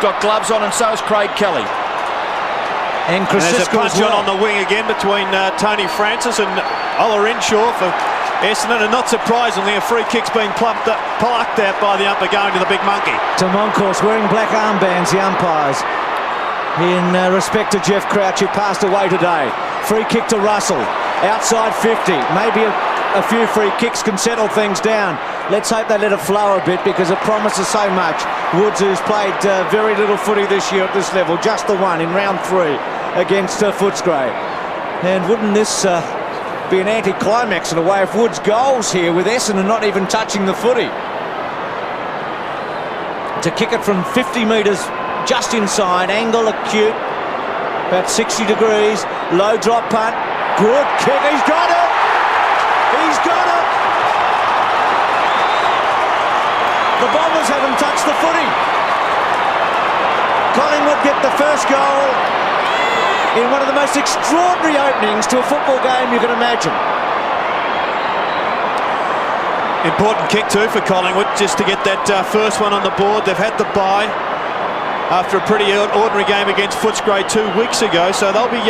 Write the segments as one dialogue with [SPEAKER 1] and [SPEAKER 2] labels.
[SPEAKER 1] got gloves on, and so is Craig Kelly.
[SPEAKER 2] And
[SPEAKER 3] there's a punch on the wing again between Tony Francis and Ola Renshaw for Essendon, and not surprisingly, a free kick's been plucked out by the umpire going to the big monkey.
[SPEAKER 2] To Moncourse, wearing black armbands, the umpires, in respect to Jeff Crouch, who passed away today. Free kick to Russell, outside 50. Maybe a few free kicks can settle things down. Let's hope they let it flow a bit, because it promises so much. Woods, who's played very little footy this year at this level, just the one in round 3 against Footscray. And wouldn't this be an anticlimax in a way if Woods goals here, with Essendon not even touching the footy? To kick it from 50 metres just inside, angle acute, about 60 degrees, low drop punt, good kick, he's got it! He's got it! The Bombers haven't touched the footy. Collingwood get the first goal in one of the most extraordinary openings to a football game you can imagine.
[SPEAKER 3] Important kick too for Collingwood, just to get that first one on the board. They've had the bye after a pretty ordinary game against Footscray 2 weeks ago, so they'll be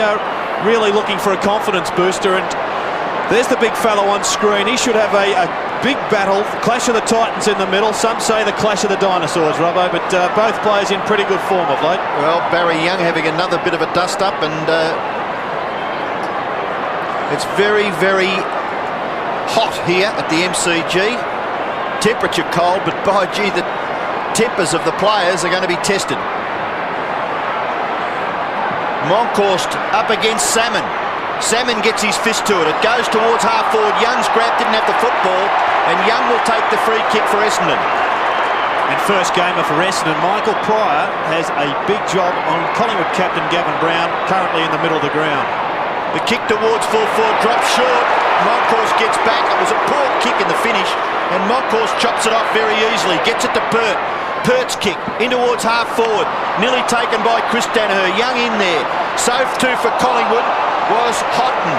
[SPEAKER 3] really looking for a confidence booster. And there's the big fellow on screen. He should have a big battle, clash of the Titans in the middle. Some say the clash of the dinosaurs, Robbo, but both players in pretty good form of late.
[SPEAKER 1] Well, Barry Young having another bit of a dust-up, and it's very, very hot here at the MCG. Temperature cold, but by gee, the tempers of the players are going to be tested. Moncourse up against Salmon. Salmon gets his fist to it. It goes towards half forward. Young's grab, didn't have the football, and Young will take the free kick for Essendon.
[SPEAKER 3] And first gamer for Essendon, Michael Pryor has a big job on Collingwood captain Gavin Brown, currently in the middle of the ground.
[SPEAKER 1] The kick towards full forward, drops short. Moncourse gets back. It was a poor kick in the finish, and Moncourse chops it off very easily. Gets it to Pert. Pert's kick in towards half forward, nearly taken by Chris Danaher. Young in there. Save 2 for Collingwood was Houghton.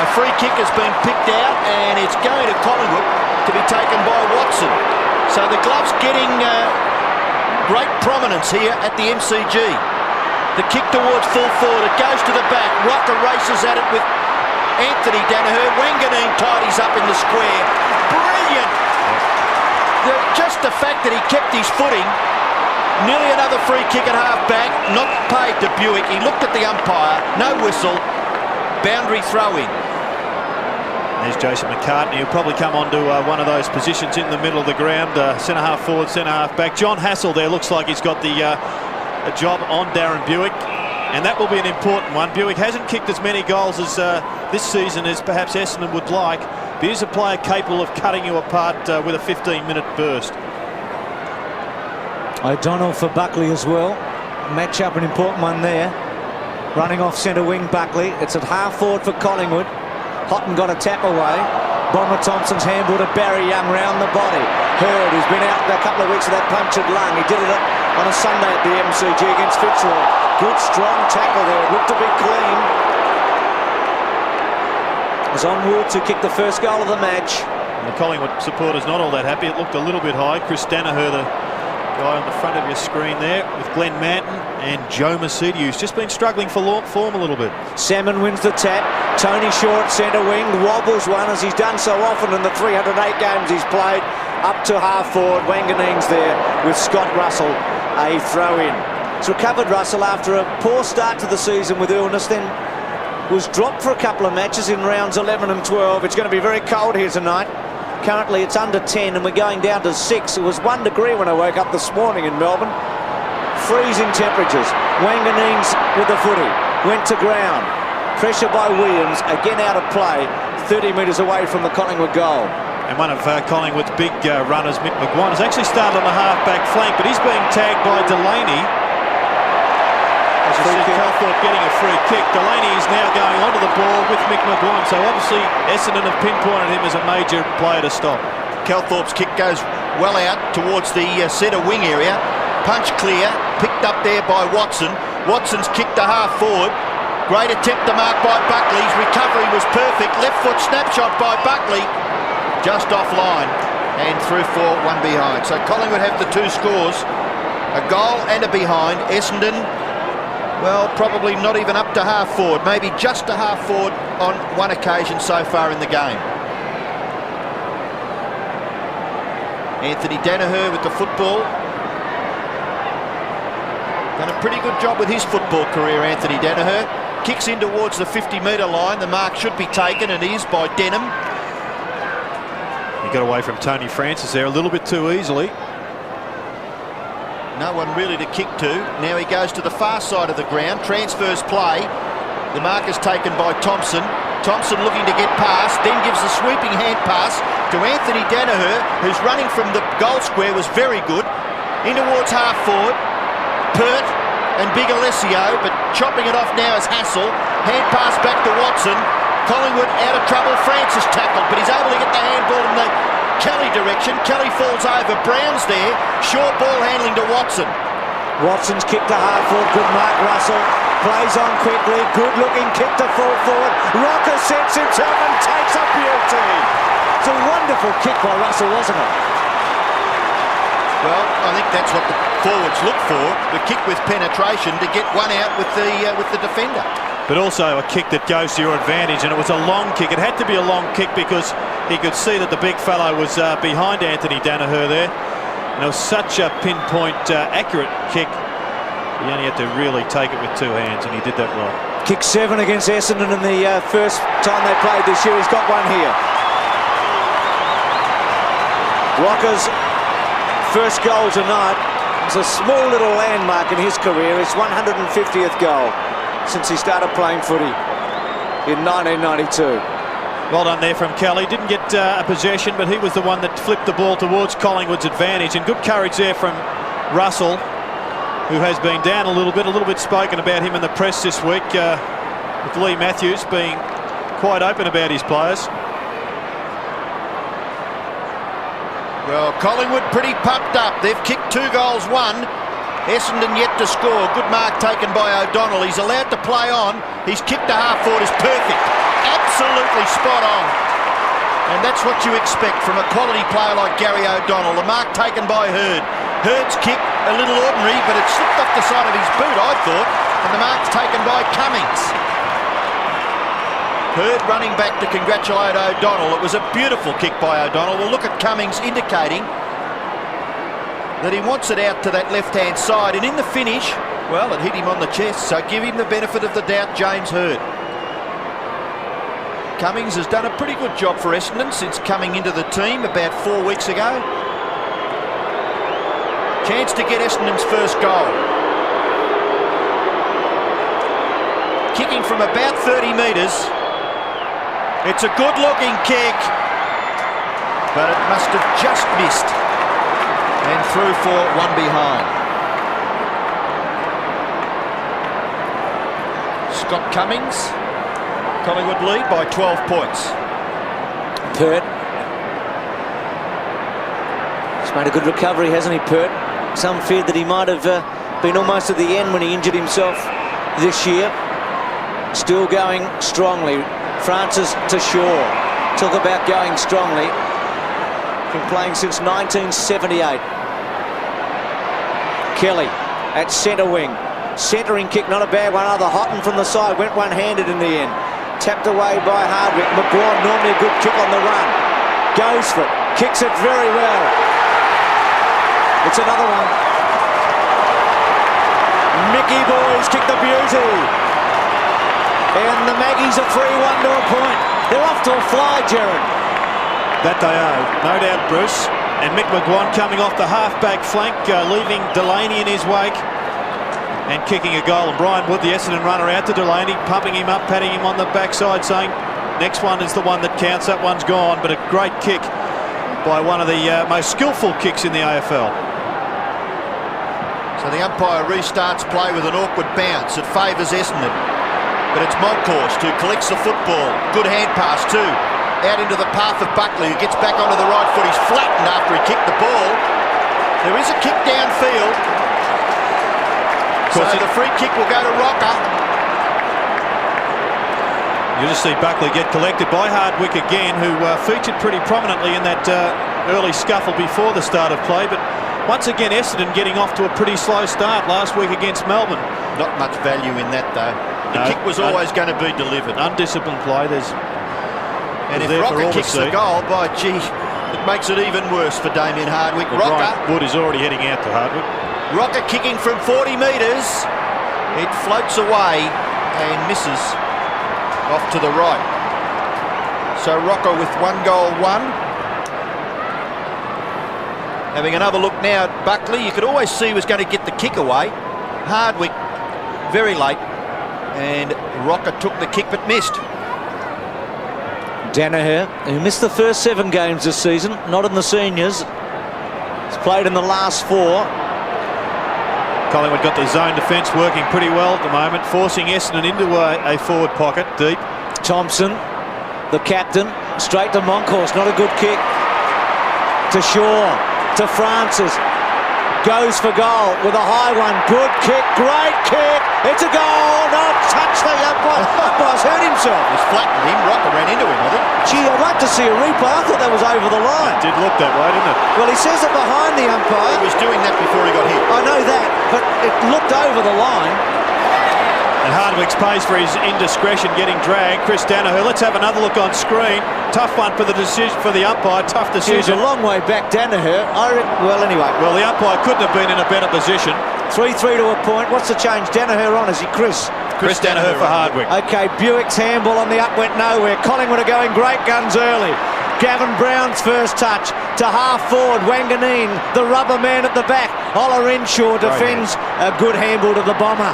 [SPEAKER 1] A free kick has been picked out, and it's going to Collingwood to be taken by Watson. So the gloves getting great prominence here at the MCG. The kick towards full forward, it goes to the back. Rocker races at it with Anthony Danaher. Wanganeen tidies up in the square. Brilliant! Just the fact that he kept his footing. Nearly another free kick at half-back, not paid to Buick. He looked at the umpire, no whistle, boundary throw-in.
[SPEAKER 3] There's Jason McCartney, who'll probably come onto one of those positions in the middle of the ground, centre-half forward, centre-half back. John Hassel there looks like he's got the a job on Darren Buick, and that will be an important one. Buick hasn't kicked as many goals as this season as perhaps Essendon would like, but he's a player capable of cutting you apart with a 15-minute burst.
[SPEAKER 2] O'Donnell for Buckley as well. Match up, an important one there. Running off centre wing, Buckley. It's at half forward for Collingwood. Houghton got a tap away. Bomber Thompson's handball to Barry Young round the body. Hurd, who's been out a couple of weeks with that punctured lung. He did it on a Sunday at the MCG against Fitzroy. Good strong tackle there. It looked to be clean. It was on Woods who kicked the first goal of the match.
[SPEAKER 3] And the Collingwood supporters not all that happy. It looked a little bit high. Chris Danaher, the guy on the front of your screen there, with Glenn Manton and Joe Mercedes, who's just been struggling for form a little bit.
[SPEAKER 2] Salmon wins the tap. Tony Shaw at centre wing, wobbles one as he's done so often in the 308 games he's played. Up to half forward, Wanganeen's there with Scott Russell, a throw in. He's recovered, Russell, after a poor start to the season with illness, then was dropped for a couple of matches in rounds 11 and 12. It's going to be very cold here tonight. Currently it's under 10 and we're going down to 6. It was 1 degree when I woke up this morning in Melbourne. Freezing temperatures. Wanganeen's with the footy. Went to ground. Pressure by Williams. Again out of play. 30 metres away from the Collingwood goal.
[SPEAKER 3] And one of Collingwood's big runners, Mick McGuire, has actually started on the half-back flank, but he's being tagged by Delaney. As you see, Calthorpe getting a free kick. Delaney is now going onto the ball with Mick McGuire. So obviously Essendon have pinpointed him as a major player to stop.
[SPEAKER 1] Calthorpe's kick goes well out towards the centre wing area. Punch clear, picked up there by Watson. Watson's kick to half forward. Great attempt to mark by Buckley. His recovery was perfect. Left foot snapshot by Buckley. Just offline and through for one behind. So Collingwood have the 2 scores. A goal and a behind. Essendon, well, probably not even up to half forward, maybe just to half forward on one occasion so far in the game. Anthony Danaher with the football. Done a pretty good job with his football career, Anthony Danaher. Kicks in towards the 50-metre line. The mark should be taken, and is by Denham.
[SPEAKER 3] He got away from Tony Francis there a little bit too easily.
[SPEAKER 1] No one really to kick to. Now he goes to the far side of the ground. Transfers play. The mark is taken by Thompson. Thompson looking to get past, then gives a sweeping hand pass to Anthony Danaher, who's running from the goal square, was very good. In towards half forward. Pert and Big Alessio, but chopping it off now is Hassel. Hand pass back to Watson. Collingwood out of trouble. Francis tackled, but he's able to get the handball in the Kelly direction. Kelly falls over. Brown's there. Short ball handling to Watson.
[SPEAKER 2] Watson's kick to half forward. Good mark, Russell. Plays on quickly. Good looking kick to full forward. Rocker sets himself and takes a beauty. It's a wonderful kick by Russell, wasn't it?
[SPEAKER 1] Well, I think that's what the forwards look for, the kick with penetration to get one out with the defender.
[SPEAKER 3] But also a kick that goes to your advantage, and it was a long kick. It had to be a long kick because he could see that the big fellow was behind Anthony Danaher there. And it was such a pinpoint, accurate kick. He only had to really take it with two hands, and he did that well.
[SPEAKER 2] Kick 7 against Essendon in the first time they played this year. He's got one here. Rocker's first goal tonight was a small little landmark in his career. His 150th goal since he started playing footy in 1992.
[SPEAKER 3] Well done there from Kelly. Didn't get a possession, but he was the one that flipped the ball towards Collingwood's advantage. And good courage there from Russell, who has been down a little bit spoken about him in the press this week, with Lee Matthews being quite open about his players.
[SPEAKER 1] Well, Collingwood pretty pumped up. They've kicked 2 goals, 1. Essendon yet to score. Good mark taken by O'Donnell. He's allowed to play on. His kick to half forward is perfect. Absolutely spot on. And that's what you expect from a quality player like Gary O'Donnell. The mark taken by Hurd. Hurd's kick, a little ordinary, but it slipped off the side of his boot, I thought. And the mark's taken by Cummings. Hurd running back to congratulate O'Donnell. It was a beautiful kick by O'Donnell. We'll look at Cummings indicating that he wants it out to that left-hand side. And in the finish, well, it hit him on the chest. So give him the benefit of the doubt, James Hurd. Cummings has done a pretty good job for Essendon since coming into the team about 4 weeks ago. Chance to get Essendon's first goal. Kicking from about 30 metres. It's a good-looking kick, but it must have just missed. And through for one behind. Scott Cummings. Collingwood lead by 12 points.
[SPEAKER 2] Pert. He's made a good recovery, hasn't he, Pert? Some feared that he might have been almost at the end when he injured himself this year. Still going strongly. Francis to Shaw. Talk about going strongly. Been playing since 1978. Kelly at centre wing. Centering kick, not a bad one either. Houghton from the side, went one-handed in the end. Tapped away by Hardwick. McGraw, normally a good kick on the run. Goes for it. Kicks it very well. It's another one. Mickey boys kick the beauty. And the Maggies are 3-1 to a point. They're off to a fly, Jared.
[SPEAKER 3] That they are, no doubt, Bruce. And Mick McGuan coming off the half-back flank, leaving Delaney in his wake and kicking a goal. And Brian Wood, the Essendon runner, out to Delaney, pumping him up, patting him on the backside, saying, next one is the one that counts, that one's gone. But a great kick by one of the most skillful kicks in the AFL.
[SPEAKER 1] So the umpire restarts play with an awkward bounce. It favours Essendon. But it's Monkhorst who collects the football. Good hand pass too. Out into the path of Buckley, who gets back onto the right foot. He's flattened after he kicked the ball. There is a kick downfield. So the free kick will go to Rocker.
[SPEAKER 3] You just see Buckley get collected by Hardwick again, who featured pretty prominently in that early scuffle before the start of play, but once again, Essendon getting off to a pretty slow start last week against Melbourne.
[SPEAKER 1] Not much value in that, though. The kick was always going to be delivered.
[SPEAKER 3] Undisciplined play.
[SPEAKER 1] And if Rocker kicks the goal, by gee, it makes it even worse for Damien Hardwick.
[SPEAKER 3] Well, Rocker Wood is already heading out to Hardwick.
[SPEAKER 1] Rocker kicking from 40 metres. It floats away and misses off to the right. So Rocker with 1 goal, 1. Having another look now at Buckley. You could always see he was going to get the kick away. Hardwick very late. And Rocker took the kick but missed.
[SPEAKER 2] Danaher, who missed the first 7 games this season, not in the seniors. He's played in the last 4.
[SPEAKER 3] Collingwood got the zone defence working pretty well at the moment, forcing Essendon into a forward pocket deep.
[SPEAKER 2] Thompson, the captain, straight to Moncourse, not a good kick. To Shaw, to Francis, goes for goal with a high one, good kick, great kick, it's a goal, not touch the umpire. Umpire's hurt himself.
[SPEAKER 1] He's flattened him, Rocker ran into him, I think.
[SPEAKER 2] Gee, I'd like to see a replay. I thought that was over the line.
[SPEAKER 3] It did look that way, didn't it?
[SPEAKER 2] Well, he says it behind the umpire.
[SPEAKER 1] He was doing that before he got hit.
[SPEAKER 2] I know that, but it looked over the line.
[SPEAKER 3] And Hardwick's pays for his indiscretion getting dragged. Chris Danaher, let's have another look on screen. Tough one for the decision for the umpire, tough decision.
[SPEAKER 2] He's a long way back, Danaher. Well, anyway.
[SPEAKER 3] Well, the umpire couldn't have been in a better position.
[SPEAKER 2] 3-3 to a point. What's the change? Danaher on, is he Chris?
[SPEAKER 3] Chris Danaher for Hardwick.
[SPEAKER 2] Okay, Buick's handball on the up went nowhere. Collingwood are going great guns early. Gavin Brown's first touch to half forward. Wanganeen, the rubber man at the back. Ola Renshaw defends a good handball to the bomber.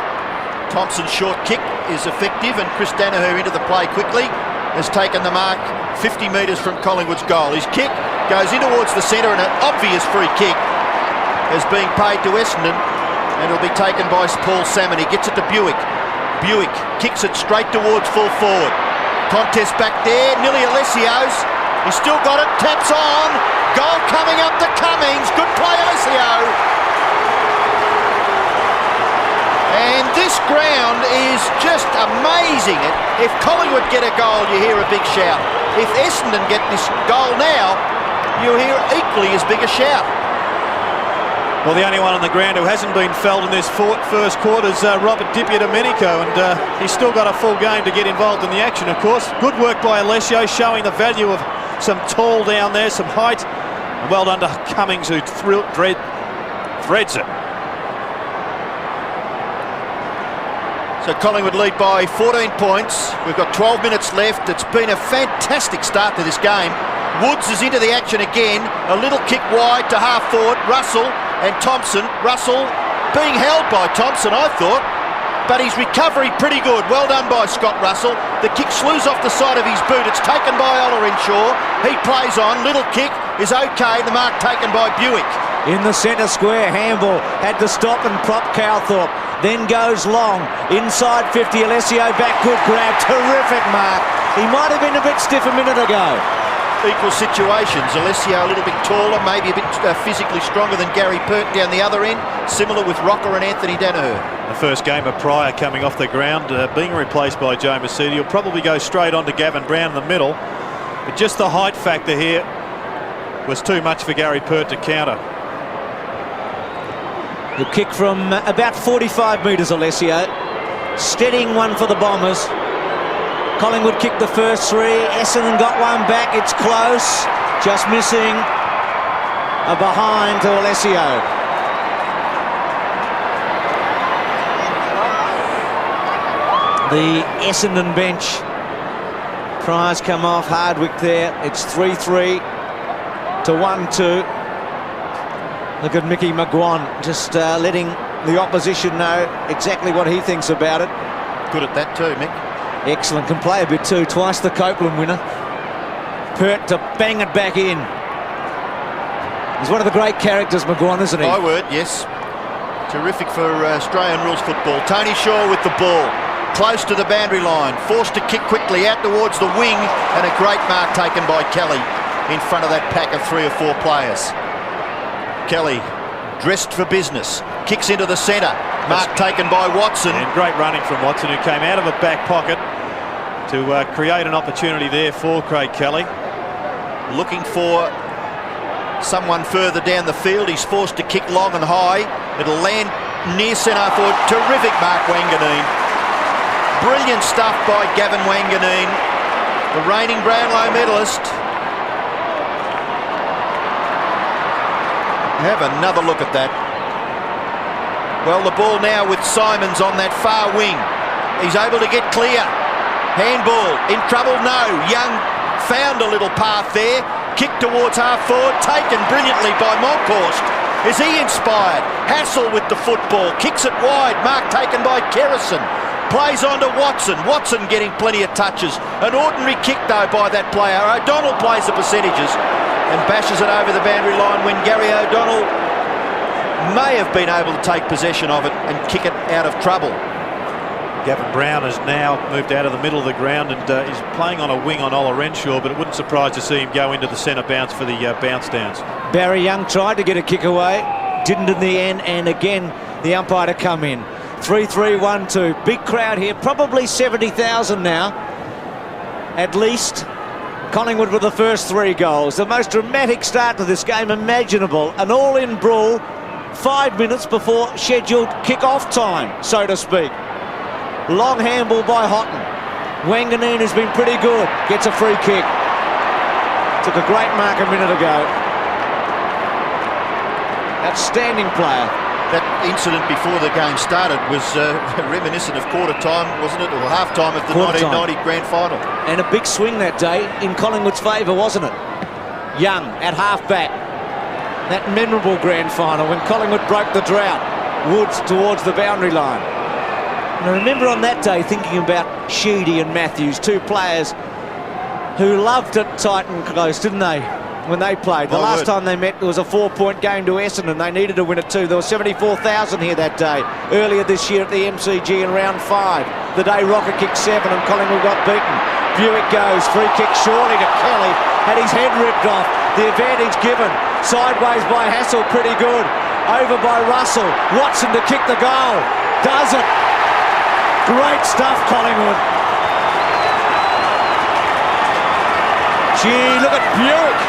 [SPEAKER 1] Thompson's short kick is effective and Chris Danaher into the play quickly. Has taken the mark 50 metres from Collingwood's goal. His kick goes in towards the centre and an obvious free kick is being paid to Essendon and it'll be taken by Paul Salmon. He gets it to Buick. Buick kicks it straight towards full forward. Contest back there, nearly Alessio's. He's still got it, taps on. Goal coming up to Cummings. Good play, Alessio. And this ground is just amazing. If Collingwood get a goal, you hear a big shout. If Essendon get this goal now, you hear equally as big a shout.
[SPEAKER 3] Well, the only one on the ground who hasn't been felled in this first quarter is Robert Dipier-Domenico, and he's still got a full game to get involved in the action, of course. Good work by Alessio, showing the value of some tall down there, some height. And well done to Cummings, who threads it.
[SPEAKER 1] So Collingwood lead by 14 points. We've got 12 minutes left. It's been a fantastic start to this game. Woods is into the action again. A little kick wide to half forward. Russell and Thompson. Russell being held by Thompson, I thought. But his recovery pretty good. Well done by Scott Russell. The kick slews off the side of his boot. It's taken by Ola Renshaw. He plays on. Little kick is okay. The mark taken by Buick.
[SPEAKER 2] In the centre square, handball had to stop and prop Cowthorpe. Then goes long, inside 50, Alessio back, good grab, terrific mark. He might have been a bit stiff a minute ago.
[SPEAKER 1] Equal situations, Alessio a little bit taller, maybe a bit physically stronger than Gary Pert down the other end, similar with Rocker and Anthony Danaher.
[SPEAKER 3] The first game of Pryor coming off the ground, being replaced by Joe Mercedes. He'll probably go straight on to Gavin Brown in the middle, but just the height factor here was too much for Gary Pert to counter.
[SPEAKER 2] The kick from about 45 metres, Alessio. Steadying one for the Bombers. Collingwood kicked the first 3. Essendon got one back. It's close. Just missing a behind to Alessio. The Essendon bench. Pryor's come off. Hardwick there. It's 3-3 to 1-2. Look at Mickey McGuan, just letting the opposition know exactly what he thinks about it.
[SPEAKER 1] Good at that too, Mick.
[SPEAKER 2] Excellent, can play a bit too. Twice the Copeland winner. Pert to bang it back in. He's one of the great characters, McGuan, isn't he?
[SPEAKER 1] My word, yes. Terrific for Australian rules football. Tony Shaw with the ball. Close to the boundary line. Forced to kick quickly out towards the wing. And a great mark taken by Kelly in front of that pack of 3 or 4 players. Kelly, dressed for business, kicks into the centre. Mark taken by Watson.
[SPEAKER 3] And great running from Watson, who came out of a back pocket to create an opportunity there for Craig Kelly.
[SPEAKER 1] Looking for someone further down the field. He's forced to kick long and high. It'll land near centre forward. Terrific mark, Wanganeen. Brilliant stuff by Gavin Wanganeen, the reigning Brownlow medalist. Have another look at that. Well, the ball now with Simons on that far wing. He's able to get clear. Handball, in trouble, no. Young found a little path there. Kick towards half forward, taken brilliantly by Monkhorst. Is he inspired? Hassel with the football, kicks it wide. Mark taken by Kerrison. Plays on to Watson. Watson getting plenty of touches. An ordinary kick though by that player. O'Donnell plays the percentages and bashes it over the boundary line when Gary O'Donnell may have been able to take possession of it and kick it out of trouble.
[SPEAKER 3] Gavin Brown has now moved out of the middle of the ground and is playing on a wing on Ola Renshaw, but it wouldn't surprise to see him go into the centre bounce for the bounce downs.
[SPEAKER 2] Barry Young tried to get a kick away, didn't in the end, and again the umpire to come in. 3-3-1-2. Big crowd here, probably 70,000 now, at least. Collingwood with the first 3 goals. The most dramatic start to this game imaginable. An all-in brawl 5 minutes before scheduled kick-off time, so to speak. Long handball by Houghton. Wanganeen has been pretty good. Gets a free kick. Took a great mark a minute ago. Outstanding player.
[SPEAKER 1] That incident before the game started was reminiscent of quarter time, wasn't it? Or half time of the 1990 grand final.
[SPEAKER 2] And a big swing that day in Collingwood's favour, wasn't it? Young at half-back. That memorable grand final when Collingwood broke the drought. Woods towards the boundary line. And I remember on that day thinking about Sheedy and Matthews, 2 players who loved it tight and close, didn't they, when they played? The last time they met, it was a 4-point game to Essendon. They needed to win it too. There were 74,000 here that day. Earlier this year at the MCG in round 5, the day Rocker kicked 7 and Collingwood got beaten. Buick goes, free kick surely to Kelly, had his head ripped off. The advantage given, sideways by Hassel, pretty good. Over by Russell, Watson to kick the goal. Does it? Great stuff, Collingwood. Gee, look at Buick.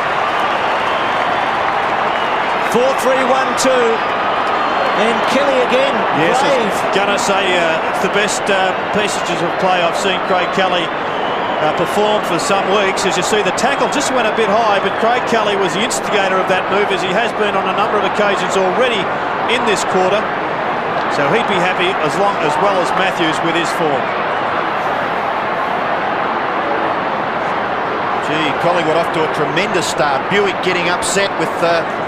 [SPEAKER 2] 4-3-1-2. And Kelly again.
[SPEAKER 3] Yes, I
[SPEAKER 2] brave.
[SPEAKER 3] was going to say it's the best pieces of play I've seen Craig Kelly perform for some weeks. As you see, the tackle just went a bit high, but Craig Kelly was the instigator of that move, as he has been on a number of occasions already in this quarter. So he'd be happy as well as Matthews with his form.
[SPEAKER 1] Gee, Collingwood off to a tremendous start. Buick getting upset with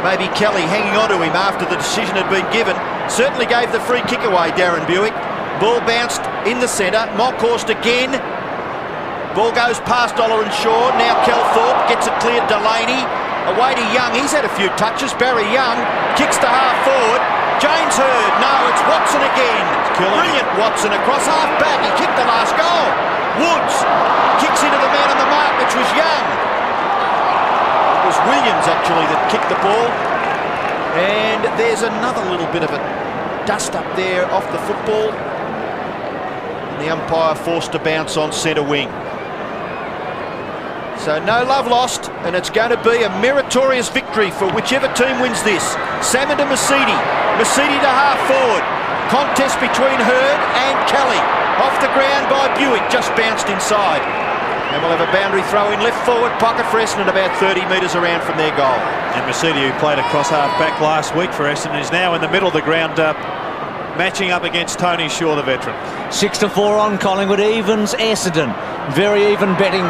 [SPEAKER 1] maybe Kelly hanging on to him after the decision had been given. Certainly gave the free kick away, Darren Buick. Ball bounced in the centre. Monkhorst again. Ball goes past Ola and Shaw. Now Kelthorpe gets it cleared. Delaney away to Young. He's had a few touches. Barry Young kicks to half forward. James Hird, no, it's Watson again. Brilliant Watson across half back. He kicked the last goal. Woods kicks into the man on the mark, which was Young. It was Williams actually that kicked the ball. And there's another little bit of a dust up there off the football. And the umpire forced to bounce on centre wing. So no love lost, and it's going to be a meritorious victory for whichever team wins this. Salmon to Mercedes, Mercedes to half forward. Contest between Hird and Kelly. Off the ground by Buick, just bounced inside. And we'll have a boundary throw in left forward pocket for Essendon, about 30 metres around from their goal.
[SPEAKER 3] And Mercedes, who played across half back last week for Essendon, is now in the middle of the ground, matching up against Tony Shaw, the veteran.
[SPEAKER 2] 6-4 on Collingwood, evens Essendon. Very even betting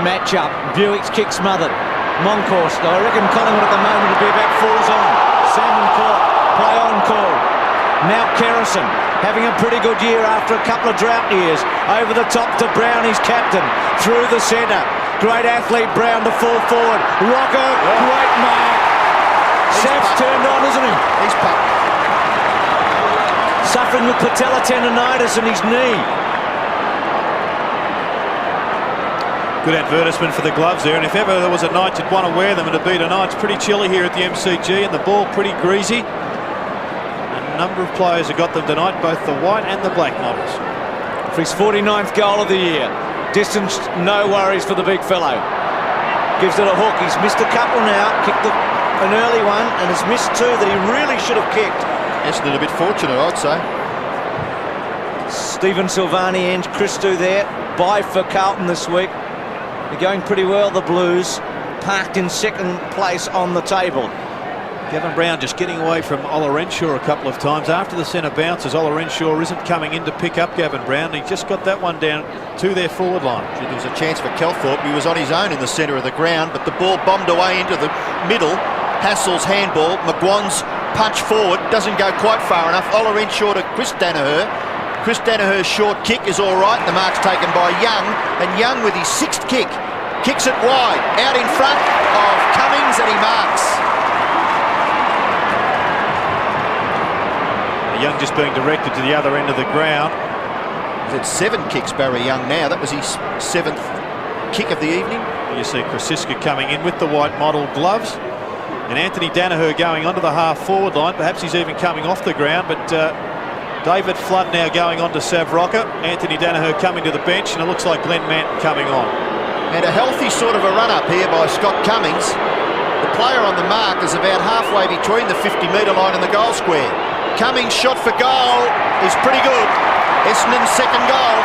[SPEAKER 2] match-up. Buick's kick smothered. Monkhorst, I reckon Collingwood at the moment will be about 4s on. Salmon caught, play on call. Now Kerrison, having a pretty good year after a couple of drought years. Over the top to Brown, his captain. Through the centre. Great athlete Brown to fall forward. Rocker, great mark. Saf's turned on, isn't he?
[SPEAKER 1] He's pumped.
[SPEAKER 2] Suffering with patella tendonitis in his knee.
[SPEAKER 3] Good advertisement for the gloves there, and if ever there was a night you'd want to wear them, it'd be tonight. It's pretty chilly here at the MCG, and the ball pretty greasy. A number of players have got them tonight, both the white and the black models.
[SPEAKER 2] For his 49th goal of the year. Distance, no worries for the big fellow. Gives it a hook. He's missed a couple now. Kicked the an early one and has missed two that he really should have kicked.
[SPEAKER 1] Essendon a bit fortunate, I'd say.
[SPEAKER 2] Stephen Silvani and Christou there. Bye for Carlton this week. They're going pretty well, the Blues. Parked in second place on the table.
[SPEAKER 3] Gavin Brown just getting away from Ola Renshaw a couple of times. After the centre bounces, Ola Renshaw isn't coming in to pick up Gavin Brown. He just got that one down to their forward line.
[SPEAKER 1] There was a chance for Kelthorpe. He was on his own in the centre of the ground, but the ball bombed away into the middle. Hassell's handball. McGuan's punch forward doesn't go quite far enough. Ola Renshaw to Chris Danaher. Chris Danaher's short kick is all right. The mark's taken by Young, and Young with his sixth kick kicks it wide out in front of Cummings, and he marks.
[SPEAKER 3] Young just being directed to the other end of the ground.
[SPEAKER 1] He's had 7 kicks, Barry Young, now. That was his 7th kick of the evening.
[SPEAKER 3] You see Krasiska coming in with the white model gloves, and Anthony Danaher going onto the half-forward line. Perhaps he's even coming off the ground, but David Flood now going on to Sav Rocker. Anthony Danaher coming to the bench, and it looks like Glenn Manton coming on.
[SPEAKER 1] And a healthy sort of a run-up here by Scott Cummings. The player on the mark is about halfway between the 50-metre line and the goal square. Cummings' shot for goal is pretty good. Essendon's second goal.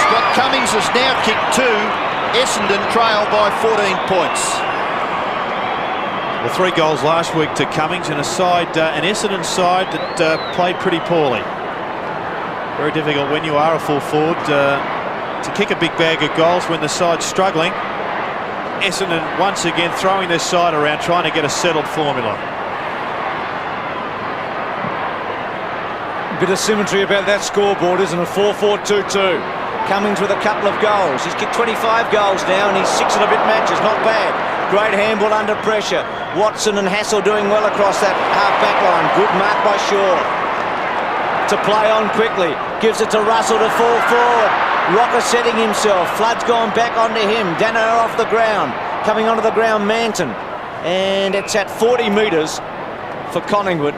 [SPEAKER 1] Scott Cummings has now kicked 2. Essendon trail by 14 points.
[SPEAKER 3] Well, 3 goals last week to Cummings, and an Essendon side that played pretty poorly. Very difficult when you are a full forward to kick a big bag of goals when the side's struggling. Essendon once again throwing their side around, trying to get a settled formula.
[SPEAKER 2] Bit of symmetry about that scoreboard, isn't it? 4-4-2-2. Cummings with a couple of goals. He's kicked 25 goals now, and he's 6 and a bit matches. Not bad. Great handball under pressure. Watson and Hassell doing well across that half-back line. Good mark by Shaw. To play on quickly. Gives it to Russell to fall forward. Rocker setting himself. Flood's gone back onto him. Danaher off the ground. Coming onto the ground, Manton. And it's at 40 metres for Collingwood.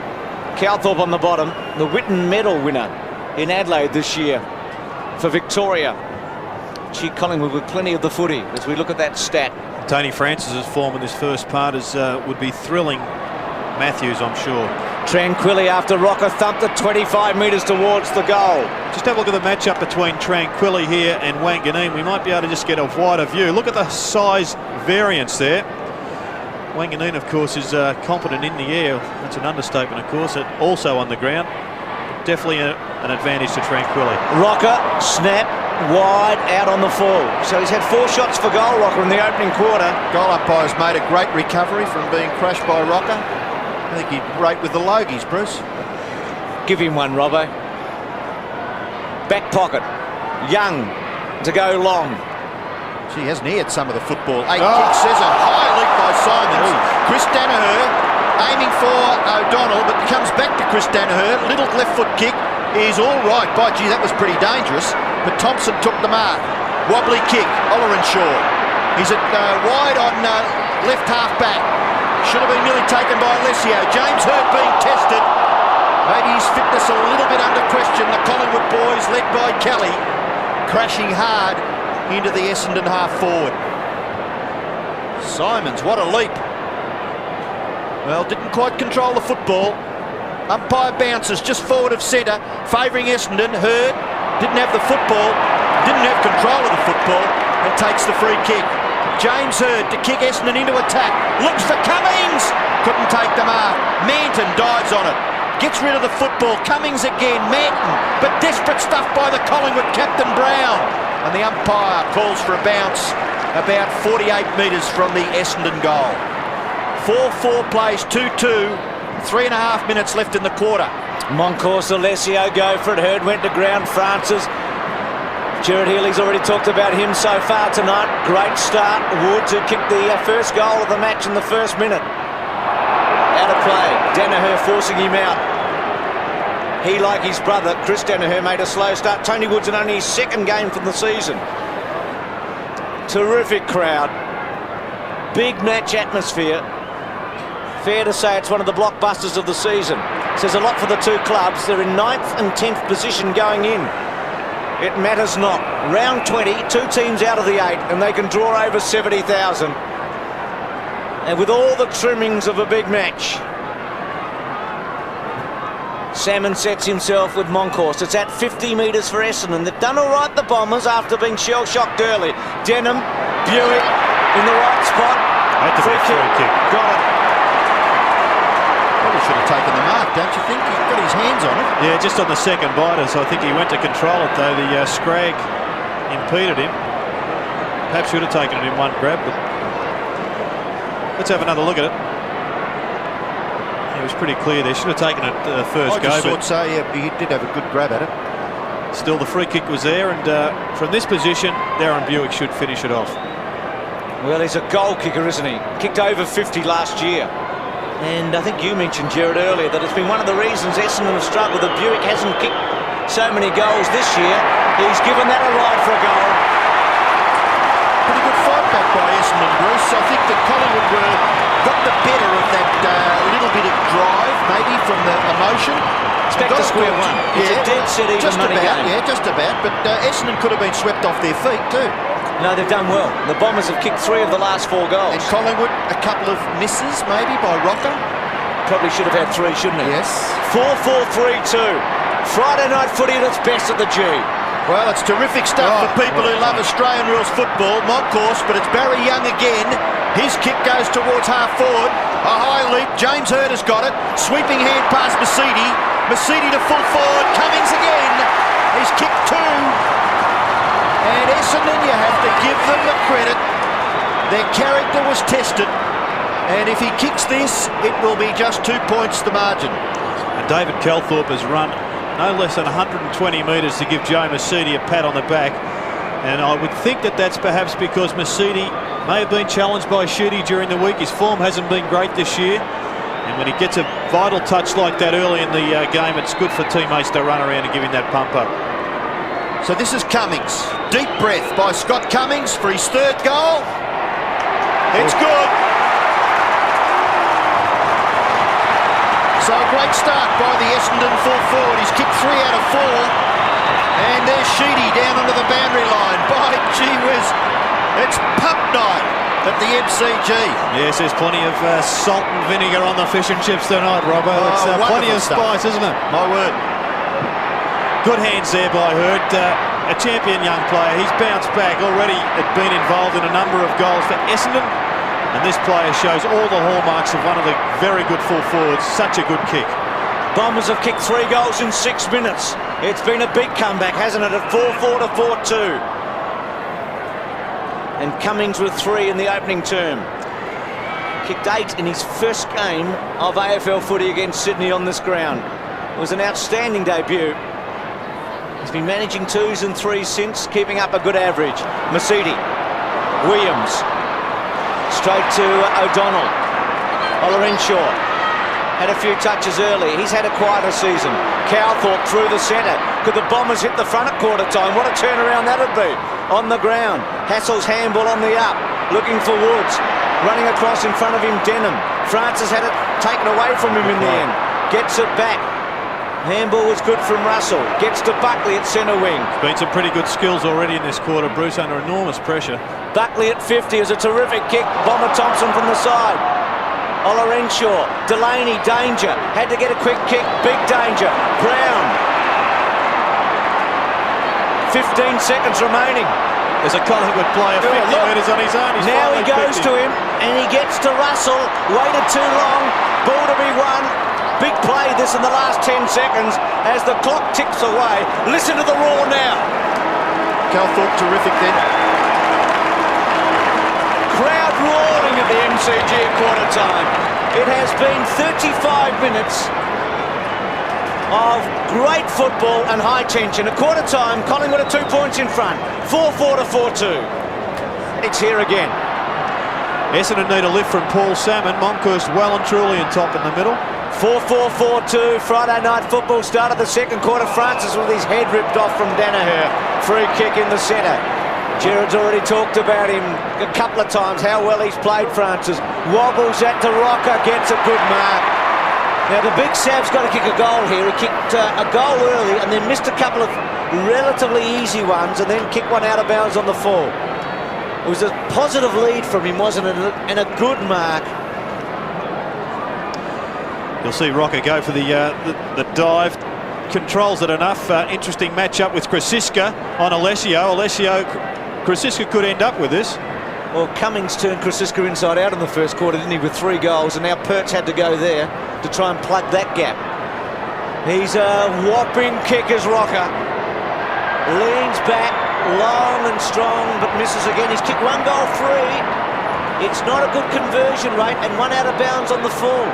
[SPEAKER 2] Calthorpe on the bottom. The Whitten Medal winner in Adelaide this year for Victoria. Gee, Collingwood with plenty of the footy as we look at that stat.
[SPEAKER 3] Tony Francis's form in this first part would be thrilling Matthews, I'm sure.
[SPEAKER 2] Tranquilli after Rocker thumped it 25 metres towards the goal.
[SPEAKER 3] Just have a look at the matchup between Tranquilli here and Wanganeen. We might be able to just get a wider view. Look at the size variance there. Wanganeen, of course, is competent in the air. That's an understatement, of course. Also on the ground. Definitely an advantage to Tranquilli.
[SPEAKER 2] Rocker, snap, wide, out on the full. So he's had 4 shots for goal, Rocker, in the opening quarter.
[SPEAKER 1] Goal umpire's made a great recovery from being crushed by Rocker. I think he'd rate with the Logies, Bruce.
[SPEAKER 2] Give him one, Robbo. Back pocket. Young to go long.
[SPEAKER 1] Gee, hasn't he had some of the football? 8 kicks, says a high leap by Simons. Chris Danaher aiming for O'Donnell, but comes back to Chris Danaher. Little left foot kick is all right. By gee, that was pretty dangerous. But Thompson took the mark. Wobbly kick, Ollerenshaw. He's at wide on left half back. Should have been nearly taken by Alessio. James Hurd being tested. Maybe his fitness a little bit under question. The Collingwood boys, led by Kelly, crashing hard into the Essendon half forward. Simons, what a leap. Well, didn't quite control the football. Umpire bounces just forward of centre, favouring Essendon. Hurd didn't have the football, didn't have control of the football, and takes the free kick. James Hurd to kick Essendon into attack. Looks for Cummings. Couldn't take the mark. Manton dives on it. Gets rid of the football. Cummings again. Manton. But desperate stuff by the Collingwood captain Brown. And the umpire calls for a bounce about 48 metres from the Essendon goal. 4-4 plays 2-2. 3.5 minutes left in the quarter.
[SPEAKER 2] Moncourse, Alessio go for it. Hurd went to ground. Francis. Jared Healy's already talked about him so far tonight. Great start. Woods, who kicked the first goal of the match in the first minute. Out of play. Danaher forcing him out. He, like his brother, Chris Danaher, made a slow start. Tony Woods in only his 2nd game from the season. Terrific crowd. Big match atmosphere. Fair to say it's one of the blockbusters of the season. Says a lot for the 2 clubs. They're in 9th and 10th position going in. It matters not. Round 20, 2 teams out of the 8, and they can draw over 70,000. And with all the trimmings of a big match. Salmon sets himself with Monkhorst. It's at 50 metres for Essendon. They've done all right, the Bombers, after being shell-shocked early. Denham, Buick in the right spot.
[SPEAKER 3] Had to be a free kick.
[SPEAKER 2] Got it.
[SPEAKER 1] Probably should have taken the mark, don't you think? He got his hands on it.
[SPEAKER 3] Yeah, just on the second biter, so I think he went to control it, though. The scrag impeded him. Perhaps should have taken it in one grab, but let's have another look at it. It was pretty clear there. Should have taken it first go.
[SPEAKER 1] I just thought so, yeah, he did have a good grab at it.
[SPEAKER 3] Still, the free kick was there, and from this position, Darren Buick should finish it off.
[SPEAKER 2] Well, he's a goal kicker, isn't he? Kicked over 50 last year. And I think you mentioned, Jared, earlier that it's been one of the reasons Essendon have struggled, that Buick hasn't kicked so many goals this year. He's given that a ride for a goal.
[SPEAKER 1] Pretty good fight back by Essendon, Bruce. I think that Collingwood got the better of that little bit of drive, maybe from the emotion.
[SPEAKER 2] It's back to square one. It's a dead set even
[SPEAKER 1] just
[SPEAKER 2] money
[SPEAKER 1] about,
[SPEAKER 2] game.
[SPEAKER 1] Yeah, just about. But Essendon could have been swept off their feet too.
[SPEAKER 2] No, they've done well. The Bombers have kicked 3 of the last 4 goals.
[SPEAKER 1] And Collingwood, a couple of misses maybe by Rocker.
[SPEAKER 2] Probably should have had 3, shouldn't he?
[SPEAKER 1] Yes.
[SPEAKER 2] 4-4-3-2. Friday night footy at its best at the G.
[SPEAKER 1] Well, it's terrific stuff for people who love Australian rules football. Monkhorst, but it's Barry Young again. His kick goes towards half forward. A high leap. James Hurd has got it. Sweeping hand past Mercedes. Mercedes to full forward. Cummings again. He's kicked 2. And Essendon, you have to give them the credit. Their character was tested. And if he kicks this, it will be just 2 points the margin.
[SPEAKER 3] And David Calthorpe has run no less than 120 metres to give Joe Mercedes a pat on the back. And I would think that that's perhaps because Mercedes may have been challenged by Shooty during the week. His form hasn't been great this year. And when he gets a vital touch like that early in the game, it's good for teammates to run around and give him that pump up.
[SPEAKER 1] So this is Cummings. Deep breath by Scott Cummings for his 3rd goal. It's good. So a great start by the Essendon full forward. He's kicked 3 out of 4. And there's Sheedy down under the boundary line. By gee whiz, it's pump night at the MCG.
[SPEAKER 3] Yes, there's plenty of salt and vinegar on the fish and chips tonight, Robbo. It's plenty of spice, isn't it?
[SPEAKER 1] My word.
[SPEAKER 3] Good hands there by Hurd. A champion young player. He's bounced back already. Had been involved in a number of goals for Essendon. And this player shows all the hallmarks of one of the very good full forwards. Such a good kick.
[SPEAKER 2] Bombers have kicked 3 goals in 6 minutes. It's been a big comeback, hasn't it? At 4-4 to 4-2. And Cummings with 3 in the opening term. Kicked 8 in his first game of AFL footy against Sydney on this ground. It was an outstanding debut. He's been managing 2s and 3s since, keeping up a good average. Mercedes, Williams, straight to O'Donnell. Olorenshaw had a few touches early. He's had a quieter season. Calthorpe through the centre. Could the Bombers hit the front at quarter time? What a turnaround that would be. On the ground. Hassell's handball on the up. Looking for Woods. Running across in front of him, Denham. Francis had it taken away from him in the end. Gets it back. Handball was good from Russell. Gets to Buckley at centre wing.
[SPEAKER 3] There's been some pretty good skills already in this quarter, Bruce, under enormous pressure.
[SPEAKER 2] Buckley at 50 is a terrific kick. Bomber Thompson from the side. Olorenshaw, Delaney, danger. Had to get a quick kick, big danger. Brown. 15 seconds remaining.
[SPEAKER 3] There's a Collingwood player 50 metres on his own. He's
[SPEAKER 2] now he goes
[SPEAKER 3] 50.
[SPEAKER 2] to him and he gets to Russell. Waited too long. Ball to be won. Big play this in the last 10 seconds as the clock ticks away. Listen to the roar now.
[SPEAKER 1] Calthorpe terrific then.
[SPEAKER 2] Crowd roaring at the MCG at quarter time. It has been 35 minutes of great football and high tension. At quarter time, Collingwood are 2 points in front. 4-4 to 4-2. It's here again.
[SPEAKER 3] Essendon need a lift from Paul Salmon. Monkhorst well and truly in top in the middle.
[SPEAKER 2] 4-4-4-2. Friday night football started the second quarter. Francis with his head ripped off from Danaher. Free kick in the centre. Jared's already talked about him a couple of times, how well he's played, Francis. Wobbles at the rocker, gets a good mark. Now the big Sav's got to kick a goal here. He kicked a goal early and then missed a couple of relatively easy ones and then kick one out of bounds on the full. It was a positive lead from him, wasn't it? And a good mark.
[SPEAKER 3] You'll see Rocker go for the dive. Controls it enough. Interesting matchup with Krasiska on Alessio. Krasiska could end up with this.
[SPEAKER 2] Well, Cummings turned Krasiska inside out in the first quarter, didn't he, with 3 goals, and now Pertz had to go there to try and plug that gap. He's a whopping kick as Rocker. Leans back, long and strong, but misses again. He's kicked 1 goal free. It's not a good conversion rate, and 1 out of bounds on the full.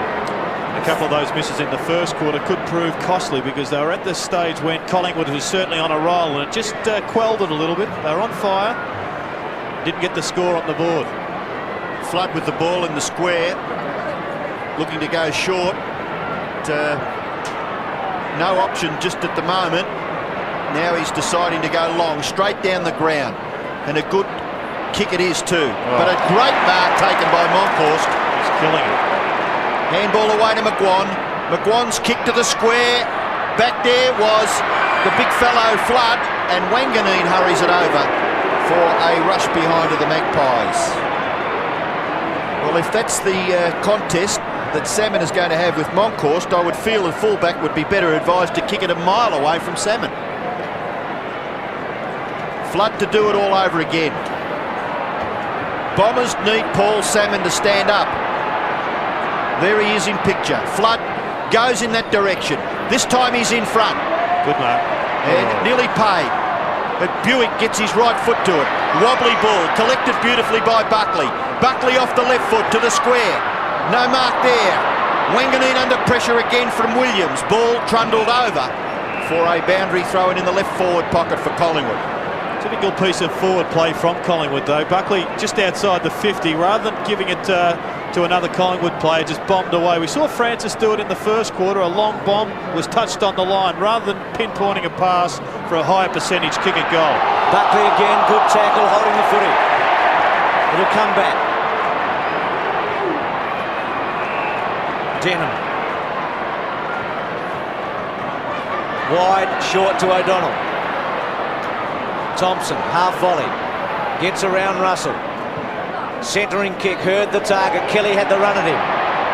[SPEAKER 3] A couple of those misses in the first quarter could prove costly because they were at this stage when Collingwood was certainly on a roll, and it just quelled it a little bit. They were on fire. Didn't get the score on the board.
[SPEAKER 1] Flood with the ball in the square, looking to go short. No option just at the moment. Now he's deciding to go long, straight down the ground. And a good kick it is too. Oh. But a great mark taken by Monkhorst.
[SPEAKER 3] He's killing it.
[SPEAKER 1] Handball away to McGuan. McGuan's kick to the square. Back there was the big fellow Flood, and Wanganeen hurries it over for a rush behind of the Magpies. Well, if that's the contest that Salmon is going to have with Monkhorst, I would feel the fullback would be better advised to kick it a mile away from Salmon. Flood to do it all over again. Bombers need Paul Salmon to stand up. There he is in picture. Flood goes in that direction. This time he's in front.
[SPEAKER 3] Good mark.
[SPEAKER 1] And nearly paid. But Buick gets his right foot to it. Wobbly ball, collected beautifully by Buckley. Buckley off the left foot to the square. No mark there. Wanganeen under pressure again from Williams. Ball trundled over for a boundary throw in the left forward pocket for Collingwood.
[SPEAKER 3] Typical piece of forward play from Collingwood though. Buckley just outside the 50, rather than giving it to another Collingwood player, just bombed away. We saw Francis do it in the first quarter. A long bomb was touched on the line rather than pinpointing a pass for a higher percentage kick at goal.
[SPEAKER 2] Buckley again, good tackle, holding the footy. It'll come back. Denham. Wide, short to O'Donnell. Thompson, half volley. Gets around Russell. Centering kick, heard the target. Kelly had the run at him.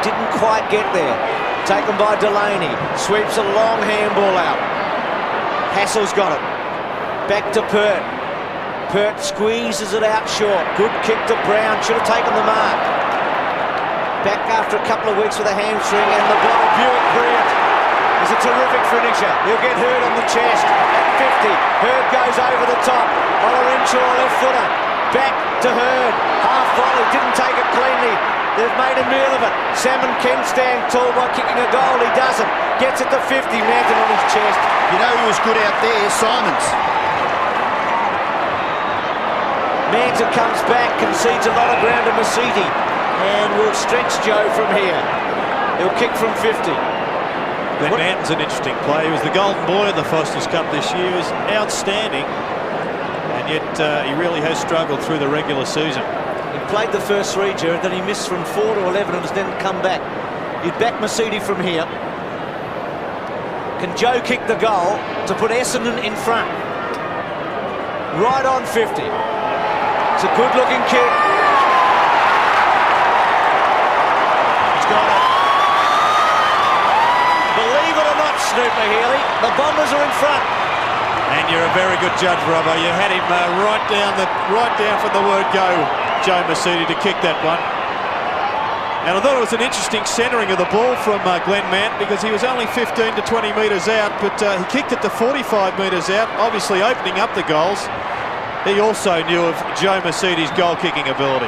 [SPEAKER 2] Didn't quite get there. Taken by Delaney. Sweeps a long handball out. Hassel's got it. Back to Pert. Pert squeezes it out short. Good kick to Brown. Should have taken the mark. Back after a couple of weeks with a hamstring, and the ball. Buick, brilliant. He's a terrific finisher. He'll get Hurd on the chest at 50. Hurd goes over the top. Olorenshaw, left footer. Back to Hurd. Half volley. Didn't take it cleanly. They've made a meal of it. Salmon can stand tall by kicking a goal. He doesn't. Gets it to 50. Manton on his chest.
[SPEAKER 1] You know who was good out there? Simons.
[SPEAKER 2] Manton comes back, concedes a lot of ground to Masiti, and will stretch Joe from here. He'll kick from 50.
[SPEAKER 3] Glenn Manton's an interesting play. He was the golden boy of the Foster's Cup this year. He was outstanding, and yet he really has struggled through the regular season.
[SPEAKER 2] He played the first 3, Jared, then he missed from 4 to 11 and has then come back. You'd back Masiti from here. Can Joe kick the goal to put Essendon in front? Right on 50. It's a good-looking kick. He's got it. Believe it or not, Snooper Healy, the Bombers are in front.
[SPEAKER 3] And you're a very good judge, Robbo. You had him right down from the word go, Joe Masiti, to kick that one. And I thought it was an interesting centering of the ball from Glenn Manton, because he was only 15 to 20 metres out, but he kicked it to 45 metres out, obviously opening up the goals. He also knew of Joe Masiti's goal-kicking ability.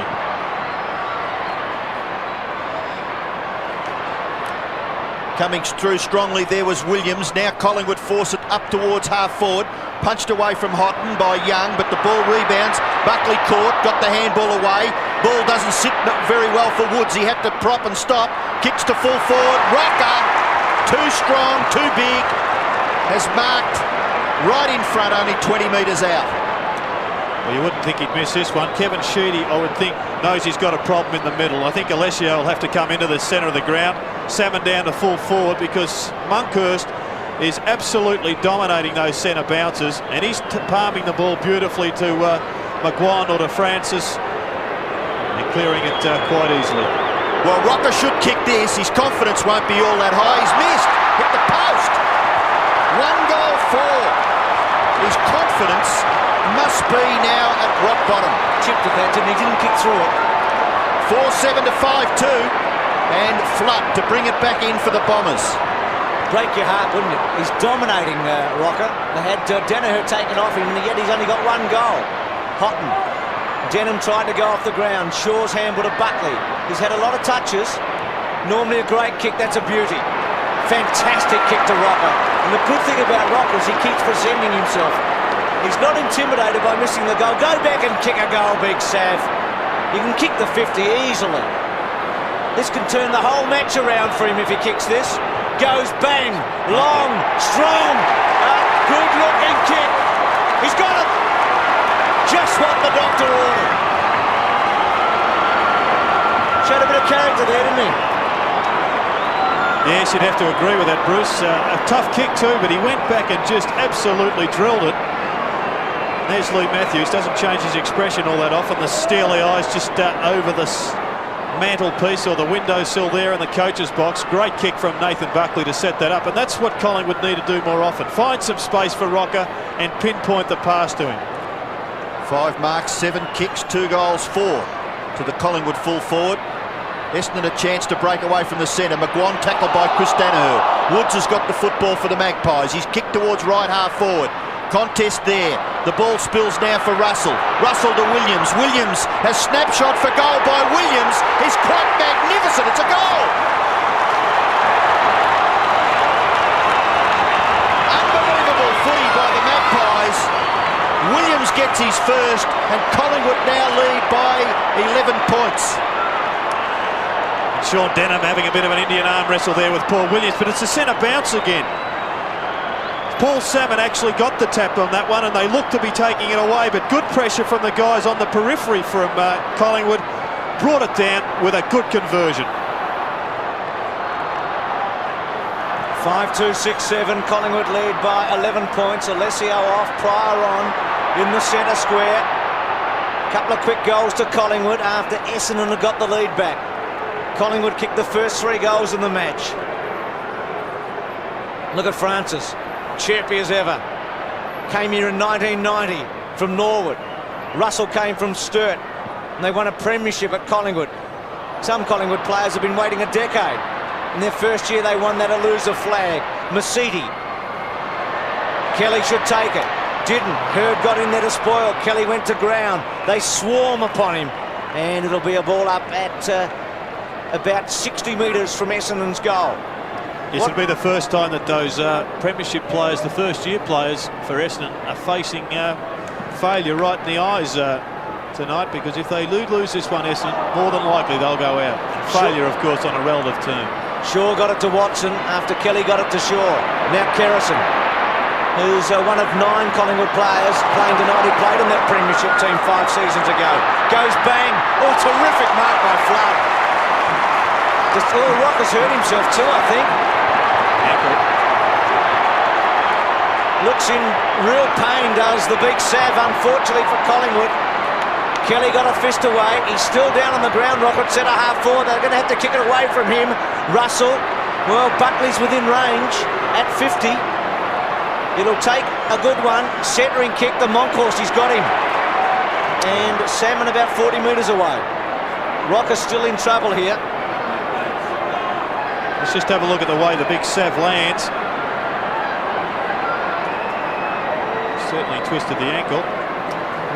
[SPEAKER 1] Coming through strongly there was Williams. Now Collingwood force it up towards half-forward. Punched away from Houghton by Young, but the ball rebounds. Buckley caught, got the handball away. Ball doesn't sit very well for Woods. He had to prop and stop. Kicks to full forward. Rocker, too strong, too big. Has marked right in front, only 20 metres out.
[SPEAKER 3] Well, you wouldn't think he'd miss this one. Kevin Sheedy, I would think, knows he's got a problem in the middle. I think Alessio will have to come into the centre of the ground. Salmon down to full forward, because Monkhorst is absolutely dominating those centre bounces, and he's palming the ball beautifully to McGuan or to Francis and clearing it quite easily.
[SPEAKER 1] Well, Rocker should kick this. His confidence won't be all that high. He's missed. Hit the post. 1 goal for. His confidence must be now at rock bottom.
[SPEAKER 2] Chipped at that, didn't he? Didn't kick through it.
[SPEAKER 1] 4-7 to 5-2. And Flood to bring it back in for the Bombers.
[SPEAKER 2] Break your heart, wouldn't it? He's dominating Rocker. They had Danaher taken off him, and yet he's only got 1 goal. Houghton. Denham tried to go off the ground. Shaw's handball to Buckley. He's had a lot of touches. Normally a great kick. That's a beauty. Fantastic kick to Rocker. And the good thing about Rocker is he keeps presenting himself. He's not intimidated by missing the goal. Go back and kick a goal, Big Sav. You can kick the 50 easily. This can turn the whole match around for him if he kicks this. Goes bang, long, strong, good looking kick. He's got it. Just what the doctor ordered. Showed a bit of character there, didn't he?
[SPEAKER 3] Yes, you'd have to agree with that, Bruce. A tough kick too, but he went back and just absolutely drilled it. There's Lee Matthews, doesn't change his expression all that often. The steely eyes just over the mantelpiece or the windowsill there in the coach's box. Great kick from Nathan Buckley to set that up, and that's what Collingwood need to do more often. Find some space for Rocker and pinpoint the pass to him.
[SPEAKER 1] 5 marks, 7 kicks, 2 goals, 4 to the Collingwood full forward. Essendon a chance to break away from the centre. McGuan tackled by Chris Danaher. Woods has got the football for the Magpies. He's kicked towards right half forward. Contest there. The ball spills now for Russell. Russell to Williams. Williams has snapshot for goal by Williams. He's quite magnificent. It's a goal. Unbelievable footy by the Magpies. Williams gets his first, and Collingwood now lead by 11 points.
[SPEAKER 3] Sean Denham having a bit of an Indian arm wrestle there with Paul Williams, but it's a centre bounce again. Paul Salmon actually got the tap on that one, and they look to be taking it away, but good pressure from the guys on the periphery from Collingwood brought it down with a good conversion.
[SPEAKER 2] 5-2, 6-7. Collingwood lead by 11 points. Alessio off, Pryor on in the centre square. Couple of quick goals to Collingwood after Essendon had got the lead back. Collingwood kicked the first 3 goals in the match. Look at Francis, chirpy as ever. Came here in 1990 from Norwood. Russell came from Sturt, and they won a premiership at Collingwood. Some Collingwood players have been waiting a decade. In their first year they won that Alusa flag. Masiti. Kelly should take it. Didn't. Hurd got in there to spoil. Kelly went to ground. They swarm upon him, and it'll be a ball up at about 60 metres from Essendon's goal.
[SPEAKER 3] This will be the first time that those premiership players, the first year players for Essendon, are facing failure right in the eyes tonight, because if they lose this one, Essendon, more than likely they'll go out. Failure, of course, on a relative term.
[SPEAKER 2] Shaw got it to Watson after Kelly got it to Shaw. Now Kerrison, who's one of 9 Collingwood players playing tonight. He played on that premiership team 5 seasons ago. Goes bang. Oh, terrific mark by Flood. Rocker's hurt himself too, I think.
[SPEAKER 3] Ankle.
[SPEAKER 2] Looks in real pain, does the Big Sav, unfortunately for Collingwood. Kelly got a fist away. He's still down on the ground. Rocket centre half forward. They're going to have to kick it away from him. Russell, well, Buckley's within range at 50. It'll take a good one. Centering kick, the Monkhorst, he's got him. And Salmon about 40 metres away. Rocker's still in trouble here.
[SPEAKER 3] Let's just have a look at the way the Big Sav lands. Certainly twisted the ankle.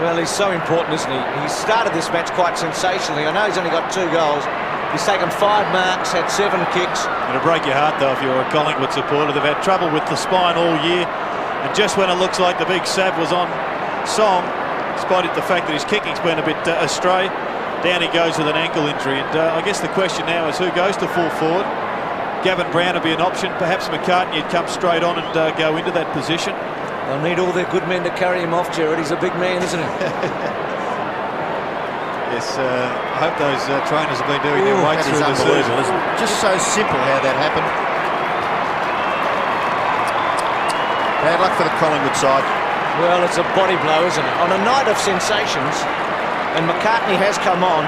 [SPEAKER 2] Well, he's so important, isn't he? He started this match quite sensationally. I know he's only got 2 goals. He's taken 5 marks, had 7 kicks.
[SPEAKER 3] It'll break your heart, though, if you're a Collingwood supporter. They've had trouble with the spine all year. And just when it looks like the Big Sav was on song, despite the fact that his kicking's been a bit astray, down he goes with an ankle injury. And I guess the question now is who goes to full forward. Gavin Brown would be an option. Perhaps McCartney would come straight on and go into that position.
[SPEAKER 2] They'll need all their good men to carry him off, Jared. He's a big man, isn't he?
[SPEAKER 3] Yes, I hope those trainers have been doing their weights through the season.
[SPEAKER 1] Isn't it? Just so simple how that happened. Bad luck for the Collingwood side.
[SPEAKER 2] Well, it's a body blow, isn't it? On a night of sensations, and McCartney has come on,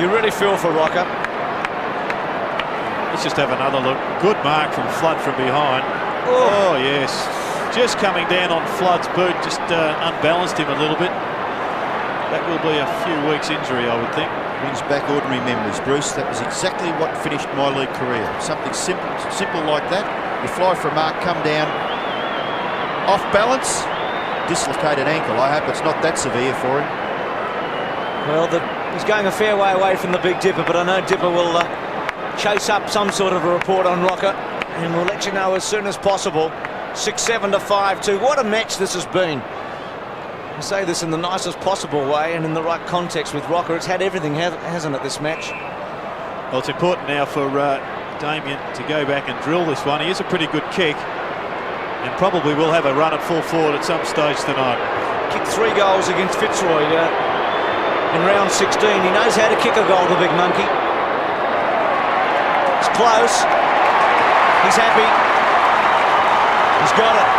[SPEAKER 2] you really feel for Rocker.
[SPEAKER 3] Let's just have another look. Good mark from Flood from behind. Oh yes. Just coming down on Flood's boot, just unbalanced him a little bit. That will be a few weeks injury, I would think.
[SPEAKER 1] Brings back ordinary memories, Bruce. That was exactly what finished my league career. Something simple like that. You fly for a mark, come down, off balance, dislocated ankle. I hope it's not that severe for him.
[SPEAKER 2] Well, he's going a fair way away from the Big Dipper, but I know Dipper will chase up some sort of a report on Rocker, and we'll let you know as soon as possible. 6-7 to 5-2. What a match this has been. I say this in the nicest possible way and in the right context with Rocker. It's had everything, hasn't it, this match?
[SPEAKER 3] Well, it's important now for Damien to go back and drill this one. He is a pretty good kick, and probably will have a run at full forward at some stage tonight.
[SPEAKER 2] Kicked 3 goals against Fitzroy in round 16. He knows how to kick a goal, the big monkey. It's close. He's happy. He's got it.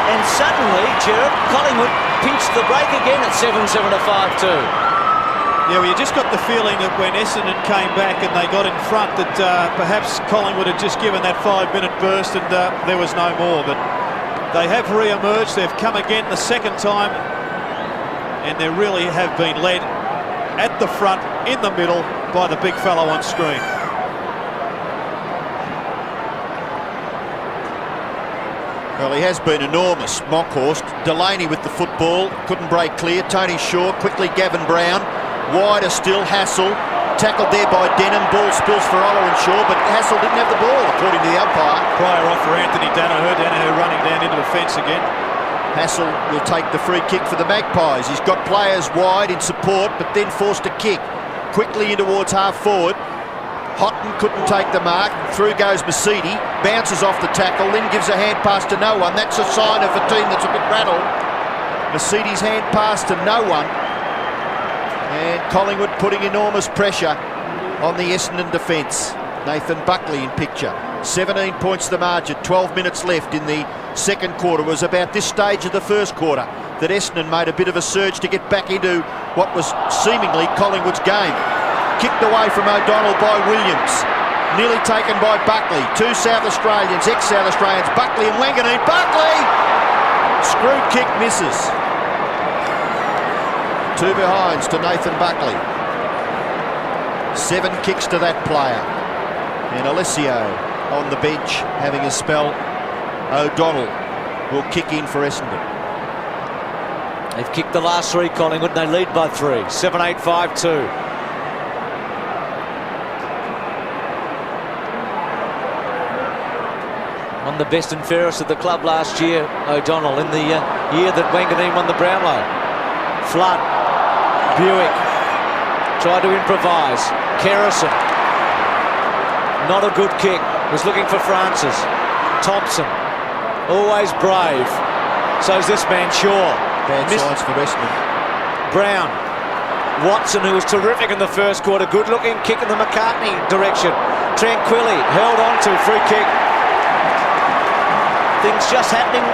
[SPEAKER 2] And suddenly, Gerard, Collingwood pinched the break again at 7-7 to 5-2.
[SPEAKER 3] Yeah, well, you just got the feeling that when Essendon came back and they got in front that perhaps Collingwood had just given that 5-minute burst and there was no more. But they have re-emerged. They've come again the second time, and they really have been led at the front, in the middle, by the big fellow on screen.
[SPEAKER 1] Well, he has been enormous, Monkhorst. Delaney with the football, couldn't break clear. Tony Shaw, quickly Gavin Brown. Wider still, Hassel. Tackled there by Denham. Ball spills for Oller and Shaw, but Hassel didn't have the ball, according to the umpire.
[SPEAKER 3] Prior off for Anthony Danaher. Danaher running down into the fence again.
[SPEAKER 1] Hassel will take the free kick for the Magpies. He's got players wide in support, but then forced to kick. Quickly in towards half forward. Houghton couldn't take the mark. Through goes Masidi. Bounces off the tackle, then gives a hand pass to no one. That's a sign of a team that's a bit rattled. Masidi's hand pass to no one. And Collingwood putting enormous pressure on the Essendon defence. Nathan Buckley in picture. 17 points the margin, 12 minutes left in the second quarter. It was about this stage of the first quarter that Essendon made a bit of a surge to get back into what was seemingly Collingwood's game. Kicked away from O'Donnell by Williams. Nearly taken by Buckley. 2 South Australians, ex-South Australians, Buckley and Wanganeen. Buckley! Screw kick misses. 2 behinds to Nathan Buckley. 7 kicks to that player. And Alessio on the bench having a spell. O'Donnell will kick in for Essendon.
[SPEAKER 2] They've kicked the last 3, Collingwood. They lead by 3. 7-8, 5-2. Won the best and fairest of the club last year, O'Donnell, in the year that Wanganeen won the Brownlow. Flood. Buick. Tried to improvise. Kerrison. Not a good kick. Was looking for Francis. Thompson. Always brave. So's this man, Shaw.
[SPEAKER 1] Bad signs for Essendon.
[SPEAKER 2] Brown. Watson, who was terrific in the first quarter. Good looking kick in the McCartney direction. Tranquilli held on to. Free kick. Things just happening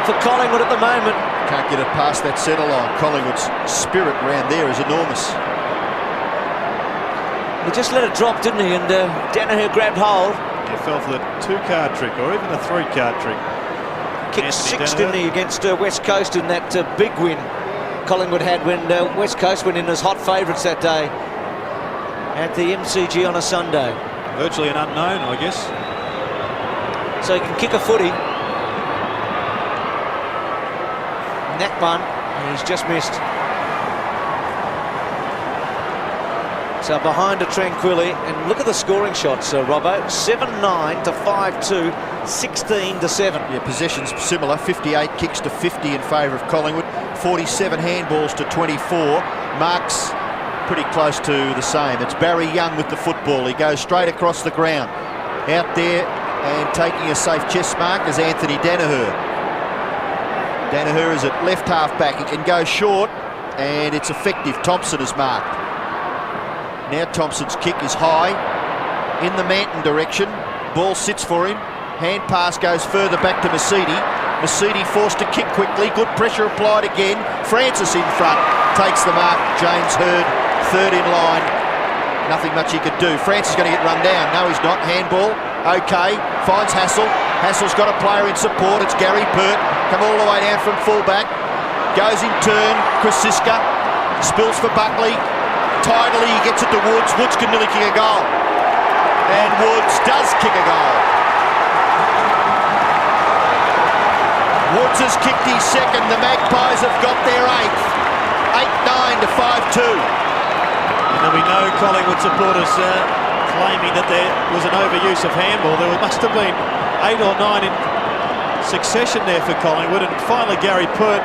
[SPEAKER 2] for Collingwood at the moment.
[SPEAKER 1] Can't get it past that centre line. Collingwood's spirit round there is enormous.
[SPEAKER 2] He just let it drop, didn't he? And Danaher grabbed hold.
[SPEAKER 3] He fell for the 2-card trick, or even a 3-card trick.
[SPEAKER 2] Kicked 6, didn't he, against West Coast in that big win Collingwood had when West Coast went in as hot favourites that day at the MCG on a Sunday.
[SPEAKER 3] Virtually an unknown, I guess.
[SPEAKER 2] So he can kick a footy. And that one, and he's just missed. So behind to Tranquilli, and look at the scoring shots, Robbo. 7-9 to 5-2, 16 to 7.
[SPEAKER 1] Yeah, possessions similar. 58 kicks to 50 in favour of Collingwood. 47 handballs to 24. Marks pretty close to the same. It's Barry Young with the football. He goes straight across the ground. Out there and taking a safe chest mark is Anthony Danaher. Danaher is at left half back. He can go short, and it's effective. Thompson is marked. Now Thompson's kick is high in the Manton direction. Ball sits for him. Hand pass goes further back to Mercedes. Mercedes forced to kick quickly. Good pressure applied again. Francis in front. Takes the mark. James Hird, third in line. Nothing much he could do. Francis is going to get run down. No, he's not. Handball. Okay. Finds Hassel. Hassel's got a player in support. It's Gary Pert. Come all the way down from fullback. Goes in turn. Chris Siska. Spills for Buckley. Tidally, he gets it to Woods. Woods can nearly kick a goal. And Woods does kick a goal. Woods has kicked his second. The Magpies have got their eighth. 8-9 to 5-2.
[SPEAKER 3] There'll be no Collingwood supporters claiming that there was an overuse of handball. There must have been 8 or 9 in succession there for Collingwood. And finally, Gary Pert,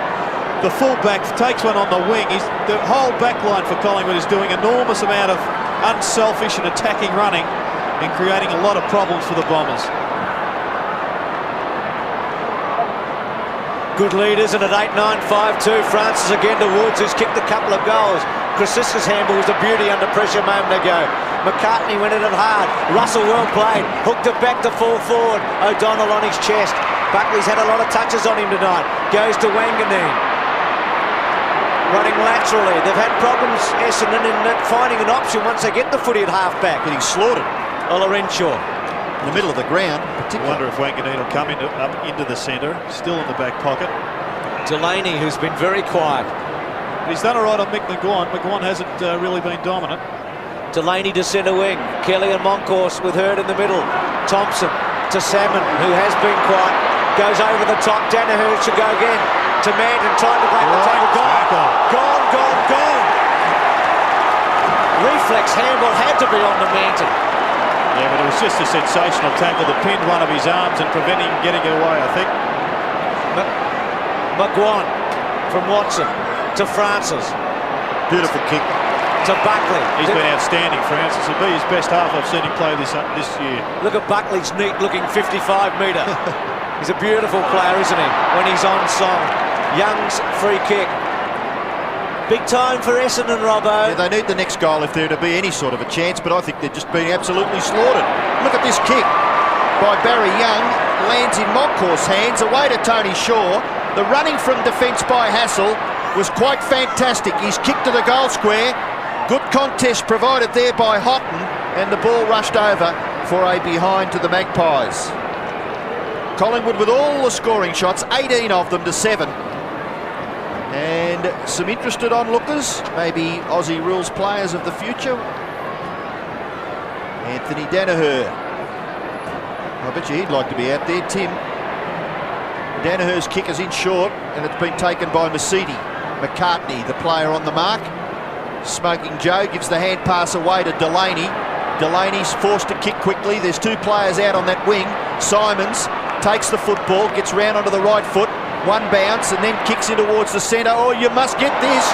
[SPEAKER 3] the fullback, takes one on the wing. The whole back line for Collingwood is doing enormous amount of unselfish and attacking running and creating a lot of problems for the Bombers.
[SPEAKER 2] Good lead, isn't it? 8-9, 5-2. Francis again to Woods, who's kicked a couple of goals. Krasiska's handball was a beauty under pressure a moment ago. McCartney went in it hard. Russell well played. Hooked it back to full forward. O'Donnell on his chest. Buckley's had a lot of touches on him tonight. Goes to Wanganeen. Running laterally. They've had problems, Essendon, in finding an option once they get the footy at half-back.
[SPEAKER 1] Getting slaughtered.
[SPEAKER 2] Olorenshaw.
[SPEAKER 1] In the middle of the ground.
[SPEAKER 3] I wonder if Wanganeen will come up into the centre, still in the back pocket.
[SPEAKER 2] Delaney, who's been very quiet.
[SPEAKER 3] He's done all right on Mick McGuan. McGuan hasn't really been dominant.
[SPEAKER 2] Delaney to centre wing. Kelly and Moncourse with Hurd in the middle. Thompson to Salmon, who has been quiet. Goes over the top. Danaher should go again. To Manton, trying to break the tackle. Gone. Reflex handball had to be on the Manton.
[SPEAKER 3] Yeah, but it was just a sensational tackle that pinned one of his arms and prevented him getting it away, I think.
[SPEAKER 2] McGuan from Watson to Francis.
[SPEAKER 1] Beautiful kick.
[SPEAKER 2] To Buckley.
[SPEAKER 3] He's been outstanding, Francis. It'll be his best half I've seen him play this year.
[SPEAKER 2] Look at Buckley's neat-looking 55-metre. He's a beautiful player, isn't he, when he's on song. Young's free kick. Big time for Essendon, Robbo.
[SPEAKER 1] Yeah, they need the next goal if there to be any sort of a chance, but I think they're just being absolutely slaughtered. Look at this kick by Barry Young. Lands in Moncourse's hands, away to Tony Shaw. The running from defence by Hassel was quite fantastic. He's kicked to the goal square. Good contest provided there by Houghton, and the ball rushed over for a behind to the Magpies. Collingwood with all the scoring shots, 18 of them to 7. And some interested onlookers, maybe Aussie rules players of the future. Anthony Danaher. I bet you he'd like to be out there, Tim. Danaher's kick is in short, and it's been taken by Mercedes. McCartney, the player on the mark. Smoking Joe gives the hand pass away to Delaney. Delaney's forced to kick quickly. There's two players out on that wing. Simons takes the football, gets round onto the right foot. One bounce and then kicks in towards the centre. Oh, you must get this.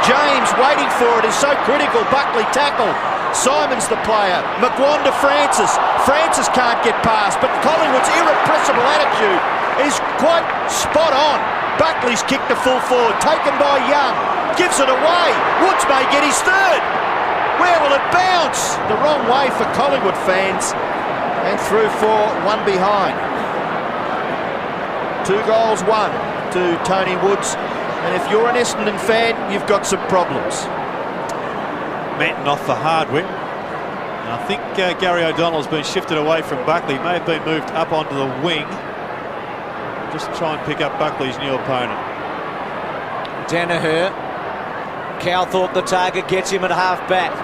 [SPEAKER 1] James waiting for it is so critical. Buckley tackle. Simon's the player. McGuan to Francis. Francis can't get past, but Collingwood's irrepressible attitude is quite spot on. Buckley's kicked to full forward, taken by Young. Gives it away. Woods may get his third. Where will it bounce? The wrong way for Collingwood fans. And through for one behind. 2 goals, 1 to Tony Woods. And if you're an Essendon fan, you've got some problems.
[SPEAKER 3] Manton off for Hardwick. And I think Gary O'Donnell's been shifted away from Buckley. May have been moved up onto the wing. Just try and pick up Buckley's new opponent.
[SPEAKER 2] Danaher. Calthorpe the target, gets him at half back.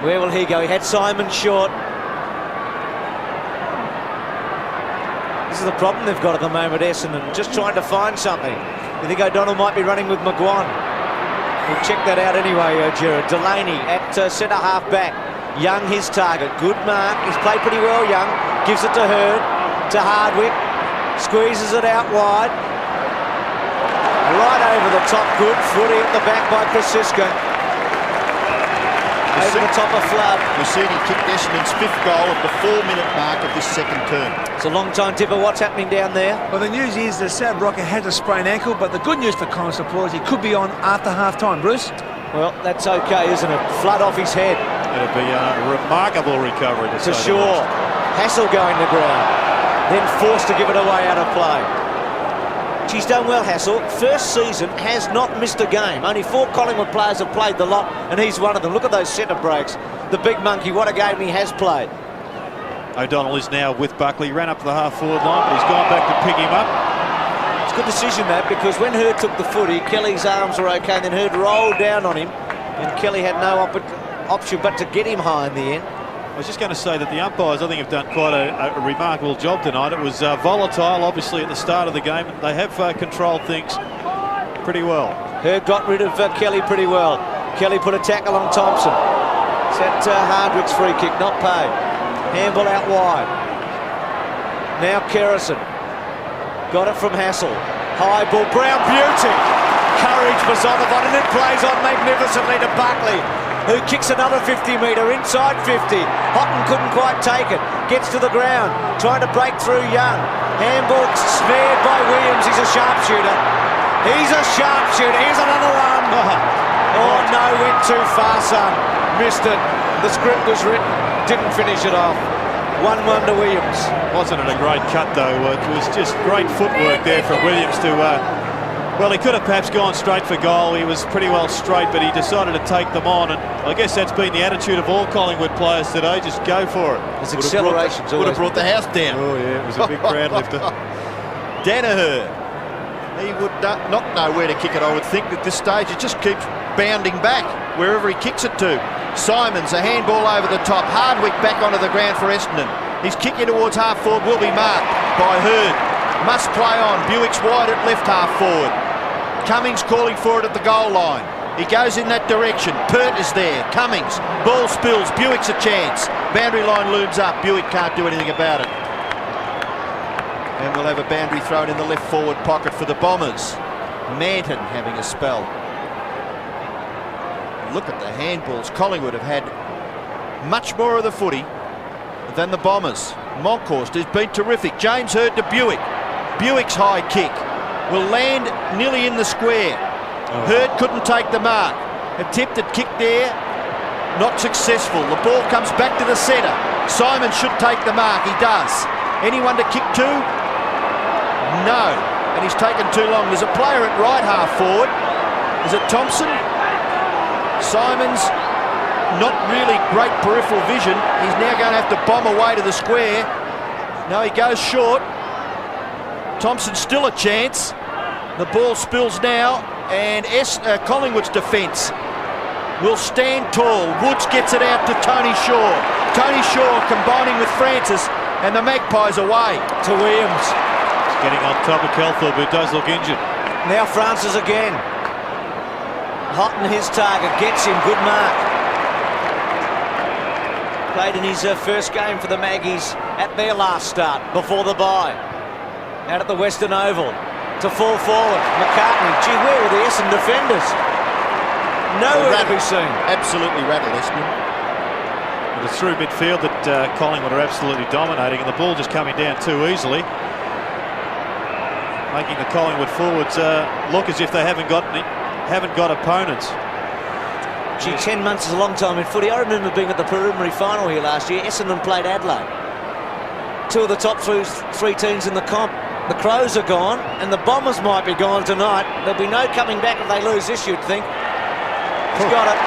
[SPEAKER 2] Where will he go? He had Simon short. This is the problem they've got at the moment, Essendon. Just trying to find something. You think O'Donnell might be running with McGuan? We'll check that out anyway, Gerard. Delaney at centre half back. Young his target. Good mark. He's played pretty well, Young. Gives it to Hurd. To Hardwick. Squeezes it out wide. Right over the top. Good footy at the back by Krasiska. Over the top of Flood.
[SPEAKER 1] Mercedes kicked Essendon's 5th goal at the 4-minute mark of this second term.
[SPEAKER 2] It's a long time, Tipper. What's happening down there?
[SPEAKER 4] Well, the news is that Sam Rocker had a sprained ankle, but the good news for Collingwood supporters, he could be on after half-time, Bruce.
[SPEAKER 2] Well, that's okay, isn't it? Flood off his head.
[SPEAKER 3] It'll be a remarkable recovery.
[SPEAKER 2] For sure. Hassel going to ground, then forced to give it away out of play. She's done well, Hassel. First season has not missed a game. Only 4 Collingwood players have played the lot, and he's one of them. Look at those centre breaks. The big monkey, what a game he has played.
[SPEAKER 3] O'Donnell is now with Buckley. Ran up to the half-forward line, but he's gone back to pick him up.
[SPEAKER 2] It's a good decision, that, because when Hurd took the footy, Kelly's arms were okay, and then Hurd rolled down on him, and Kelly had no option but to get him high in the end.
[SPEAKER 3] I was just going to say that the umpires, I think, have done quite a remarkable job tonight. It was volatile, obviously, at the start of the game. They have controlled things pretty well.
[SPEAKER 2] Hurd got rid of Kelly pretty well. Kelly put a tackle on Thompson. It's that Hardwick's free kick, not paid. Handball out wide. Now Kerrison. Got it from Hassel. High ball, Brown, beauty. Courage for Zonovan, and it plays on magnificently to Buckley, who kicks another 50-metre inside 50. Houghton couldn't quite take it. Gets to the ground, trying to break through Young. Handball snared by Williams. He's a sharpshooter. He's a sharpshooter. Here's another one. Oh no, went too far, son. Missed it. The script was written. Didn't finish it off. 1-1 to Williams.
[SPEAKER 3] Wasn't it a great cut, though? It was just great footwork there from Williams to... well, he could have perhaps gone straight for goal. He was pretty well straight, but he decided to take them on. And I guess that's been the attitude of all Collingwood players today. Just go for it.
[SPEAKER 2] His accelerations
[SPEAKER 1] would have brought the house down.
[SPEAKER 3] Oh, yeah, it was a big crowd lifter.
[SPEAKER 1] Danaher. He would not know where to kick it, I would think, at this stage. It just keeps bounding back wherever he kicks it to. Simons, a handball over the top. Hardwick back onto the ground for Essendon. He's kicking towards half forward, will be marked by Hurd. Must play on. Buick's wide at left half forward. Cummings calling for it at the goal line. He goes in that direction. Pert is there. Cummings. Ball spills. Buick's a chance. Boundary line looms up. Buick can't do anything about it. And we'll have a boundary thrown in the left forward pocket for the Bombers. Manton having a spell. Look at the handballs. Collingwood have had much more of the footy than the Bombers. Monkhorst has been terrific. James Hurd to Buick. Buick's high kick will land nearly in the square. Hurd couldn't take the mark. Attempted kick there, not successful. The ball comes back to the centre. Simon should take the mark. He does. Anyone to kick to? No. And he's taken too long. There's a player at right half forward. Is it Thompson? Simon's not really great peripheral vision. He's now going to have to bomb away to the square. No, he goes short. Thompson's still a chance. The ball spills now, and Collingwood's defence will stand tall. Woods gets it out to Tony Shaw. Tony Shaw combining with Francis, and the Magpies away to Williams.
[SPEAKER 3] He's getting on top of Kelthorpe, who does look injured.
[SPEAKER 2] Now Francis again. Houghton, his target, gets him. Good mark. Played in his first game for the Maggies at their last start before the bye. Out at the Western Oval to fall forward. McCartney. Gee, where were the Essendon defenders? Nowhere to be seen.
[SPEAKER 1] Absolutely rattled Essendon.
[SPEAKER 3] It was through midfield that Collingwood are absolutely dominating, and the ball just coming down too easily, making the Collingwood forwards look as if they haven't got opponents.
[SPEAKER 2] Gee, 10 months is a long time in footy. I remember being at the preliminary final here last year. Essendon played Adelaide. 2 of the top 3 teams in the comp. The Crows are gone, and the Bombers might be gone tonight. There'll be no coming back if they lose this, you'd think. He's got it.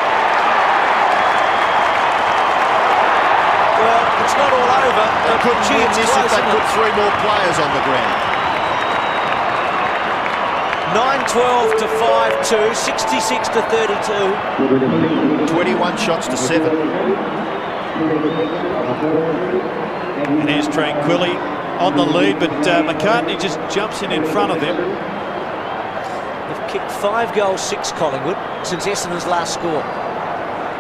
[SPEAKER 2] Well, it's not all over.
[SPEAKER 1] They couldn't win this if they put 3 more players on the ground.
[SPEAKER 2] 9-12 to 5-2, 66 to 32.
[SPEAKER 1] 21 shots to 7.
[SPEAKER 3] And here's Tranquilli on the lead, but McCartney just jumps in front of him.
[SPEAKER 2] They've kicked 5 goals, 6 Collingwood since Essendon's last score.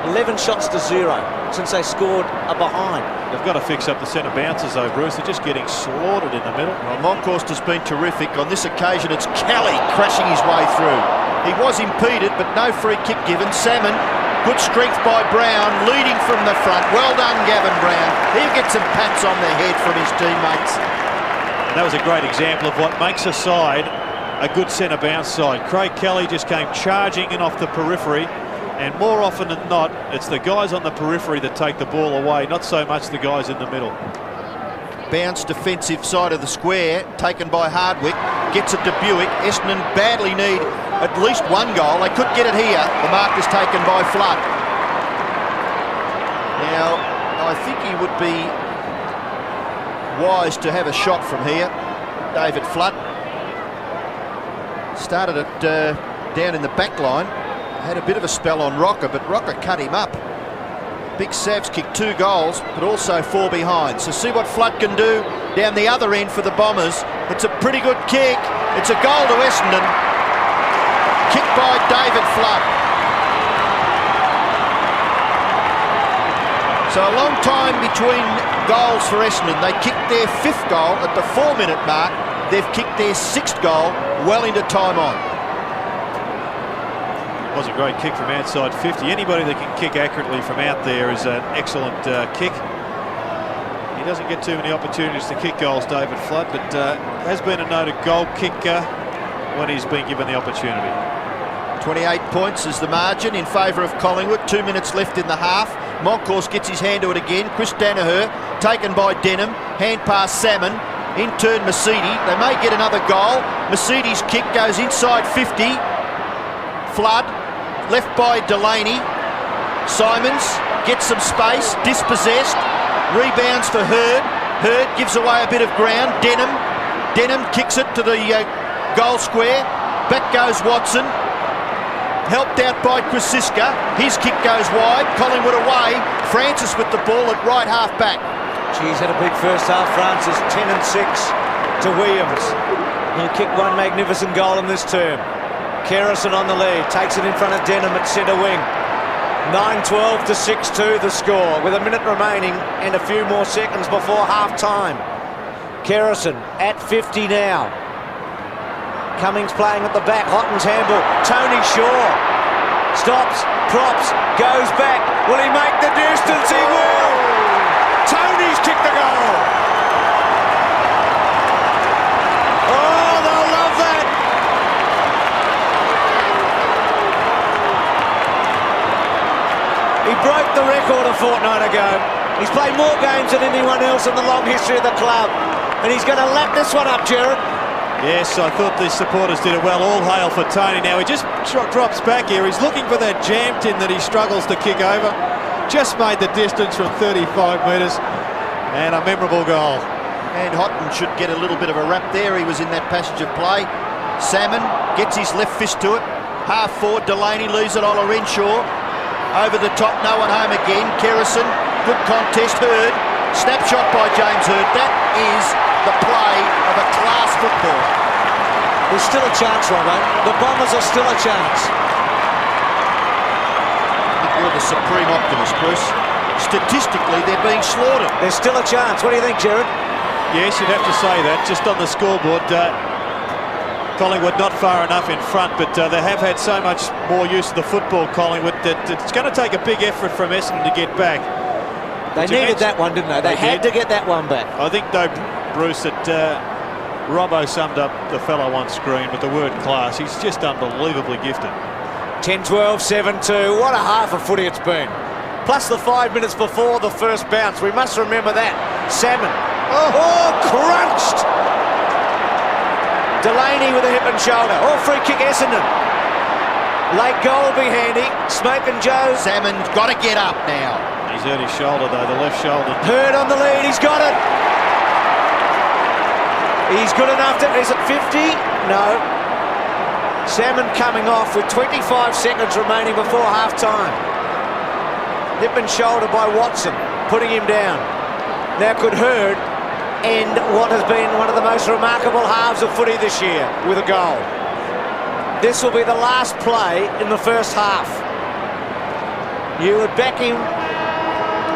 [SPEAKER 2] 11 shots to 0 since they scored a behind.
[SPEAKER 3] They've got to fix up the centre bounces though, Bruce. They're just getting slaughtered in the middle.
[SPEAKER 1] Well, Monkhorst has been terrific. On this occasion, it's Kelly crashing his way through. He was impeded, but no free kick given. Salmon, good strength by Brown, leading from the front. Well done, Gavin Brown. He'll get some pats on the head from his teammates.
[SPEAKER 3] That was a great example of what makes a side a good centre bounce side. Craig Kelly just came charging in off the periphery, and more often than not, it's the guys on the periphery that take the ball away, not so much the guys in the middle.
[SPEAKER 1] Bounce defensive side of the square, taken by Hardwick. Gets it to Buick. Essendon badly need at least one goal. They could get it here. The mark is taken by Flood. Now, I think he would be wise to have a shot from here. David Flood started it down in the back line. Had a bit of a spell on Rocker, but Rocker cut him up. Big Sav's kicked 2 goals, but also 4 behind. So see what Flood can do down the other end for the Bombers. It's a pretty good kick. It's a goal to Essendon. Kicked by David Flood. So a long time between goals for Essendon. They kicked their 5th goal at the 4-minute mark. They've kicked their 6th goal well into time on.
[SPEAKER 3] It was a great kick from outside 50. Anybody that can kick accurately from out there is an excellent kick. He doesn't get too many opportunities to kick goals, David Flood, but has been a noted goal kicker when he's been given the opportunity.
[SPEAKER 1] 28 points is the margin in favour of Collingwood. 2 minutes left in the half. Moncourse gets his hand to it again. Chris Danaher taken by Denham. Hand pass Salmon. In turn Mercedes. They may get another goal. Mercedes' kick goes inside 50. Flood left by Delaney. Simons gets some space. Dispossessed. Rebounds for Hurd. Hurd gives away a bit of ground. Denham kicks it to the goal square. Back goes Watson. Helped out by Krasiska. His kick goes wide. Collingwood away. Francis with the ball at right half back.
[SPEAKER 2] She's had a big first half, Francis. 10 and 6 to Williams. He'll kick one magnificent goal in this term. Kerrison on the lead. Takes it in front of Denham at centre wing. 9-12 to 6-2 the score, with a minute remaining and a few more seconds before half time. Kerrison at 50 now. Cummings playing at the back. Hotton's handball. Tony Shaw stops, props, goes back. Will he make the distance? He will. Tony's kicked the goal. Oh, they'll love that. He broke the record a fortnight ago. He's played more games than anyone else in the long history of the club, and he's going to lap this one up, Gerard.
[SPEAKER 3] Yes, I thought the supporters did it well. All hail for Tony. Now he just drops back here. He's looking for that jam tin that he struggles to kick over. Just made the distance from 35 metres, and a memorable goal.
[SPEAKER 1] And Hotton should get a little bit of a rap there. He was in that passage of play. Salmon gets his left fist to it. Half forward, Delaney leaves it on Renshaw. Over the top, no one home again. Kerrison, good contest. Hurd, snapshot by James Hurd. That is the play of a class football.
[SPEAKER 2] There's still a chance, Robbo. The Bombers are still a chance.
[SPEAKER 1] I think you're the supreme optimist, Bruce. Statistically, they're being slaughtered.
[SPEAKER 2] There's still a chance. What do you think, Gerard?
[SPEAKER 3] Yes, you'd have to say that. Just on the scoreboard, Collingwood not far enough in front, but they have had so much more use of the football, Collingwood, that it's going to take a big effort from Essendon to get back.
[SPEAKER 2] They needed that one, didn't they? They had to get that one back.
[SPEAKER 3] I think, though, Bruce, that Robbo summed up the fellow on screen with the word class. He's just unbelievably gifted.
[SPEAKER 2] 10-12, 7-2. What a half of footy it's been. Plus the 5 minutes before the first bounce. We must remember that. Salmon. Oh, crunched. Delaney with a hip and shoulder. Oh, free kick Essendon. Late goal will be handy. Smoke and Joe.
[SPEAKER 1] Salmon's got to get up now.
[SPEAKER 3] He's hurt his shoulder, though, the left shoulder.
[SPEAKER 2] Hurd on the lead. He's got it. He's good enough to... Is it 50? No. Salmon coming off with 25 seconds remaining before half-time. Hip and shoulder by Watson, putting him down. Now could Hurd end what has been one of the most remarkable halves of footy this year with a goal. This will be the last play in the first half. You would back him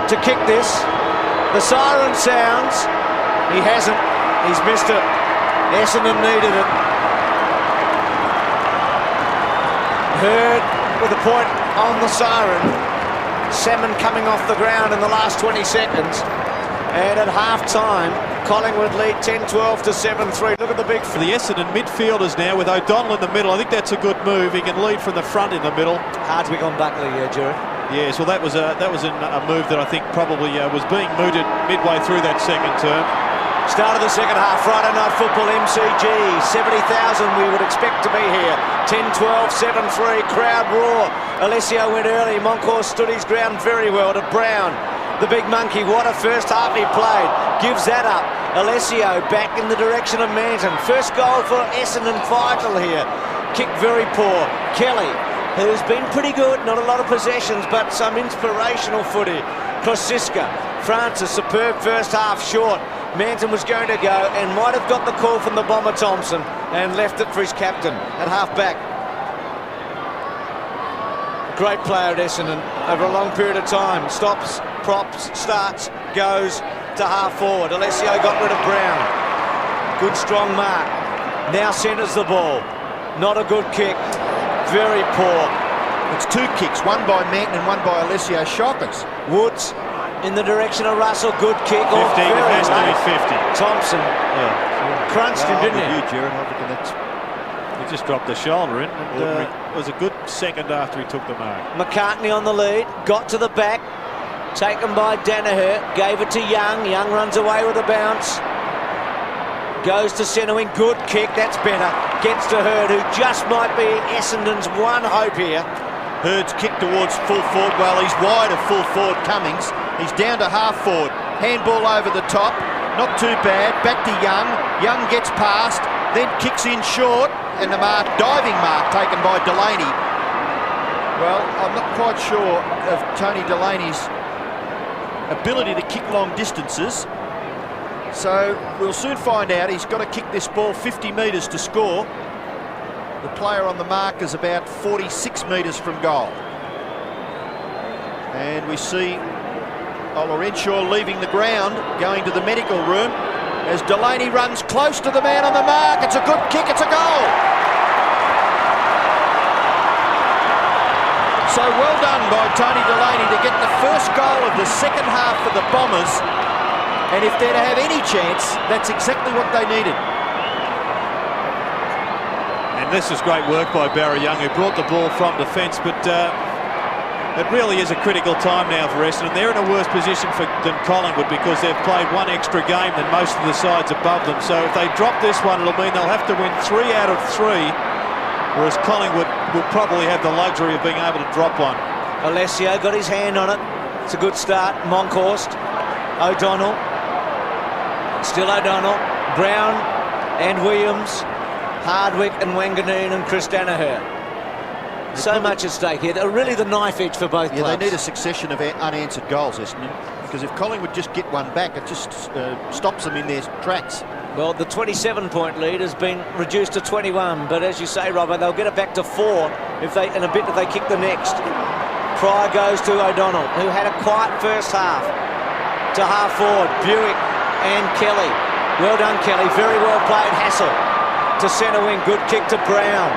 [SPEAKER 2] to kick this. The siren sounds. He hasn't. He's missed it. Essendon needed it. Hurd with a point on the siren. Salmon coming off the ground in the last 20 seconds. And at half-time, Collingwood lead 10-12 to 7-3. Look at the big...
[SPEAKER 3] For the Essendon midfielders now with O'Donnell in the middle. I think that's a good move. He can lead from the front in the middle.
[SPEAKER 2] Hardwick on Buckley, Gerard.
[SPEAKER 3] Yes, well, that was a move that I think probably was being mooted midway through that second term.
[SPEAKER 2] Start of the second half, Friday Night Football, MCG, 70,000 we would expect to be here. 10-12, 7-3, crowd roar. Alessio went early, Moncourt stood his ground very well to Brown. The big monkey, what a first half he played. Gives that up. Alessio back in the direction of Manton. First goal for Essendon vital here. Kick very poor. Kelly, who's been pretty good, not a lot of possessions, but some inspirational footy. Klosiska, Francis, superb first half, short. Manton was going to go and might have got the call from the bomber Thompson and left it for his captain at half back. Great player at Essendon over a long period of time. Stops, props, starts, goes to half forward. Alessio got rid of Brown. Good strong mark. Now centres the ball. Not a good kick. Very poor.
[SPEAKER 1] It's two kicks, one by Manton and one by Alessio. Shockers.
[SPEAKER 2] Woods in the direction of Russell. Good kick.
[SPEAKER 3] 50, it has to be 50.
[SPEAKER 2] Thompson crunched him, didn't he?
[SPEAKER 1] Jared, I reckon that's...
[SPEAKER 3] He just dropped the shoulder in. And, it was a good second after he took the mark.
[SPEAKER 2] McCartney on the lead. Got to the back. Taken by Danaher. Gave it to Young. Young runs away with a bounce. Goes to centre wing. Good kick. That's better. Gets to Hurd, who just might be Essendon's one hope here.
[SPEAKER 1] Hurd's kick towards full forward. Well, he's wide of full forward Cummings. He's down to half forward. Handball over the top. Not too bad. Back to Young. Young gets past. Then kicks in short. And the mark, diving mark taken by Delaney. Well, I'm not quite sure of Tony Delaney's ability to kick long distances. So we'll soon find out. He's got to kick this ball 50 metres to score. The player on the mark is about 46 metres from goal. And we see Olorenshaw leaving the ground, going to the medical room, as Delaney runs close to the man on the mark. It's a good kick, it's a goal. So well done by Tony Delaney to get the first goal of the second half for the Bombers. And if they're to have any chance, that's exactly what they needed.
[SPEAKER 3] And this is great work by Barry Young, who brought the ball from defence, but it really is a critical time now for Essendon. They're in a worse position than Collingwood because they've played one extra game than most of the sides above them. So if they drop this one, it'll mean they'll have to win 3 out of 3, whereas Collingwood will probably have the luxury of being able to drop one.
[SPEAKER 2] Alessio got his hand on it. It's a good start. Monkhorst, O'Donnell, still O'Donnell, Brown and Williams, Hardwick and Wanganeen and Chris Danaher. So much at stake here. They're really the knife edge for both clubs.
[SPEAKER 1] They need a succession of unanswered goals, Essendon, because if Collingwood just get one back, it just stops them in their tracks.
[SPEAKER 2] Well, the 27-point lead has been reduced to 21, but as you say, Robert, they'll get it back to 4 if they kick the next. Pryor goes to O'Donnell, who had a quiet first half. To half forward, Buick and Kelly. Well done, Kelly. Very well played. Hassel to centre wing. Good kick to Brown.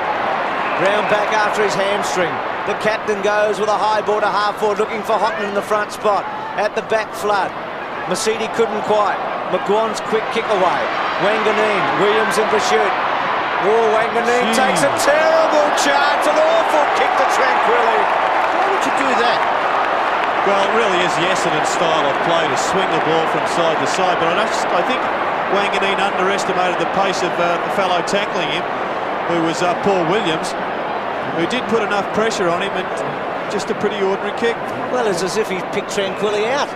[SPEAKER 2] Brown back after his hamstring. The captain goes with a high ball to half forward, looking for Hotton in the front spot. At the back, Flood. Mercedes couldn't quite. McGuan's quick kick away. Wanganeen, Williams in pursuit. Oh, Wanganeen takes a terrible chance. An awful kick to Tranquilli.
[SPEAKER 1] Why would you do that?
[SPEAKER 3] Well, it really is the Essendon style of play to swing the ball from side to side, but I think Wanganeen underestimated the pace of the fellow tackling him, who was Paul Williams, who did put enough pressure on him, and just a pretty ordinary kick.
[SPEAKER 2] Well, it's as if he picked Tranquilli out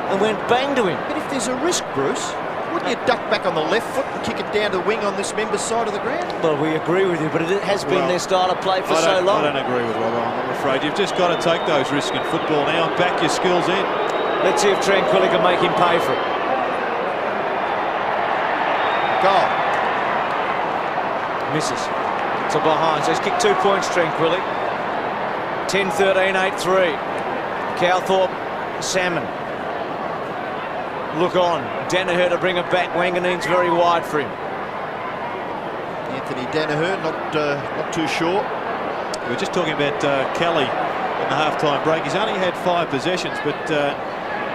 [SPEAKER 2] and went bang to him.
[SPEAKER 1] But if there's a risk, Bruce, wouldn't you duck back on the left foot and kick it down to the wing on this member's side of the ground?
[SPEAKER 2] Well, we agree with you, but it has been their style of play for so long.
[SPEAKER 3] I don't agree with Robert, I'm afraid. You've just got to take those risks in football now and back your skills in.
[SPEAKER 2] Let's see if Tranquilli can make him pay for it.
[SPEAKER 1] Goal.
[SPEAKER 2] Misses. To behind. So he's kicked 2 points, Tranquilli. 10-13, 8-3. Calthorpe, Salmon. Look on. Danaher to bring it back. Wanganeen's very wide for him.
[SPEAKER 1] Anthony Danaher, not too sure.
[SPEAKER 3] We were just talking about Kelly in the half-time break. He's only had 5 possessions, but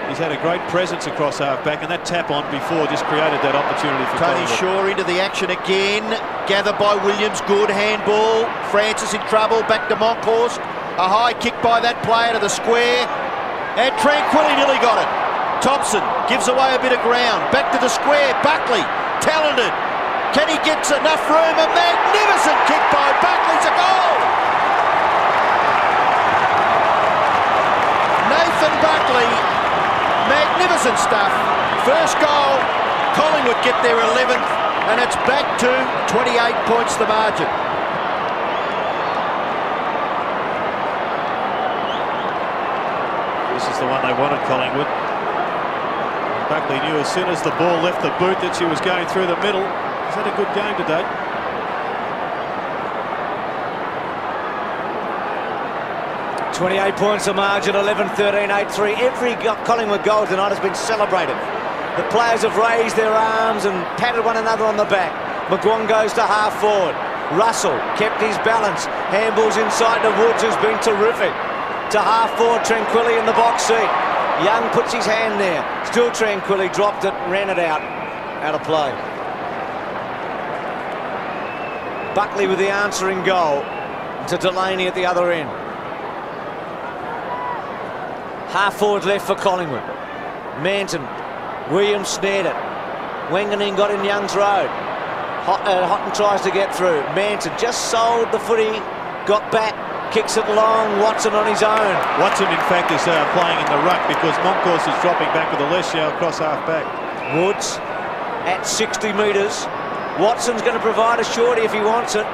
[SPEAKER 3] he's had a great presence across half-back, and that tap-on before just created that opportunity for
[SPEAKER 1] Tony Shaw into the action again. Gathered by Williams. Good handball. Francis in trouble. Back to Monkhorst. A high kick by that player to the square. And Tranquilli nearly got it. Thompson gives away a bit of ground. Back to the square. Buckley, talented. Can he get enough room? A magnificent kick by Buckley's a goal. Nathan Buckley, magnificent stuff. First goal, Collingwood get their 11th, and it's back to 28 points the margin.
[SPEAKER 3] This is the one they wanted, Collingwood. Buckley knew as soon as the ball left the boot that she was going through the middle. He's had a good game today.
[SPEAKER 2] .28 points a margin, 11-13, 8-3. Every Collingwood goal tonight has been celebrated. The players have raised their arms and patted one another on the back. McGuan goes to half forward. Russell kept his balance. Handballs inside to Woods, who's been terrific. To half forward, Tranquilli in the box seat. Young puts his hand there. Still Tranquilli, dropped it, ran it out of play. Buckley with the answering goal to Delaney at the other end. Half forward left for Collingwood. Manton, Williams snared it. Wanganeen got in Young's road. Houghton tries to get through. Manton just sold the footy, got back, kicks it long. Watson on his own.
[SPEAKER 3] Watson, in fact, is playing in the ruck because Moncourse is dropping back with Alessio across half back.
[SPEAKER 2] Woods at 60 metres. Watson's going to provide a shorty if he wants it.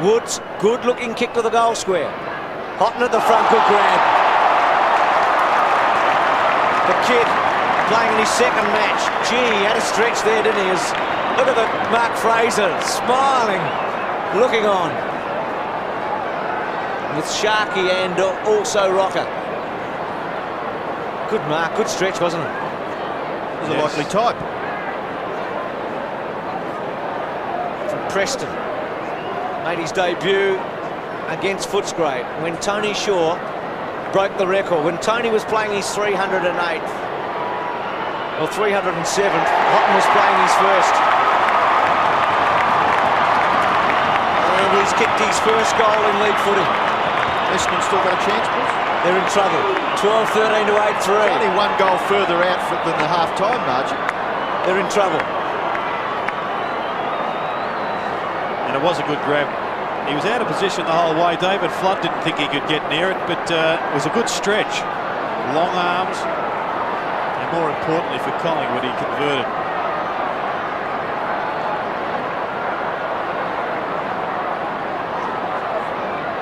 [SPEAKER 2] Woods, good looking kick to the goal square. Houghton at the front, good grab. The kid playing in his second match. Gee, he had a stretch there, didn't he? Look at Mark Fraser smiling, looking on. With Sharkey and also Rocker. Good mark, good stretch, wasn't it?
[SPEAKER 1] It was a likely type.
[SPEAKER 2] From Preston. Made his debut against Footscray when Tony Shaw broke the record. When Tony was playing his 308th, or 307th, Houghton was playing his first. And he's kicked his first goal in league footy.
[SPEAKER 1] Essendon still got a chance, boys?
[SPEAKER 2] They're in trouble. 12-13 to 8-3.
[SPEAKER 1] Only one goal further out than the half-time margin.
[SPEAKER 2] They're in trouble.
[SPEAKER 3] And it was a good grab. He was out of position the whole way. David Flood didn't think he could get near it, but it was a good stretch. Long arms, and more importantly for Collingwood, he converted.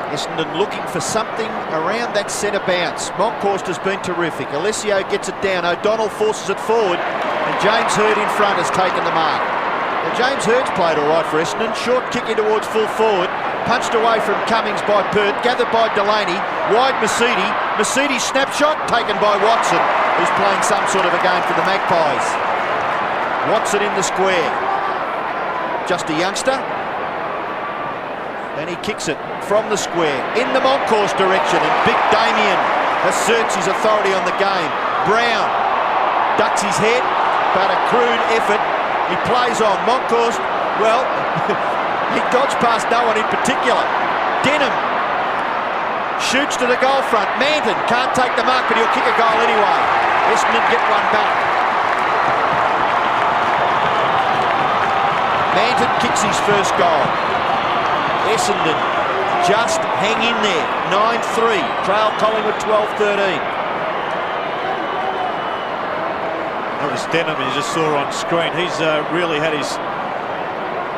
[SPEAKER 1] Essendon looking for something around that centre bounce. Monkhorst has been terrific. Alessio gets it down. O'Donnell forces it forward, and James Hird in front has taken the mark. Now, James Hird's played all right for Essendon. Short kick in towards full forward. Punched away from Cummings by Pert. Gathered by Delaney. Wide Mercedes. Mercedes snapshot taken by Watson, who's playing some sort of a game for the Magpies. Watson in the square. Just a youngster. And he kicks it from the square in the Moncourse direction, and Big Damien asserts his authority on the game. Brown ducks his head, but a crude effort. He plays on. Moncourse, well, he dodged past no one in particular. Denham shoots to the goal front. Manton can't take the mark, but he'll kick a goal anyway. Essendon get one back. Manton kicks his first goal. Essendon just hang in there. 9-3. Trail Collingwood 12-13.
[SPEAKER 3] That was Denham, you just saw on screen. He's really had his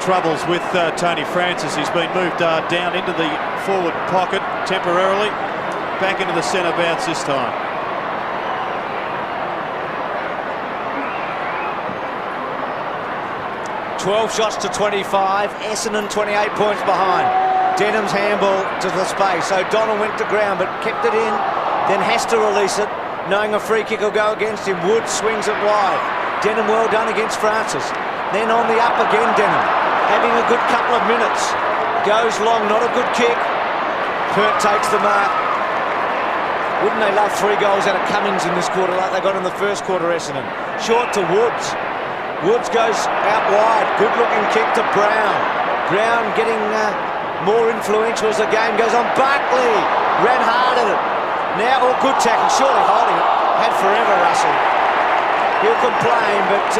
[SPEAKER 3] troubles with Tony Francis. He's been moved down into the forward pocket temporarily. Back into the centre bounce this time.
[SPEAKER 2] $12 shots to 25. Essendon 28 points behind. Denham's handball to the space. O'Donnell went to ground but kept it in. Then has to release it, knowing a free kick will go against him. Wood swings it wide. Denham well done against Francis. Then on the up again, Denham. Having a good couple of minutes. Goes long, not a good kick. Pert takes the mark. Wouldn't they love 3 goals out of Cummings in this quarter like they got in the first quarter, Essendon. Short to Woods. Woods goes out wide. Good looking kick to Brown. Brown getting more influential as the game goes on. Buckley ran hard at it. Now, good tackle, surely holding it. Had forever, Russell. He'll complain, but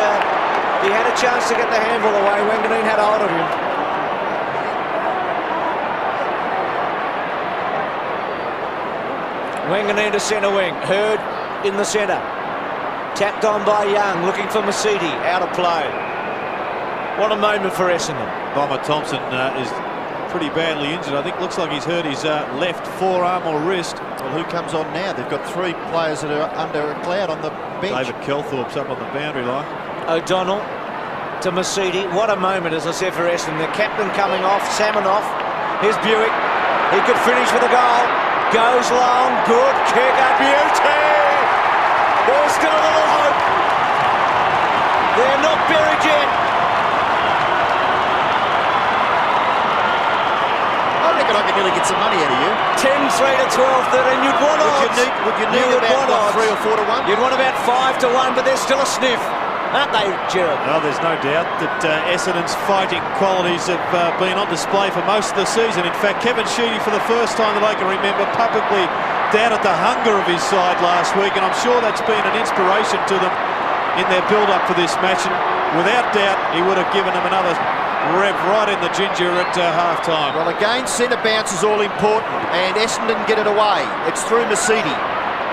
[SPEAKER 2] he had a chance to get the handball away. Wanganeen had a hold of him. Wanganeen to centre wing. Hurd in the centre. Tapped on by Young, looking for Masidi. Out of play. What a moment for Essendon.
[SPEAKER 3] Bomber Thompson is pretty badly injured. I think looks like he's hurt his left forearm or wrist.
[SPEAKER 1] Well, who comes on now? They've got 3 players that are under a cloud on the bench.
[SPEAKER 3] David Kelthorpe's up on the boundary line.
[SPEAKER 2] O'Donnell to Masidi. What a moment, as I said, for Essendon. The captain coming off, Salmon off. Here's Buick. He could finish with a goal. Goes long. Good kick. A beauty. There's still a little hope. They're not buried yet.
[SPEAKER 1] I reckon I could nearly get some money out of you.
[SPEAKER 2] 10-3 to 12-13. You'd want odds.
[SPEAKER 1] Would you need about 3 or 4 to 1?
[SPEAKER 2] You'd want about 5 to 1, but there's still a sniff. Aren't they, Gerard?
[SPEAKER 3] Well, there's no doubt that Essendon's fighting qualities have been on display for most of the season. In fact, Kevin Sheedy, for the first time that I can remember, publicly doubted the hunger of his side last week, and I'm sure that's been an inspiration to them in their build-up for this match. And without doubt, he would have given them another rev right in the ginger at half-time.
[SPEAKER 1] Well, again, centre bounce is all important, and Essendon get it away. It's through Masidi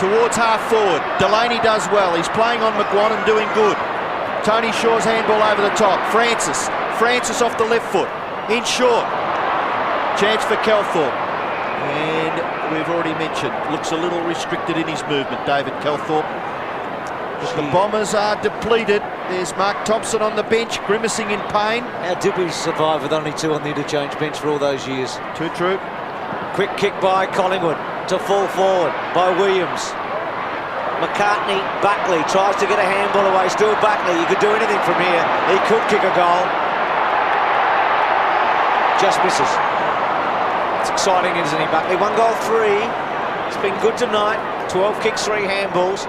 [SPEAKER 1] towards half-forward. Delaney does well. He's playing on McGuanan, doing good. Tony Shaw's handball over the top. Francis off the left foot. In short. Chance for Kelthorpe. And we've already mentioned, looks a little restricted in his movement, David Kelthorpe. But the Bombers are depleted. There's Mark Thompson on the bench, grimacing in pain.
[SPEAKER 2] How did we survive with only 2 on the interchange bench for all those years?
[SPEAKER 1] Too true.
[SPEAKER 2] Quick kick by Collingwood to fall forward by Williams. McCartney, Buckley tries to get a handball away. Still Buckley. He could do anything from here. He could kick a goal. Just misses. It's exciting, isn't he, Buckley? 1 goal, 3. It's been good tonight. 12 kicks, 3 handballs.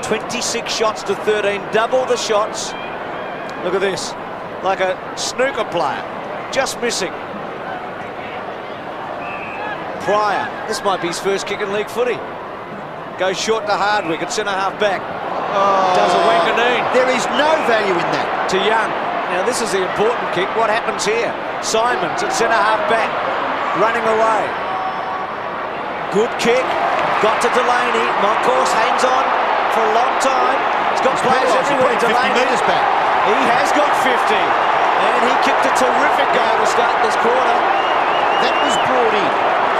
[SPEAKER 2] 26 shots to 13. Double the shots. Look at this. Like a snooker player. Just missing. Pryor. This might be his first kick in league footy. Goes short to Hardwick at centre-half back. Does a Wanganeen.
[SPEAKER 1] There is no value in that.
[SPEAKER 2] To Young. Now this is the important kick. What happens here? Simons at centre-half back. Running away. Good kick. Got to Delaney. Moncourse hangs on for a long time. He's got players everywhere.
[SPEAKER 1] 50
[SPEAKER 2] Delaney.
[SPEAKER 1] metres back.
[SPEAKER 2] He has got 50. And he kicked a terrific goal to start this quarter.
[SPEAKER 1] That was brought in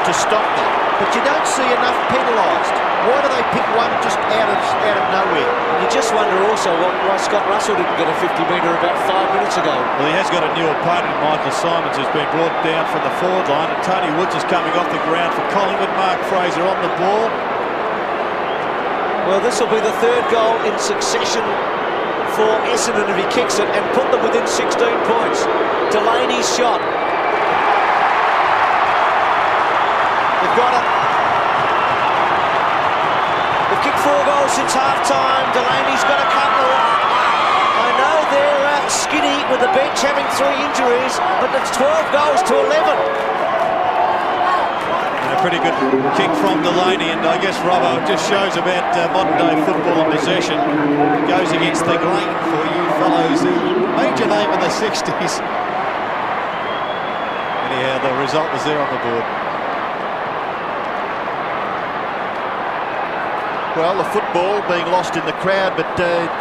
[SPEAKER 1] to stop that. But you don't see enough penalised. Why do they pick one just out of nowhere?
[SPEAKER 2] You just wonder also why Scott Russell didn't get a 50-metre about 5 minutes ago.
[SPEAKER 3] Well, he has got a new opponent, Michael Simons, who's been brought down from the forward line, and Tony Woods is coming off the ground for Collingwood. Mark Fraser on the ball.
[SPEAKER 2] Well, this will be the 3rd goal in succession for Essendon if he kicks it and put them within 16 points. Delaney's shot. They've got it. They've kicked 4 goals since half-time. Delaney's got a couple. I know they're skinny with the bench having 3 injuries, but it's 12 goals to 11.
[SPEAKER 3] And a pretty good kick from Delaney, and I guess, Robbo, it just shows about modern-day football and possession. Goes against the grain for you fellows. Major name in the 60s. Anyhow, the result was there on the board.
[SPEAKER 1] Well, the football being lost in the crowd, but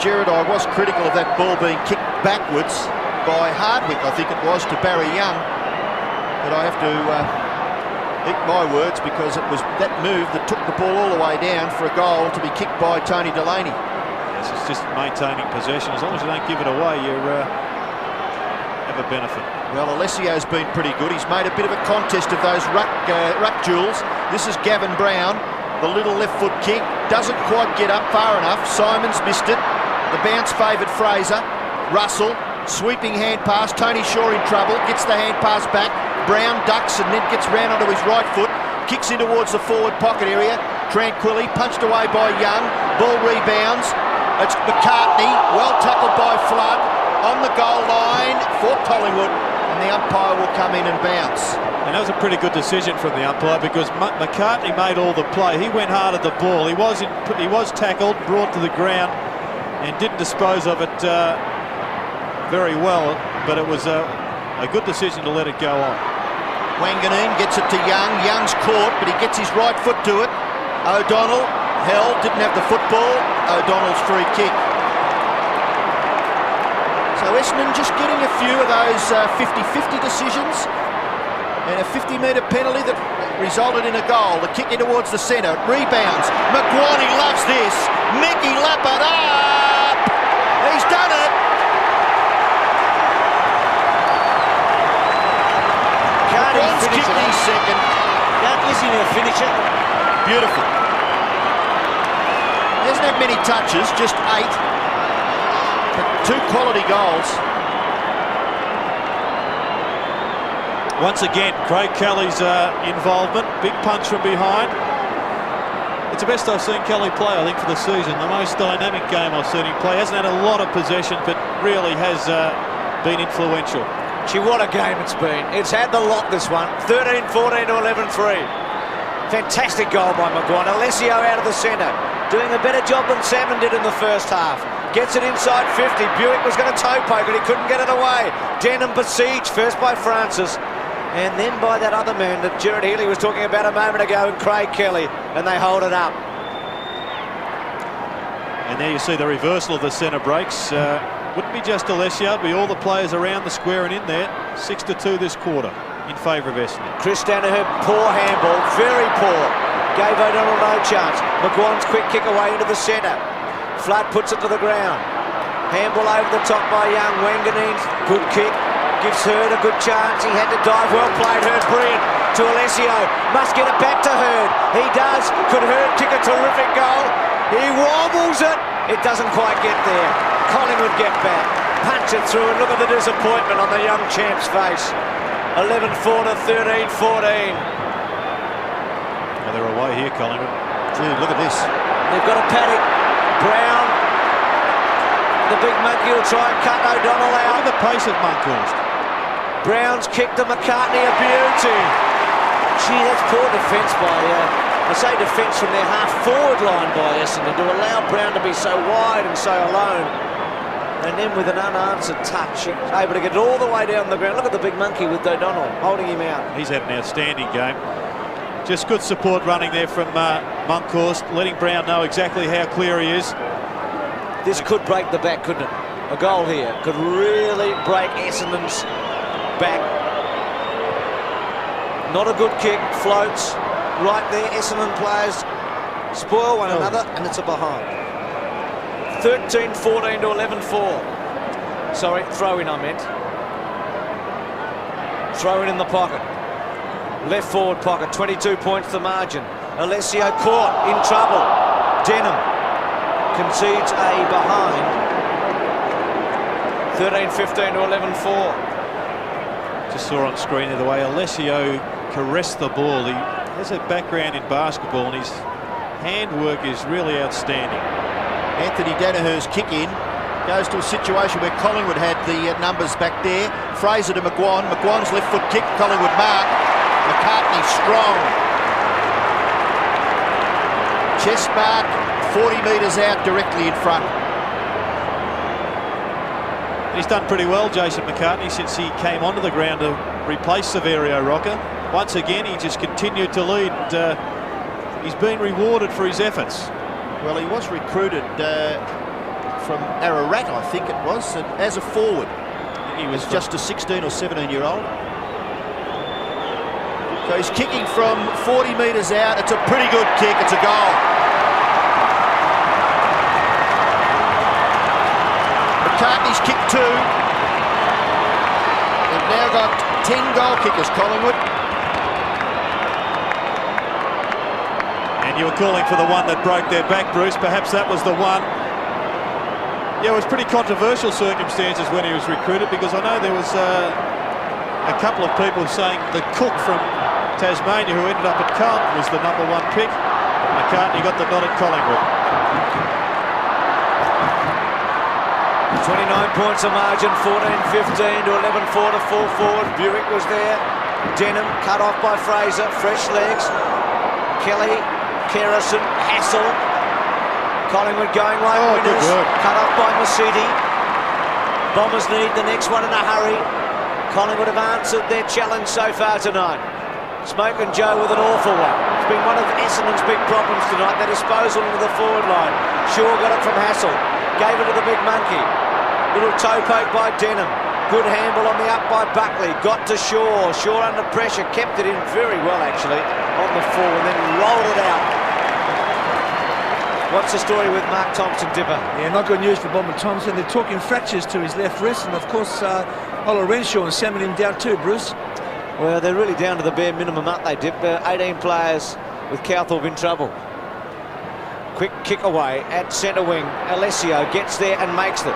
[SPEAKER 1] Gerard, I was critical of that ball being kicked backwards by Hardwick, I think it was, to Barry Young. But I have to eat my words, because it was that move that took the ball all the way down for a goal to be kicked by Tony Delaney.
[SPEAKER 3] Yes, it's just maintaining possession. As long as you don't give it away, you have a benefit.
[SPEAKER 1] Well, Alessio's been pretty good. He's made a bit of a contest of those ruck duels. This is Gavin Brown. The little left foot kick doesn't quite get up far enough. Simons missed it. The bounce favoured Fraser. Russell, sweeping hand pass. Tony Shaw in trouble, gets the hand pass back. Brown ducks and then gets round onto his right foot. Kicks in towards the forward pocket area. Tranquilly, punched away by Young. Ball rebounds. It's McCartney, well tackled by Flood. On the goal line for Collingwood. And the umpire will come in and bounce.
[SPEAKER 3] And that was a pretty good decision from the umpire, because McCartney made all the play. He went hard at the ball. He was tackled, brought to the ground, and didn't dispose of it very well, but it was a good decision to let it go on.
[SPEAKER 1] Wanganeen gets it to Young. Young's caught, but he gets his right foot to it. O'Donnell held, didn't have the football. O'Donnell's free kick. So Essendon just getting a few of those 50-50 decisions, and a 50-metre penalty that resulted in a goal. The kick in towards the centre, rebounds. McGuane loves this. Mickey lap it up. He's done it. McGuane's kicked his second.
[SPEAKER 2] Can't listen to a finisher.
[SPEAKER 1] Beautiful. He hasn't had many touches, just 8. But 2 quality goals.
[SPEAKER 3] Once again, Craig Kelly's involvement, big punch from behind. It's the best I've seen Kelly play, I think, for the season. The most dynamic game I've seen him play. Hasn't had a lot of possession, but really has been influential.
[SPEAKER 2] Gee, what a game it's been. It's had the lot, this one. 13-14 to 11-3. Fantastic goal by McGuane. Alessio out of the centre, doing a better job than Salmon did in the first half. Gets it inside 50. Buick was going to toe poke it. He couldn't get it away. Denham besieged, first by Francis, and then by that other man that Gerard Healy was talking about a moment ago, and Craig Kelly, and they hold it up.
[SPEAKER 3] And there you see the reversal of the centre breaks. Wouldn't be just Alessio, it'd be all the players around the square and in there. 6-2 this quarter in favour of Essendon.
[SPEAKER 2] Chris Danaher, poor handball, very poor. Gave O'Donnell no chance. McGuane's quick kick away into the centre. Flood puts it to the ground. Handball over the top by Young. Wanganeen, good kick. Gives Hurd a good chance. He had to dive. Well played, Hurd. Brilliant to Alessio. Must get it back to Hurd. He does. Could Hurd kick a terrific goal? He wobbles it. It doesn't quite get there. Collingwood get back. Punch it through, and look at the disappointment on the young champ's face. 11-4 to 13-14.
[SPEAKER 3] Well, they're away here, Collingwood.
[SPEAKER 1] Gee, look at this.
[SPEAKER 2] They've got a paddock. Brown, the big monkey will try and cut O'Donnell out.
[SPEAKER 3] Look at the pace of Monkhorst.
[SPEAKER 2] Brown's kicked to McCartney, a beauty. Gee, that's poor defence by, I say defence from their half-forward line by Essendon to allow Brown to be so wide and so alone. And then with an unanswered touch, he's able to get it all the way down the ground. Look at the big monkey with O'Donnell holding him out.
[SPEAKER 3] He's had an outstanding game. Just good support running there from Monkhorst, letting Brown know exactly how clear he is.
[SPEAKER 2] This could break the back, couldn't it? A goal here could really break Essendon's back. Not a good kick, floats right there. Essendon players spoil one another, and it's a behind. 13-14 to 11-4. Sorry, throw in I meant. Throw in the pocket. Left forward pocket, 22 points the margin. Alessio caught, in trouble. Denham concedes a behind. 13-15 to 11-4.
[SPEAKER 3] Just saw on screen the way Alessio caressed the ball. He has a background in basketball, and his handwork is really outstanding.
[SPEAKER 1] Anthony Danaher's kick in goes to a situation where Collingwood had the numbers back there. Fraser to McGuane. McGuane's left foot kick. Collingwood mark. McCartney strong. Chest mark, 40 metres out, directly in front.
[SPEAKER 3] He's done pretty well, Jason McCartney, since he came onto the ground to replace Severio Rocker. Once again, he just continued to lead. He's been rewarded for his efforts.
[SPEAKER 1] Well, he was recruited from Ararat, I think it was, as a forward. He was just a 16 or 17-year-old. So he's kicking from 40 metres out. It's a pretty good kick. It's a goal. McCartney's kicked 2. They've now got 10 goal kickers, Collingwood.
[SPEAKER 3] And you were calling for the one that broke their back, Bruce. Perhaps that was the one. Yeah, it was pretty controversial circumstances when he was recruited, because I know there was a couple of people saying the cook from Tasmania, who ended up at Carlton, was the #1 pick. McCartney got the nod at Collingwood.
[SPEAKER 2] 29 points of margin, 14-15 to 11-4 to 4 forward. Buick was there. Denham cut off by Fraser. Fresh legs. Kelly, Kerrison, Hassel. Collingwood going like
[SPEAKER 3] Good
[SPEAKER 2] winners.
[SPEAKER 3] work.
[SPEAKER 2] Cut off by Masidi. Bombers need the next one in a hurry. Collingwood have answered their challenge so far tonight. Smoke and Joe with an awful one. It's been one of Essendon's big problems tonight, their disposal into the forward line. Shaw got it from Hassel. Gave it to the big monkey. Little toe poke by Denham. Good handball on the up by Buckley. Got to Shaw. Shaw under pressure. Kept it in very well, actually, on the full and then rolled it out. What's the story with Mark Thompson, Dipper?
[SPEAKER 4] Yeah, not good news for Bomber Thompson. They're talking fractures to his left wrist, and of course, Ola Renshaw and Salmon him down too, Bruce.
[SPEAKER 2] Well, they're really down to the bare minimum, aren't they, Dip? 18 players with Calthorpe in trouble. Quick kick away at centre wing. Alessio gets there and makes it.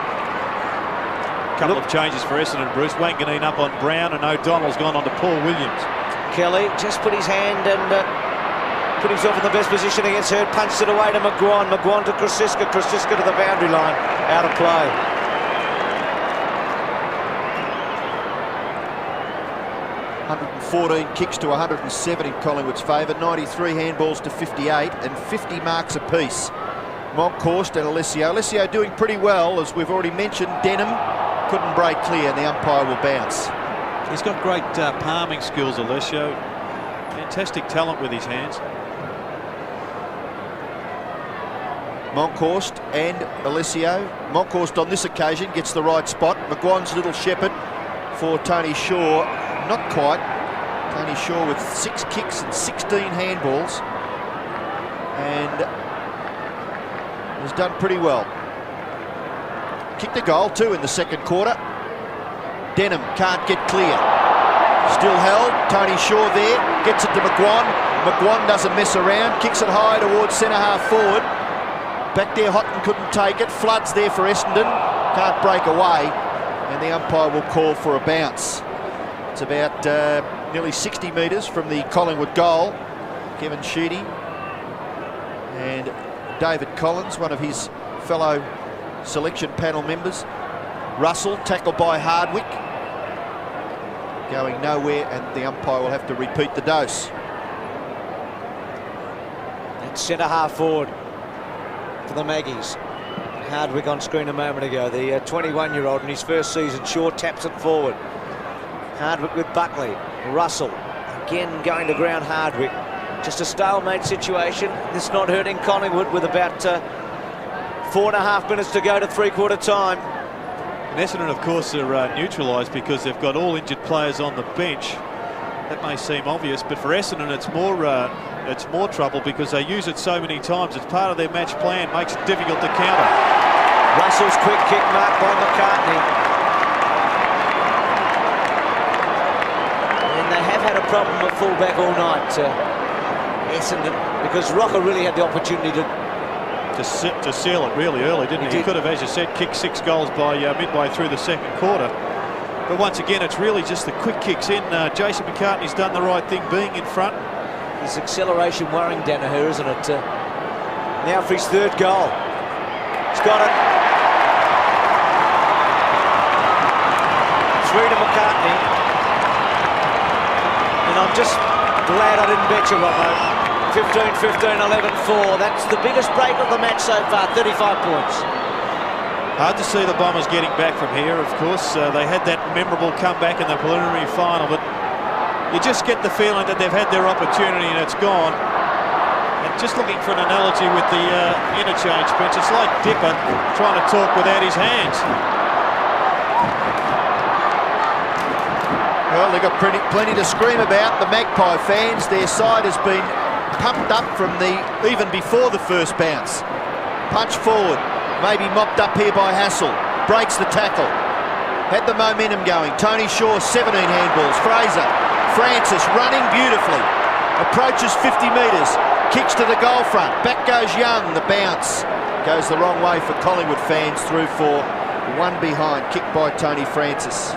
[SPEAKER 3] Couple of changes for Essendon, Bruce. Wanganeen up on Brown, and O'Donnell's gone on to Paul Williams.
[SPEAKER 2] Kelly just put his hand and put himself in the best position against Hurd. Punched it away to McGuan. McGuan to Krasiska. Krasiska to the boundary line. Out of play.
[SPEAKER 1] ...114 kicks to 107 in Collingwood's favour, 93 handballs to 58 and 50 marks apiece. Monkhorst and Alessio. Alessio doing pretty well, as we've already mentioned. Denham couldn't break clear, and the umpire will bounce.
[SPEAKER 3] He's got great palming skills, Alessio. Fantastic talent with his hands.
[SPEAKER 1] Monkhorst and Alessio. Monkhorst on this occasion gets the right spot. McGuan's little shepherd for Tony Shaw. Not quite. Tony Shaw with 6 kicks and 16 handballs, and has done pretty well. Kicked a goal too in the second quarter. Denham can't get clear. Still held. Tony Shaw there. Gets it to McGuan. McGuan doesn't mess around. Kicks it high towards centre half forward. Back there, Houghton couldn't take it. Floods there for Essendon. Can't break away. And the umpire will call for a bounce. It's about nearly 60 metres from the Collingwood goal. Kevin Sheedy and David Collins, one of his fellow selection panel members. Russell, tackled by Hardwick. Going nowhere, and the umpire will have to repeat the dose.
[SPEAKER 2] That's centre half forward for the Maggies. Hardwick on screen a moment ago. The 21-year-old in his first season. Shaw taps it forward. Hardwick with Buckley. Russell again going to ground Hardwick. Just a stalemate situation. This not hurting Collingwood with about 4.5 minutes to go to three-quarter time.
[SPEAKER 3] And Essendon, of course, are neutralised because they've got all injured players on the bench. That may seem obvious, but for Essendon it's more trouble because they use it so many times. It's part of their match plan, makes it difficult to counter.
[SPEAKER 2] Russell's quick kick marked by McCartney. And they have had a problem at fullback all night, Essendon, because Rocker really had the opportunity to
[SPEAKER 3] seal it really early, didn't he? He could have, as you said, kicked 6 goals by midway through the second quarter. But once again, it's really just the quick kicks in. Jason McCartney's done the right thing, being in front.
[SPEAKER 2] His acceleration worrying Danaher, isn't it? Now for his third goal. He's got it. 3 to McCartney. And I'm just glad I didn't bet you, Robbo. 15-15, 11-4. That's the biggest break of the match so far, 35 points.
[SPEAKER 3] Hard to see the Bombers getting back from here, of course. They had that memorable comeback in the preliminary final, but you just get the feeling that they've had their opportunity and it's gone. And just looking for an analogy with the interchange bench, it's like Dipper trying to talk without his hands.
[SPEAKER 1] Well, they've got plenty to scream about. The Magpie fans, their side has been pumped up from even before the first bounce. Punch forward, maybe mopped up here by Hassel. Breaks the tackle. Had the momentum going. Tony Shaw, 17 handballs. Fraser, Francis running beautifully. Approaches 50 metres. Kicks to the goal front. Back goes Young. The bounce goes the wrong way for Collingwood fans, through for one behind. Kicked by Tony Francis.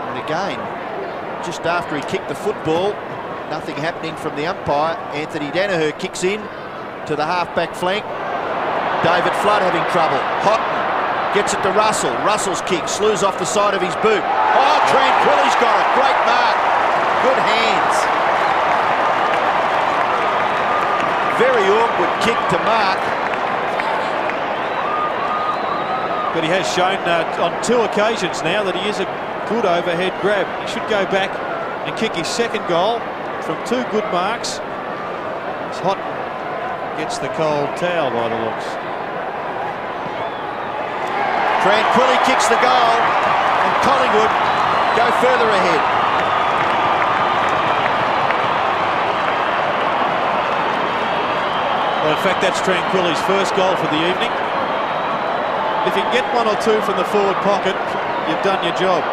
[SPEAKER 1] And again, just after he kicked the football, nothing happening from the umpire. Anthony Danaher kicks in to the half-back flank. David Flood having trouble. Houghton gets it to Russell. Russell's kick slews off the side of his boot. Oh, Tranquilli's got it. Great mark. Good hands. Very awkward kick to mark.
[SPEAKER 3] But he has shown on 2 occasions now that he is a good overhead grab. He should go back and kick his second goal from 2 good marks. It's hot. Gets the cold towel by the looks.
[SPEAKER 1] Tranquilli kicks the goal, and Collingwood go further ahead.
[SPEAKER 3] Well, in fact, that's Tranquilli's first goal for the evening. If you can get 1 or 2 from the forward pocket, you've done your job.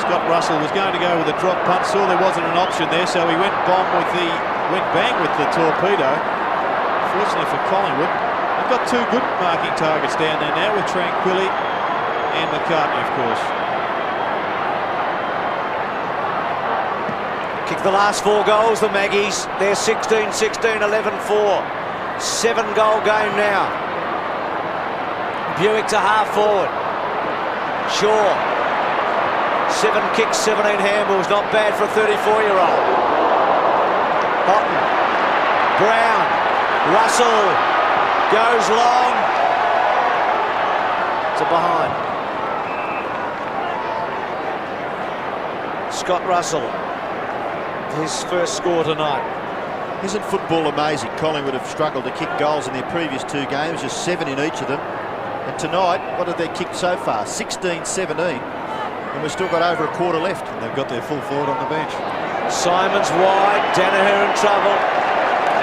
[SPEAKER 3] Scott Russell was going to go with a drop punt, saw there wasn't an option there, so he went bang with the torpedo. Fortunately for Collingwood, they've got 2 good marking targets down there now with Tranquilli and McCartney, of course.
[SPEAKER 2] Kick the last 4 goals, the Maggies. They're 16-16, 11-4. 7-goal game now. Buick to half forward. Shaw. 7 kicks, 17 handballs. Not bad for a 34-year-old. Houghton. Brown. Russell. Goes long. To behind. Scott Russell. His first score tonight.
[SPEAKER 1] Isn't football amazing? Collingwood have struggled to kick goals in their previous 2 games, just 7 in each of them. And tonight, what have they kicked so far? 16-17. And we've still got over a quarter left.
[SPEAKER 3] And they've got their full forward on the bench.
[SPEAKER 2] Simon's wide. Danaher in trouble.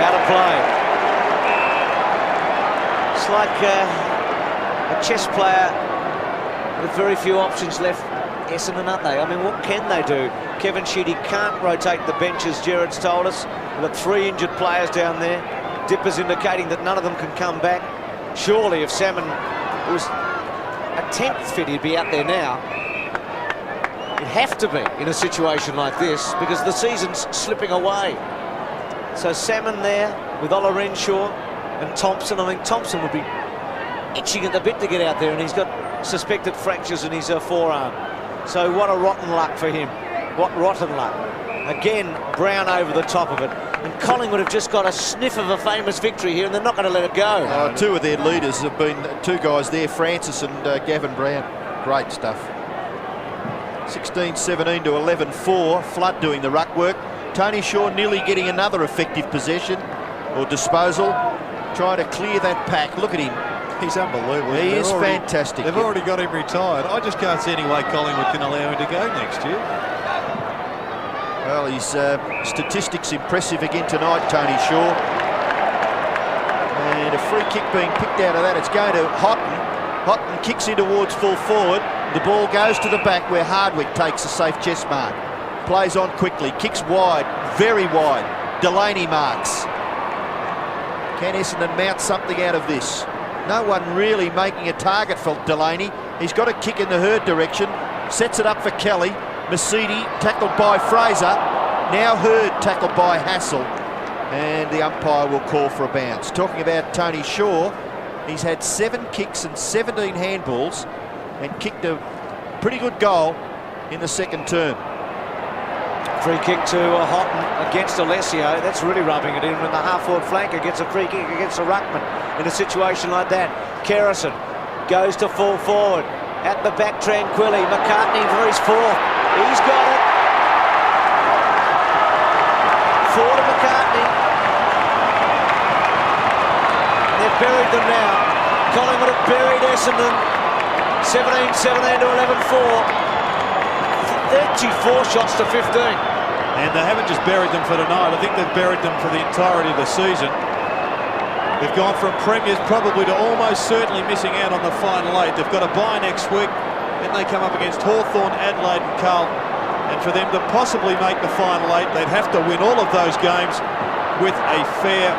[SPEAKER 2] Out of play. It's like a chess player with very few options left. Essendon, aren't they? I mean, what can they do? Kevin Sheedy can't rotate the benches, Jared's told us. We've got 3 injured players down there. Dipper's indicating that none of them can come back. Surely if Salmon was a 10th fit, he'd be out there now. It'd have to be in a situation like this because the season's slipping away. So Salmon there with Ola Renshaw and Thompson. I mean, Thompson would be itching at the bit to get out there, and he's got suspected fractures in his forearm. So what a rotten luck for him. What rotten luck. Again, Brown over the top of it. And Collingwood have just got a sniff of a famous victory here, and they're not going to let it go.
[SPEAKER 1] 2 of their leaders have been 2 guys there, Francis and Gavin Brown. Great stuff. 16-17 to 11-4. Flood doing the ruck work. Tony Shaw nearly getting another effective possession or disposal. Trying to clear that pack. Look at him.
[SPEAKER 3] He's unbelievable.
[SPEAKER 1] He is fantastic.
[SPEAKER 3] They've already got him retired. I just can't see any way Collingwood can allow him to go next year.
[SPEAKER 1] Well, his statistics impressive again tonight, Tony Shaw. And a free kick being picked out of that. It's going to Houghton. Houghton kicks in towards full forward. The ball goes to the back where Hardwick takes a safe chest mark. Plays on quickly. Kicks wide. Very wide. Delaney marks. Can Essendon mount something out of this? No one really making a target for Delaney. He's got a kick in the Hurd direction. Sets it up for Kelly. Mercedes tackled by Fraser. Now Hurd tackled by Hassel. And the umpire will call for a bounce. Talking about Tony Shaw, he's had 7 kicks and 17 handballs and kicked a pretty good goal in the second term.
[SPEAKER 2] Free kick to Houghton against Alessio. That's really rubbing it in when the half-forward flanker gets a free kick against a ruckman in a situation like that. Kerrison goes to full forward. At the back, Tranquilli. McCartney for his 4th. He's got it. 4 to McCartney. They've buried them now. Collingwood have buried Essendon. 17-17 to 11-4. 34 shots to 15.
[SPEAKER 3] And they haven't just buried them for tonight. I think they've buried them for the entirety of the season. They've gone from premiers probably to almost certainly missing out on the final 8. They've got a bye next week. Then they come up against Hawthorn, Adelaide and Carlton. And for them to possibly make the final 8, they'd have to win all of those games with a fair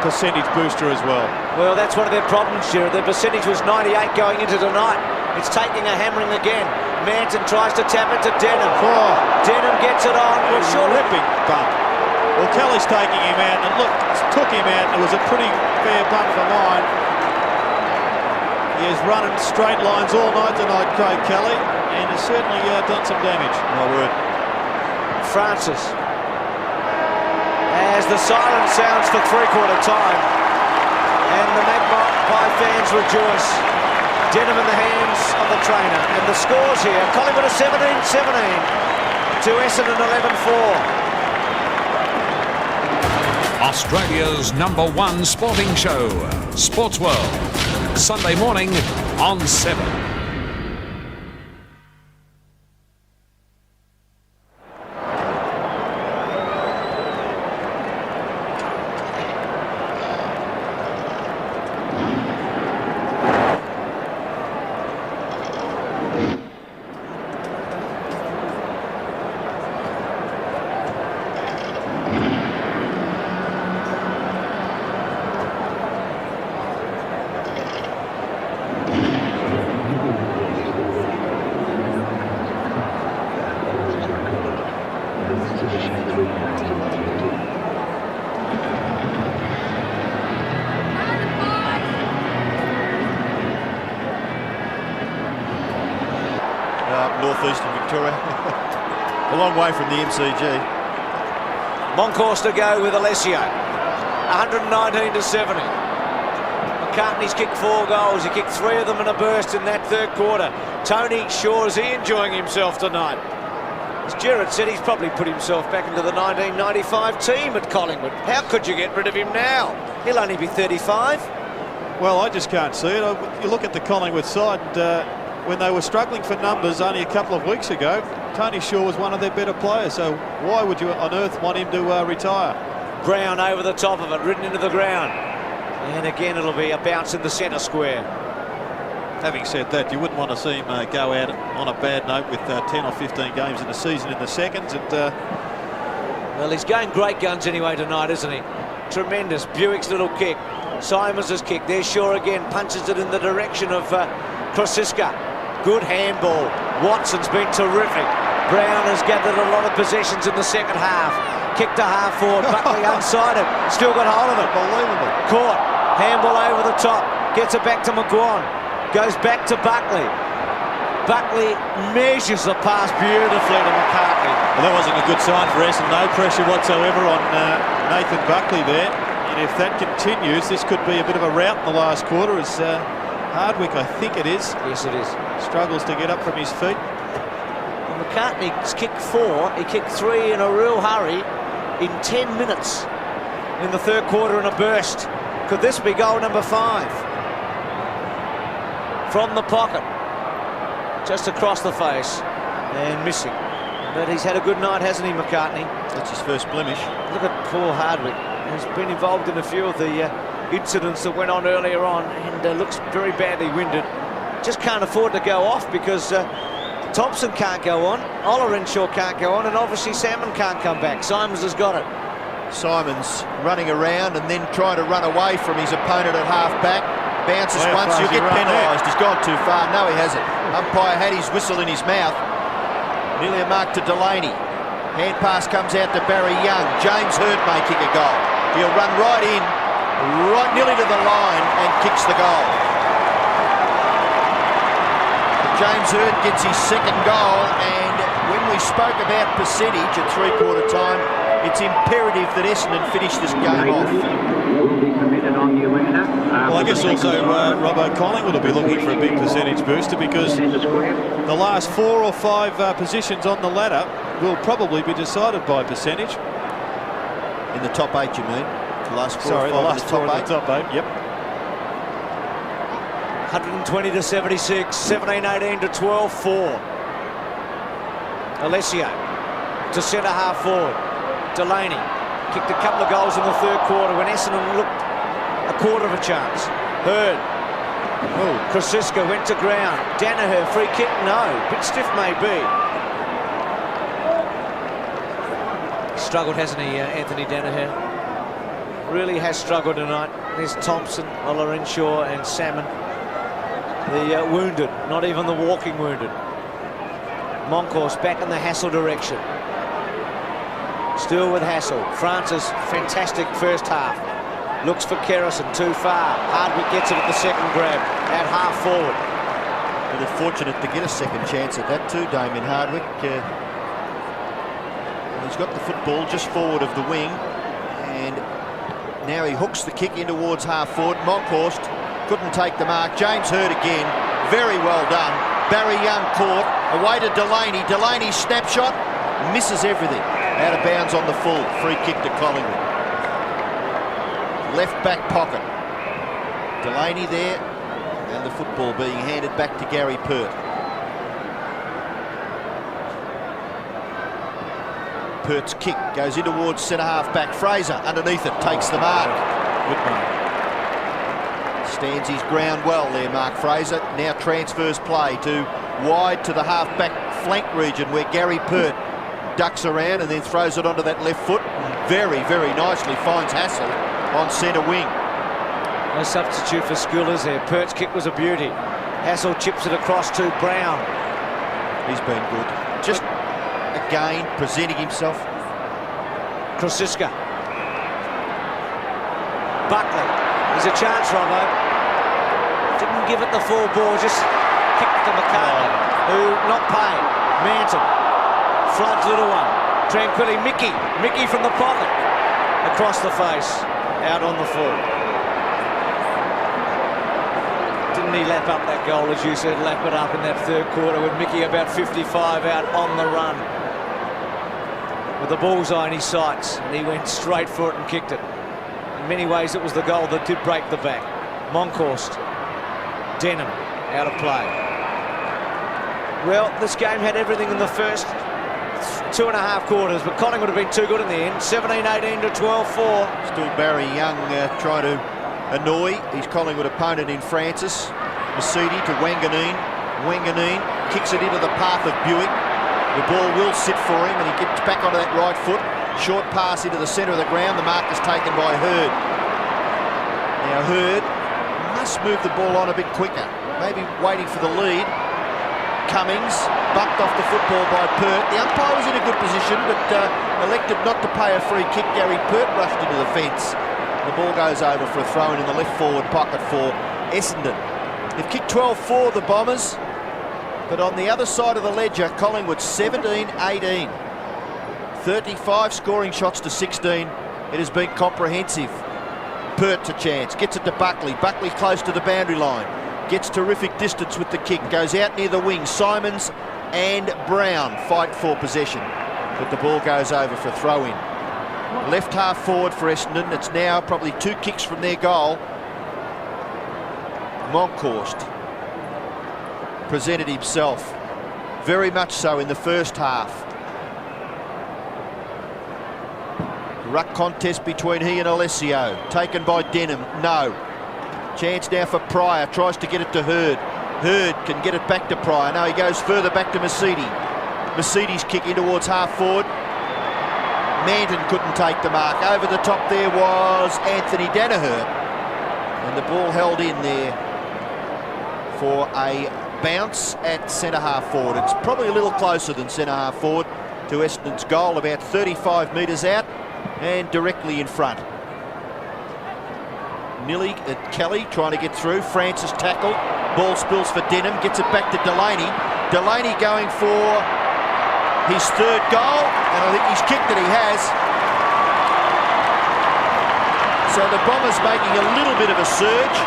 [SPEAKER 3] percentage booster as well.
[SPEAKER 2] Well, that's one of their problems, Jared. Their percentage was 98 going into tonight. It's taking a hammering again. Manton tries to tap it to Denham.
[SPEAKER 3] Oh.
[SPEAKER 2] Denham gets it on. Well, surely.
[SPEAKER 3] Ripping bump. Well, Kelly's taking him out, and look, took him out. It was a pretty fair bump for mine. He is running straight lines all night tonight, Craig Kelly, and has certainly done some damage.
[SPEAKER 1] My word.
[SPEAKER 2] Francis. as the siren sounds for three-quarter time, and the Magpie fans rejoice. Denim in the hands of the trainer, and the scores here: Collingwood are 17-17 to Essendon 11-4.
[SPEAKER 5] Australia's #1 sporting show, Sports World, Sunday morning on 7.
[SPEAKER 1] Northeastern Victoria. A long way from the MCG.
[SPEAKER 2] Moncourse to go with Alessio. 119-70. McCartney's kicked 4 goals. He kicked 3 of them in a burst in that third quarter. Tony Shaw, is he enjoying himself tonight? As Gerard said, he's probably put himself back into the 1995 team at Collingwood. How could you get rid of him now? He'll only be 35.
[SPEAKER 3] Well, I just can't see it. You look at the Collingwood side, when they were struggling for numbers only a couple of weeks ago, Tony Shaw was one of their better players, so why would you on earth want him to retire?
[SPEAKER 2] Brown over the top of it, ridden into the ground. And again, it'll be a bounce in the centre square.
[SPEAKER 3] Having said that, you wouldn't want to see him go out on a bad note with 10 or 15 games in the season in the seconds. And
[SPEAKER 2] well, he's going great guns anyway tonight, isn't he? Tremendous. Buick's little kick. Simons' kick. There's Shaw again, punches it in the direction of Krosiska. Good handball. Watson's been terrific. Brown has gathered a lot of possessions in the second half. Kick to half forward. Buckley unsided. Still got hold of it.
[SPEAKER 3] unbelievable.
[SPEAKER 2] Caught. Handball over the top. Gets it back to McGuan. Goes back to Buckley. Buckley measures the pass beautifully to McCartney.
[SPEAKER 3] Well, that wasn't a good sign for Essendon. No pressure whatsoever on Nathan Buckley there. And if that continues, this could be a bit of a rout in the last quarter as Hardwick, I think it is.
[SPEAKER 2] Yes, it is.
[SPEAKER 3] Struggles to get up from his feet.
[SPEAKER 2] Well, McCartney's kicked 4. He kicked 3 in a real hurry in 10 minutes in the third quarter in a burst. Could this be goal number 5? From the pocket. Just across the face. And missing. But he's had a good night, hasn't he, McCartney?
[SPEAKER 1] That's his first blemish.
[SPEAKER 2] Look at poor Hardwick. He's been involved in a few of the incidents that went on earlier on, and looks very badly winded. Just can't afford to go off because Thompson can't go on, Ola Renshaw can't go on, and obviously Salmon can't come back. Simons has got it.
[SPEAKER 1] Simons running around and then trying to run away from his opponent at half back. Bounces once, you'll get penalised. He's gone too far. No, he hasn't. Umpire had his whistle in his mouth. Nearly a mark to Delaney. Hand pass comes out to Barry Young. James Hurd may kick a goal. He'll run right in, right nearly to the line, and kicks the goal. James Hurd gets his second goal, and when we spoke about percentage at three-quarter time, it's imperative that Essendon finish this game off.
[SPEAKER 3] Well, I guess also Robbo, Collingwood will be looking for a big percentage booster because the last 4 or 5 positions on the ladder will probably be decided by percentage.
[SPEAKER 1] In the top 8, you mean? The last 4
[SPEAKER 3] Sorry,
[SPEAKER 1] or 5
[SPEAKER 3] the last 4 in the top 8, yep.
[SPEAKER 2] 120-76, 17-18 to 12-4. Alessio to centre half forward. Delaney kicked a couple of goals in the third quarter when Essendon looked a quarter of a chance. Hurd. Oh, Krosiska went to ground. Danaher, free kick? No. Bit stiff maybe. Struggled, hasn't he, Anthony Danaher? Really has struggled tonight. There's Thompson, Ola Renshaw and Salmon. The wounded, not even the walking wounded. Moncourse back in the Hassel direction. Still with Hassel. Francis, fantastic first half. Looks for Kerrison, too far. Hardwick gets it at the second grab, at half forward.
[SPEAKER 1] Well, they're fortunate to get a second chance at that too, Damien Hardwick. He's got the football just forward of the wing, Now he hooks the kick in towards half forward. Monkhorst couldn't take the mark. James Hird again. Very well done. Barry Young caught. Away to Delaney. Delaney's snapshot misses everything. Out of bounds on the full. Free kick to Collingwood. Left back pocket. Delaney there. And the football being handed back to Gary Pert. Pert's kick goes in towards centre-half back. Fraser underneath it, takes the mark. Stands his ground well there, Mark Fraser. Now transfers play to wide to the half-back flank region where Gary Pert ducks around and then throws it onto that left foot. Very, very nicely finds Hassel on centre wing.
[SPEAKER 2] No substitute for Schoolers there. Pert's kick was a beauty. Hassel chips it across to Brown.
[SPEAKER 1] He's been good. Just again presenting himself.
[SPEAKER 2] Krosiska. Buckley. There's a chance, Robbo. Didn't give it the full ball, just kicked to McCartney, who not paid. Manton. Floods little one. Tranquilly, Mickey from the pocket. Across the face. Out on the full. Didn't he lap up that goal, as you said, lap it up in that third quarter with Mickey about 55 out on the run. With the bullseye in his sights, and he went straight for it and kicked it. In many ways, it was the goal that did break the back. Monkhorst, Denham, out of play. Well, this game had everything in the first 2.5 quarters, but Collingwood have been too good in the end. 17-18 to 12-4.
[SPEAKER 1] Still Barry Young trying to annoy his Collingwood opponent in Francis. Masidi to Wanganeen. Wanganeen kicks it into the path of Buick. The ball will sit for him and he gets back onto that right foot. Short pass into the centre of the ground. The mark is taken by Hird. Now Hird must move the ball on a bit quicker. Maybe waiting for the lead. Cummings bucked off the football by Pert. The umpire was in a good position but elected not to pay a free kick. Gary Pert rushed into the fence. The ball goes over for a throw-in in the left forward pocket for Essendon. They've kicked 12-4, the Bombers. But on the other side of the ledger, Collingwood 17-18. 35 scoring shots to 16. It has been comprehensive. Pert's a chance. Gets it to Buckley. Buckley close to the boundary line. Gets terrific distance with the kick. Goes out near the wing. Simons and Brown fight for possession. But the ball goes over for throw-in. Left half forward for Essendon. It's now probably 2 kicks from their goal. Monkhorst presented himself very much so in the first half. Ruck contest between he and Alessio. Taken by Denham. No. Chance now for Pryor. Tries to get it to Hird. Hird can get it back to Pryor. No, he goes further back to Masidi. Masidi's kick in towards half forward. Manton couldn't take the mark. Over the top there was Anthony Danaher. And the ball held in there for a bounce at centre-half forward. It's probably a little closer than centre-half forward to Essendon's goal, about 35 metres out and directly in front. Kelly trying to get through. Francis tackled. Ball spills for Denham. Gets it back to Delaney. Delaney going for his third goal, and I think he's kicked it. He has. So the Bombers making a little bit of a surge.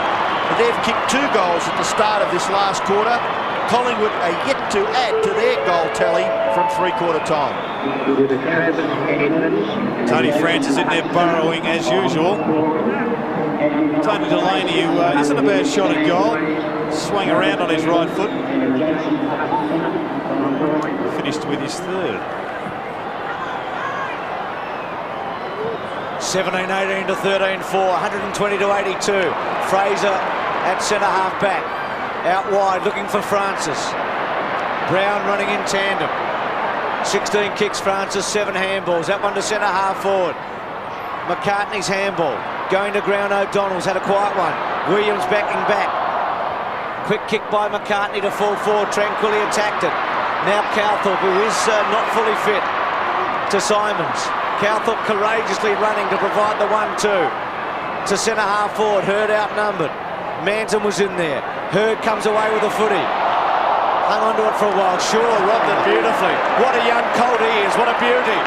[SPEAKER 1] They've kicked 2 goals at the start of this last quarter. Collingwood are yet to add to their goal tally from 3/4 time.
[SPEAKER 3] Tony Francis in there burrowing as usual. Tony Delaney, who isn't a bad shot at goal, swung around on his right foot. Finished with his third.
[SPEAKER 2] 17-18 to 13-4, 120 to 82. Fraser at centre-half back. Out wide, looking for Francis. Brown running in tandem. 16 kicks, Francis, 7 handballs. That one to centre-half forward. McCartney's handball. Going to ground, O'Donnell's had a quiet one. Williams backing back. Quick kick by McCartney to full forward. Tranquilly attacked it. Now Calthorpe, who is not fully fit, to Simons. Calthorpe courageously running to provide the 1-2. To centre-half forward, Hird outnumbered. Manton was in there. Hird comes away with a footy. Hung onto it for a while. Shaw robbed it beautifully. What a young colt he is. What a beauty.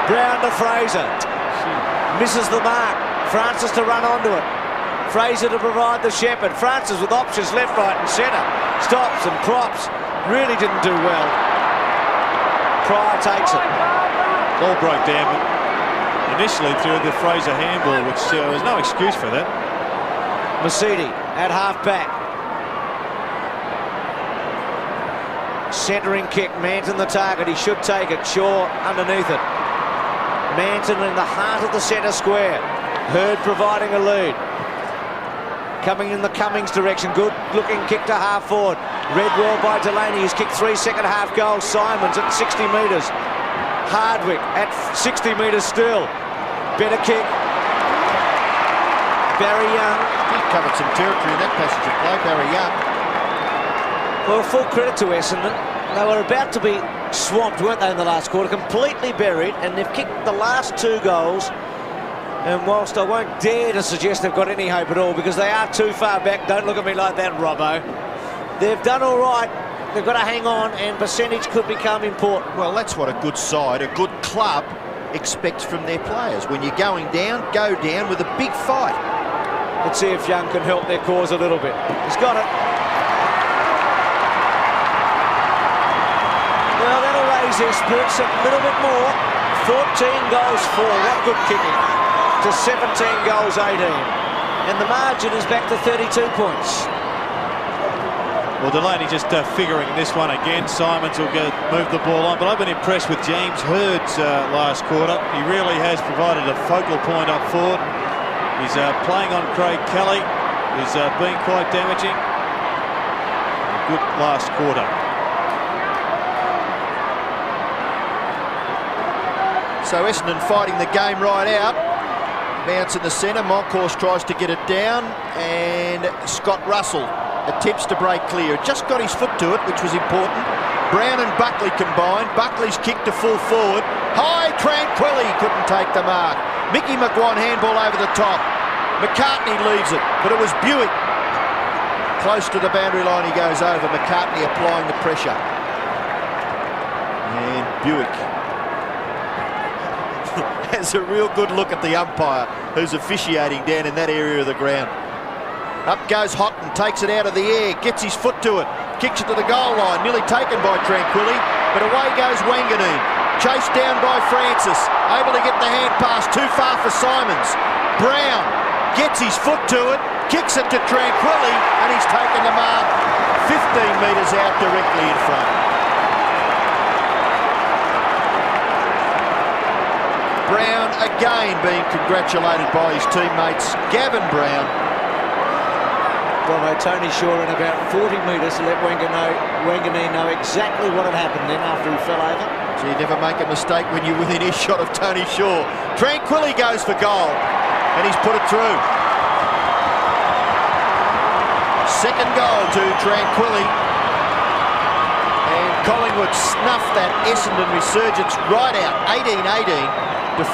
[SPEAKER 2] Brown to Fraser. Misses the mark. Francis to run onto it. Fraser to provide the shepherd. Francis with options left, right and centre. Stops and props. Really didn't do well. Pryor takes it.
[SPEAKER 3] Ball broke down initially through the Fraser handball, which was no excuse for that.
[SPEAKER 2] Masidi at half back. Centering kick, Manton the target, he should take it. Shaw underneath it. Manton in the heart of the centre square. Hurd providing a lead. Coming in the Cummings direction, good looking kick to half forward. Read well by Delaney, he's kicked 3 second half goals. Simons at 60 metres. Hardwick at 60 metres still. Better kick. Barry Young.
[SPEAKER 1] He covered some territory in that passage of play, Barry Young.
[SPEAKER 2] Well, full credit to Essendon. They were about to be swamped, weren't they, in the last quarter? Completely buried, and they've kicked the last 2 goals. And whilst I won't dare to suggest they've got any hope at all, because they are too far back, don't look at me like that, Robbo. They've done all right. They've got to hang on, and percentage could become important.
[SPEAKER 1] Well, that's what a good side, a good club expects from their players. When you're going down, go down with a big fight.
[SPEAKER 2] Let's see if Young can help their cause a little bit. He's got it. Well, that'll raise their spirits a little bit more. 14 goals for. What good kicking. To 17 goals, 18. And the margin is back to 32 points.
[SPEAKER 3] Well, Delaney just figuring this one again. Simons will move the ball on, but I've been impressed with James Hurd's last quarter. He really has provided a focal point up forward. He's playing on Craig Kelly, who's been quite damaging. A good last quarter.
[SPEAKER 1] So Essendon fighting the game right out. Bounce in the centre, Moncourse tries to get it down, and Scott Russell attempts to break clear. Just got his foot to it, which was important. Brown and Buckley combined. Buckley's kick to full forward. High, Tranquilli couldn't take the mark. Mickey McGuan handball over the top. McCartney leaves it, but it was Buick. Close to the boundary line he goes over. McCartney applying the pressure. And Buick has a real good look at the umpire who's officiating down in that area of the ground. Up goes Houghton, takes it out of the air, gets his foot to it, kicks it to the goal line, nearly taken by Tranquilli, but away goes Wanganeen. Chased down by Francis, able to get the hand pass, too far for Simons. Brown gets his foot to it, kicks it to Tranquilli, and he's taken the mark 15 metres out directly in front. Brown again being congratulated by his teammates. Gavin Brown.
[SPEAKER 2] Bravo, Tony Shaw in about 40 metres to let Wanganeen know exactly what had happened then after he fell over.
[SPEAKER 1] So you never make a mistake when you're within earshot of Tony Shaw. Tranquilli goes for goal, and he's put it through. Second goal to Tranquilli. And Collingwood snuffed that Essendon resurgence right out, 18-18. to 14-4.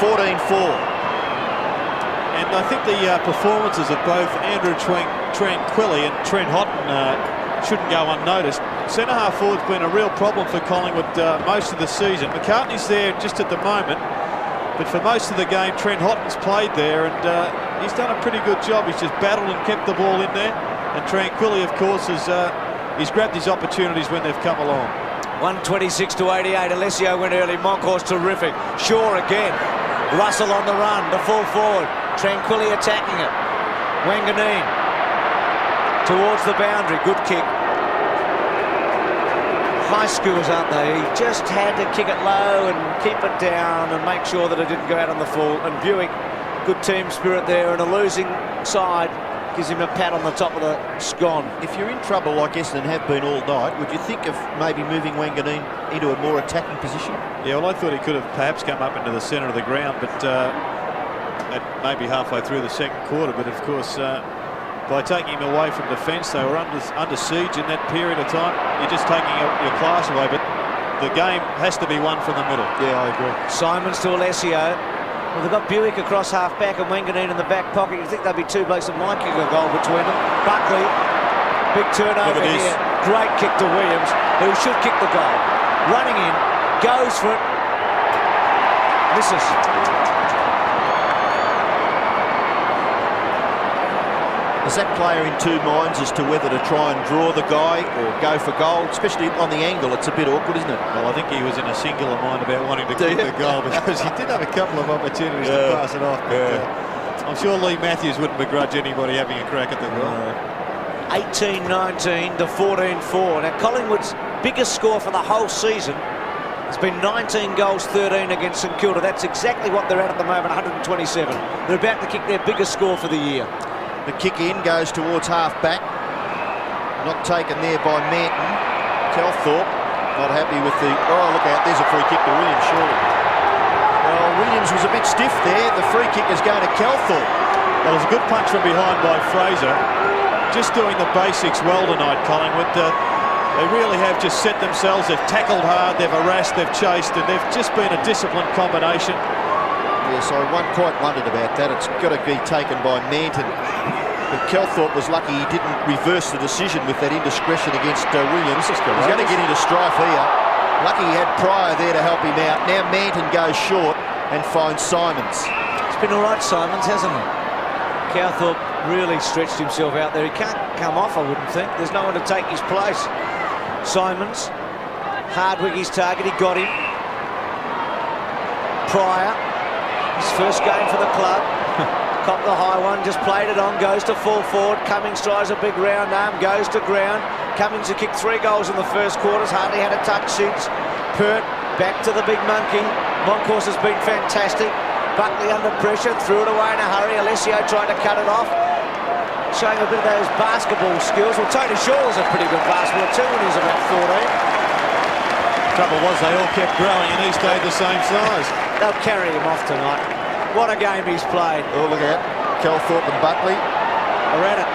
[SPEAKER 3] And I think the performances of both Andrew Tranquilli and Trent Houghton shouldn't go unnoticed. Centre-half forward's been a real problem for Collingwood most of the season. McCartney's there just at the moment, but for most of the game Trent Houghton's played there, and he's done a pretty good job. He's just battled and kept the ball in there, and Tranquilli, of course, he's grabbed his opportunities when they've come along.
[SPEAKER 2] 126-88. Alessio went early. Moncourse terrific. Shaw again. Russell on the run to full forward. Tranquilli attacking it. Wanganeen towards the boundary. Good kick. High schools, aren't they? He just had to kick it low and keep it down and make sure that it didn't go out on the full. And Buick, good team spirit there, and a losing side gives him a pat on the top of the scone.
[SPEAKER 1] If you're in trouble like Essendon have been all night, would you think of maybe moving Wanganeen into a more attacking position?
[SPEAKER 3] Yeah, well, I thought he could have perhaps come up into the centre of the ground, but maybe halfway through the second quarter. But of course, by taking him away from defence, they were under siege in that period of time. You're just taking your class away, but the game has to be won from the middle.
[SPEAKER 1] Yeah, I agree.
[SPEAKER 2] Simons to Alessio. Well, they've got Buick across half-back and Wanganeen in the back pocket. You think there'd be two blokes that might kick a goal between them. Buckley, big turnover here. Great kick to Williams, who should kick the goal. Running in, goes for it. Misses.
[SPEAKER 1] Is that player in two minds as to whether to try and draw the guy or go for goal? Especially on the angle, it's a bit awkward, isn't it?
[SPEAKER 3] Well, I think he was in a singular mind about wanting to kick the goal because he did have a couple of opportunities to pass it off. But, I'm sure Lee Matthews wouldn't begrudge anybody having a crack at the goal.
[SPEAKER 2] 18-19 to 14-4. Now, Collingwood's biggest score for the whole season has been 19 goals, 13 against St Kilda. That's exactly what they're at the moment, 127. They're about to kick their biggest score for the year.
[SPEAKER 1] The kick in goes towards half-back. Not taken there by Manton. Kelthorpe not happy with the... Oh, look out, there's a free kick to Williams, surely. Well, Williams was a bit stiff there. The free kick is going to Kelthorpe.
[SPEAKER 3] Well, it was a good punch from behind by Fraser. Just doing the basics well tonight, Collingwood. They really have just set themselves. They've tackled hard, they've harassed, they've chased, and they've just been a disciplined combination.
[SPEAKER 1] Yes, I quite wondered about that. It's got to be taken by Manton. But Kelthorpe was lucky he didn't reverse the decision with that indiscretion against Williams. He's going to get into strife here. Lucky he had Pryor there to help him out. Now Manton goes short and finds Simons.
[SPEAKER 2] It's been all right, Simons, hasn't it? Kelthorpe really stretched himself out there. He can't come off, I wouldn't think. There's no one to take his place. Simons, Hardwick his target, he got him. Pryor, his first game for the club. Copped the high one, just played it on, goes to full forward. Cummings tries a big round arm, goes to ground. Cummings who kicked 3 goals in the first quarters, hardly had a touch since. Pert back to the big monkey. Moncourse has been fantastic. Buckley under pressure, threw it away in a hurry. Alessio tried to cut it off. Showing a bit of those basketball skills. Well, Tony Shaw's a pretty good basketball too when he's about 14.
[SPEAKER 3] Trouble was they all kept growing and he stayed the same size.
[SPEAKER 2] They'll carry him off tonight. What a game he's played.
[SPEAKER 1] Oh, look at that. Kelthorpe and Buckley.
[SPEAKER 2] Are at it.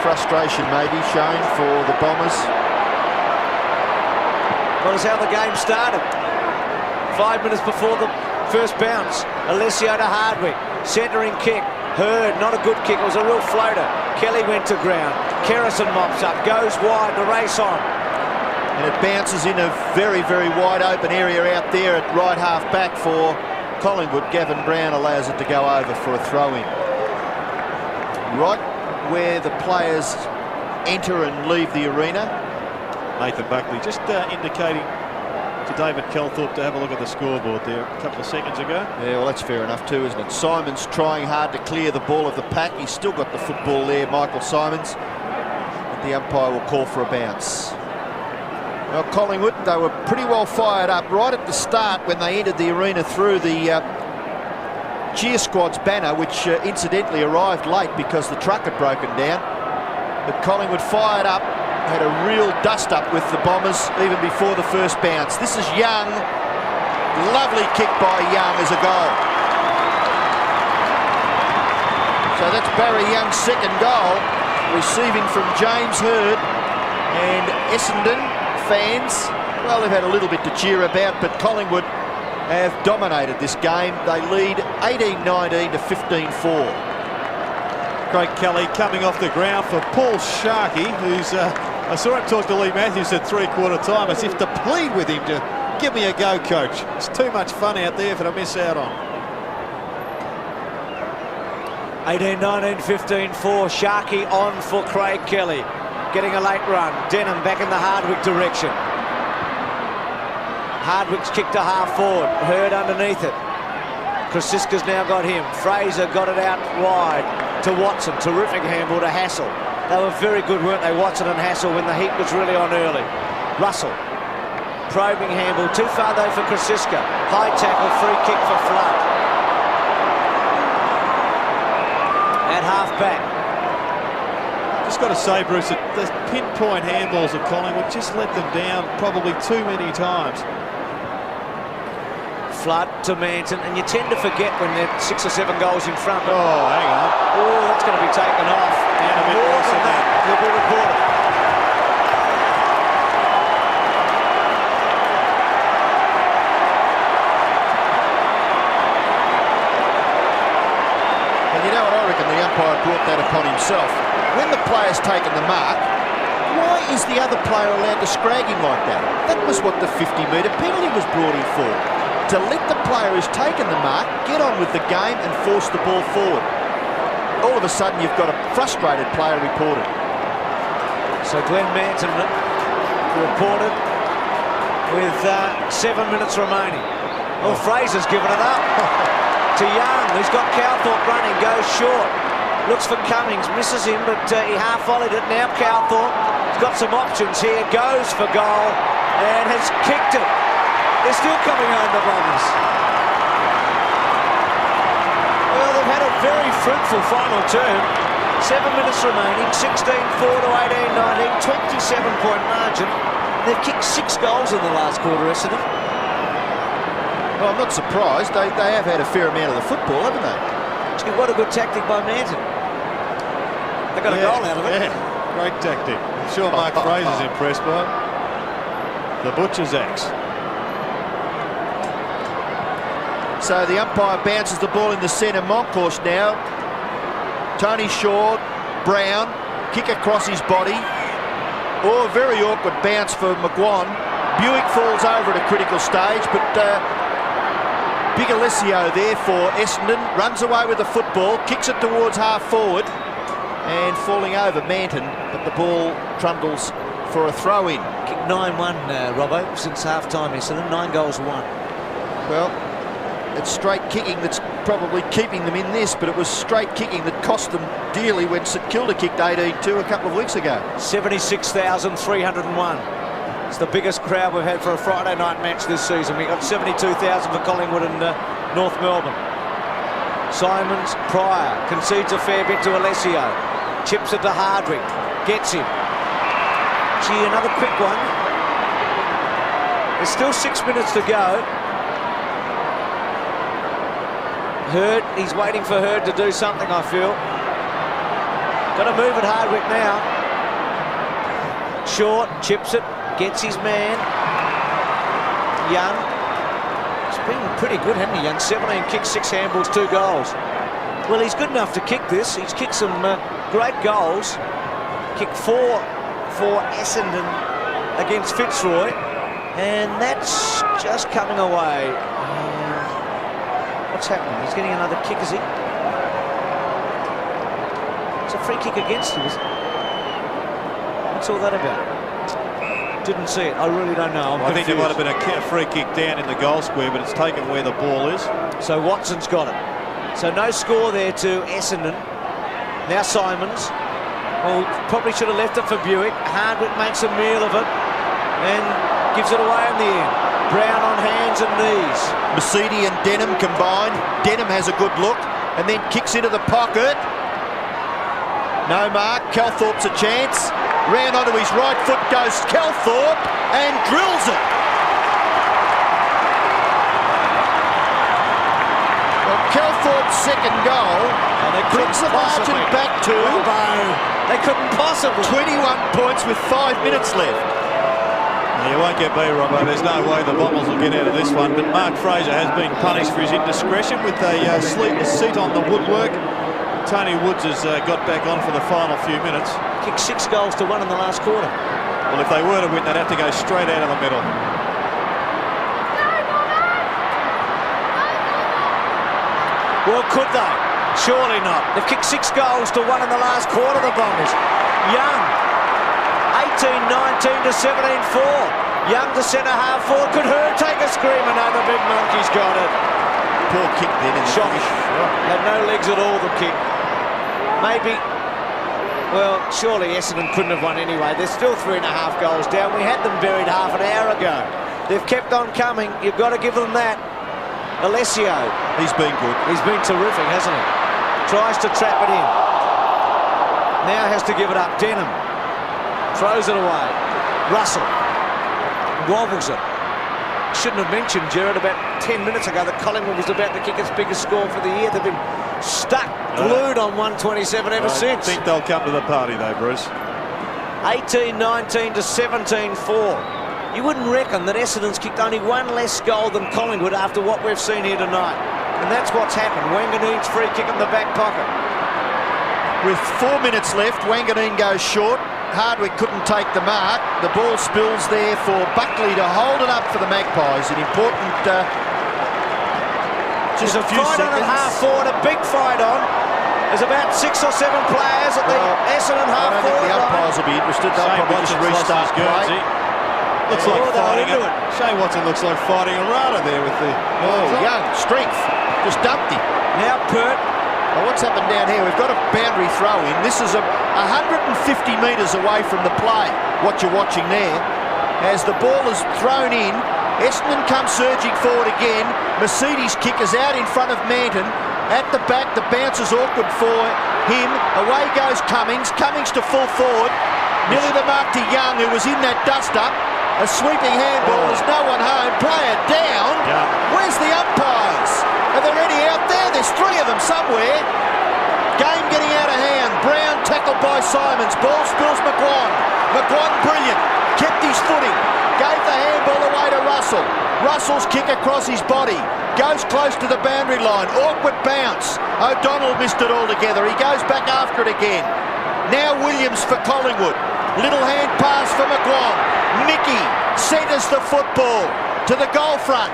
[SPEAKER 1] Frustration maybe shown for the Bombers.
[SPEAKER 2] Well, that's how the game started. 5 minutes before the first bounce. Alessio to Hardwick. Centering kick. Hurd, not a good kick. It was a real floater. Kelly went to ground. Kerrison mops up. Goes wide. The race on.
[SPEAKER 1] And it bounces in a very, very wide open area out there at right half back for Collingwood. Gavin Brown allows it to go over for a throw-in. Right where the players enter and leave the arena.
[SPEAKER 3] Nathan Buckley just indicating to David Kelthorpe to have a look at the scoreboard there a couple of seconds ago.
[SPEAKER 1] Yeah, well, that's fair enough too, isn't it? Simons trying hard to clear the ball of the pack. He's still got the football there, Michael Simons. But the umpire will call for a bounce. Well, Collingwood, they were pretty well fired up right at the start when they entered the arena through the cheer squad's banner, which incidentally arrived late because the truck had broken down. But Collingwood fired up, had a real dust-up with the Bombers even before the first bounce. This is Young. Lovely kick by Young as a goal. So that's Barry Young's second goal, receiving from James Hurd. And Essendon fans, well, they've had a little bit to cheer about, but Collingwood have dominated this game. They lead 18-19 to 15-4.
[SPEAKER 3] Craig Kelly coming off the ground for Paul Sharkey, who's... I saw him talk to Lee Matthews at 3/4 time as if to plead with him to give me a go, coach. It's too much fun out there for to miss out on.
[SPEAKER 2] 18-19, 15-4. Sharkey on for Craig Kelly. Getting a late run. Denham back in the Hardwick direction. Hardwick's kick to half forward. Hurd underneath it. Krasiska's now got him. Fraser got it out wide to Watson. Terrific handball to Hassel. They were very good, weren't they, Watson and Hassel, when the heat was really on early. Russell. Probing handball. Too far, though, for Krasiska. High tackle, free kick for Flood. At half-back.
[SPEAKER 3] Just got to say, Bruce, that the pinpoint handballs of Collingwood just let them down probably too many times.
[SPEAKER 2] Flood to Manton, and you tend to forget when they're 6 or 7 goals in front.
[SPEAKER 3] Oh, hang on.
[SPEAKER 2] Oh, that's going to be taken off.
[SPEAKER 3] And a bit
[SPEAKER 2] more
[SPEAKER 3] worse
[SPEAKER 2] than
[SPEAKER 3] than
[SPEAKER 2] that will be reported.
[SPEAKER 1] And you know what, I reckon the umpire brought that upon himself. When the player's taken the mark, why is the other player allowed to scrag him like that? That was what the 50-metre penalty was brought in for. To let the player who's taken the mark get on with the game and force the ball forward. all of a sudden you've got a frustrated player reported.
[SPEAKER 2] So Glenn Manton reported with 7 minutes remaining. Well, Fraser's given it up to Young, who's got Cowthorpe running, goes short. Looks for Cummings, misses him, but he half-volleyed it. Now Cowthorpe's got some options here, goes for goal and has kicked it. They're still coming home, the Bombers. Well, they've had a very fruitful final term. 7 minutes remaining, 16-4 to 18-19, 27-point margin. They've kicked 6 goals in the last quarter, Essendon.
[SPEAKER 1] Well, I'm not surprised. They have had a fair amount of the football, haven't they?
[SPEAKER 2] Gee, what a good tactic by Manton. They got a goal out of it.
[SPEAKER 3] Yeah, great tactic. I'm sure Mark Fraser's impressed by it. The Butcher's axe.
[SPEAKER 1] So the umpire bounces the ball in the centre. Moncourse now. Tony Shaw, Brown, kick across his body. Oh, very awkward bounce for McGuan. Buick falls over at a critical stage, but Big Alessio there for Essendon. Runs away with the football, kicks it towards half forward, and falling over Manton, but the ball trundles for a throw-in.
[SPEAKER 2] Kicked 9-1, Robbo, since half-time, Essendon. 9 goals won.
[SPEAKER 1] Well, it's straight kicking that's probably keeping them in this, but it was straight kicking that cost them dearly when St Kilda kicked 18-2 a couple of weeks ago.
[SPEAKER 2] 76,301. It's the biggest crowd we've had for a Friday night match this season. We got 72,000 for Collingwood and North Melbourne. Simons, Pryor, concedes a fair bit to Alessio. Chips it to Hardwick, gets him. Gee, another quick one. There's still 6 minutes to go. Hurd, he's waiting for Hurd to do something, I feel. Got to move at Hardwick now. Short, chips it, gets his man. Young. He's been pretty good, hasn't he, Young? 17 kicks, 6 handballs, 2 goals. Well, he's good enough to kick this. He's kicked some great goals. Kicked 4 for Essendon against Fitzroy. And that's just coming away. What's happening? He's getting another kick, is he? It's a free kick against him, is it? What's all that about? Didn't see it. I really don't know.
[SPEAKER 3] I think there might have been a free kick down in the goal square, but it's taken where the ball is.
[SPEAKER 2] So Watson's got it. So no score there to Essendon. Now Simons. Well, probably should have left it for Buick. Hardwick makes a meal of it and gives it away in the end. Brown on hands and knees.
[SPEAKER 1] Mercedes and Denham combined. Denham has a good look and then kicks into the pocket. No mark. Calthorpe's a chance. Round onto his right foot goes Calthorpe and drills it. Well, Calthorpe's second goal brings the margin back to
[SPEAKER 2] They couldn't possibly.
[SPEAKER 1] 21 points with 5 minutes left.
[SPEAKER 3] You won't get me, Robbo. There's no way the Bombers will get out of this one. But Mark Fraser has been punished for his indiscretion with a sleepless seat on the woodwork. Tony Woods has got back on for the final few minutes.
[SPEAKER 2] Kicked 6 goals to 1 in the last quarter.
[SPEAKER 3] Well, if they were to win, they'd have to go straight out of the middle.
[SPEAKER 2] Well, could they? Surely not. They've kicked 6 goals to 1 in the last quarter, the Bombers. Young, 18-19 to 17-4. Young to centre half forward. Could Hurd take a screamer? No, the big monkey's got it.
[SPEAKER 1] Poor kick then in the finish.
[SPEAKER 2] Had no legs at all, the kick. Maybe, well, surely Essendon couldn't have won anyway. They're still 3.5 goals down. We had them buried half an hour ago. They've kept on coming. You've got to give them that. Alessio.
[SPEAKER 1] He's been good.
[SPEAKER 2] He's been terrific, hasn't he? Tries to trap it in. Now has to give it up. Denham throws it away. Russell wobbles it. Shouldn't have mentioned, Gerard, about 10 minutes ago that Collingwood was about to kick its biggest score for the year. They've been stuck, glued on 127 ever since.
[SPEAKER 3] I think they'll come to the party though, Bruce.
[SPEAKER 2] 18-19 to 17-4. You wouldn't reckon that Essendon's kicked only 1 less goal than Collingwood after what we've seen here tonight. And that's what's happened. Wanganeen's free kick in the back pocket.
[SPEAKER 1] With 4 minutes left, Wanganeen goes short. Hardwick couldn't take the mark. The ball spills there for Buckley to hold it up for the Magpies. An important
[SPEAKER 2] just a fight on at half forward, a big fight on. There's about 6 or 7 players at the Essendon
[SPEAKER 1] I don't think
[SPEAKER 2] half-forward
[SPEAKER 1] the
[SPEAKER 2] line.
[SPEAKER 1] umpires will be interested. They'll
[SPEAKER 3] Shane
[SPEAKER 1] probably just
[SPEAKER 3] Watson's
[SPEAKER 1] restart
[SPEAKER 3] lost his Guernsey.
[SPEAKER 1] play.
[SPEAKER 3] Looks like
[SPEAKER 2] they're
[SPEAKER 3] fighting
[SPEAKER 2] into
[SPEAKER 3] it. Shane Watson looks like fighting a rata there with the...
[SPEAKER 1] Young, strength. Just dumped him.
[SPEAKER 2] Now Pert.
[SPEAKER 1] Well, what's happened down here? We've got a boundary throw in. This is 150 metres away from the play, what you're watching there. As the ball is thrown in, Essendon comes surging forward again. Mercedes kick is out in front of Manton. At the back, the bounce is awkward for him. Away goes Cummings. Cummings to full forward. Nearly the mark to Young, who was in that dust-up. A sweeping handball. There's no one home. Player down.
[SPEAKER 3] Yeah.
[SPEAKER 1] Where's the umpires? Are they already out there? There's 3 of them somewhere. Game getting out of hand. Brown tackled by Simons. Ball spills McGuan. McGuan brilliant. Kept his footing. Gave the handball away to Russell. Russell's kick across his body. Goes close to the boundary line. Awkward bounce. O'Donnell missed it altogether. He goes back after it again. Now Williams for Collingwood. Little hand pass for McGuan. Mickey centres the football to the goal front.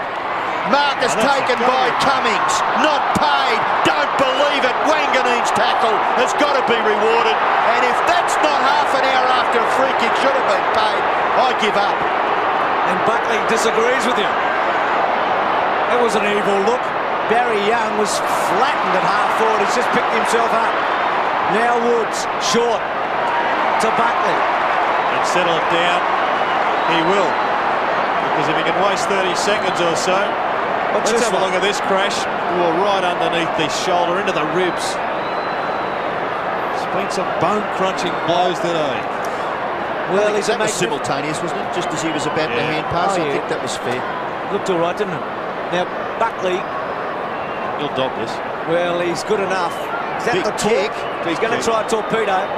[SPEAKER 1] Mark is taken by Cummings. Not paid. Don't believe it. Wanganeen's tackle has got to be rewarded. And if that's not half an hour after a free kick should have been paid, I give up.
[SPEAKER 2] And Buckley disagrees with him. It was an evil look. Barry Young was flattened at half-forward. He's just picked himself up. Now Woods, short to Buckley.
[SPEAKER 3] And settle it down. He will. Because if he can waste 30 seconds or so... Let's have a look at this crash. Oh, right underneath the shoulder, into the ribs. There's been some bone-crunching blows today.
[SPEAKER 2] Well, he's
[SPEAKER 1] that was simultaneous, wasn't it? Just as he was about to hand pass, I think that was fair.
[SPEAKER 2] Looked all right, didn't it? Now, Buckley...
[SPEAKER 3] He'll dog this.
[SPEAKER 2] Well, he's good enough. He's at
[SPEAKER 1] Big
[SPEAKER 2] the
[SPEAKER 1] kick.
[SPEAKER 2] He's going to try a torpedo.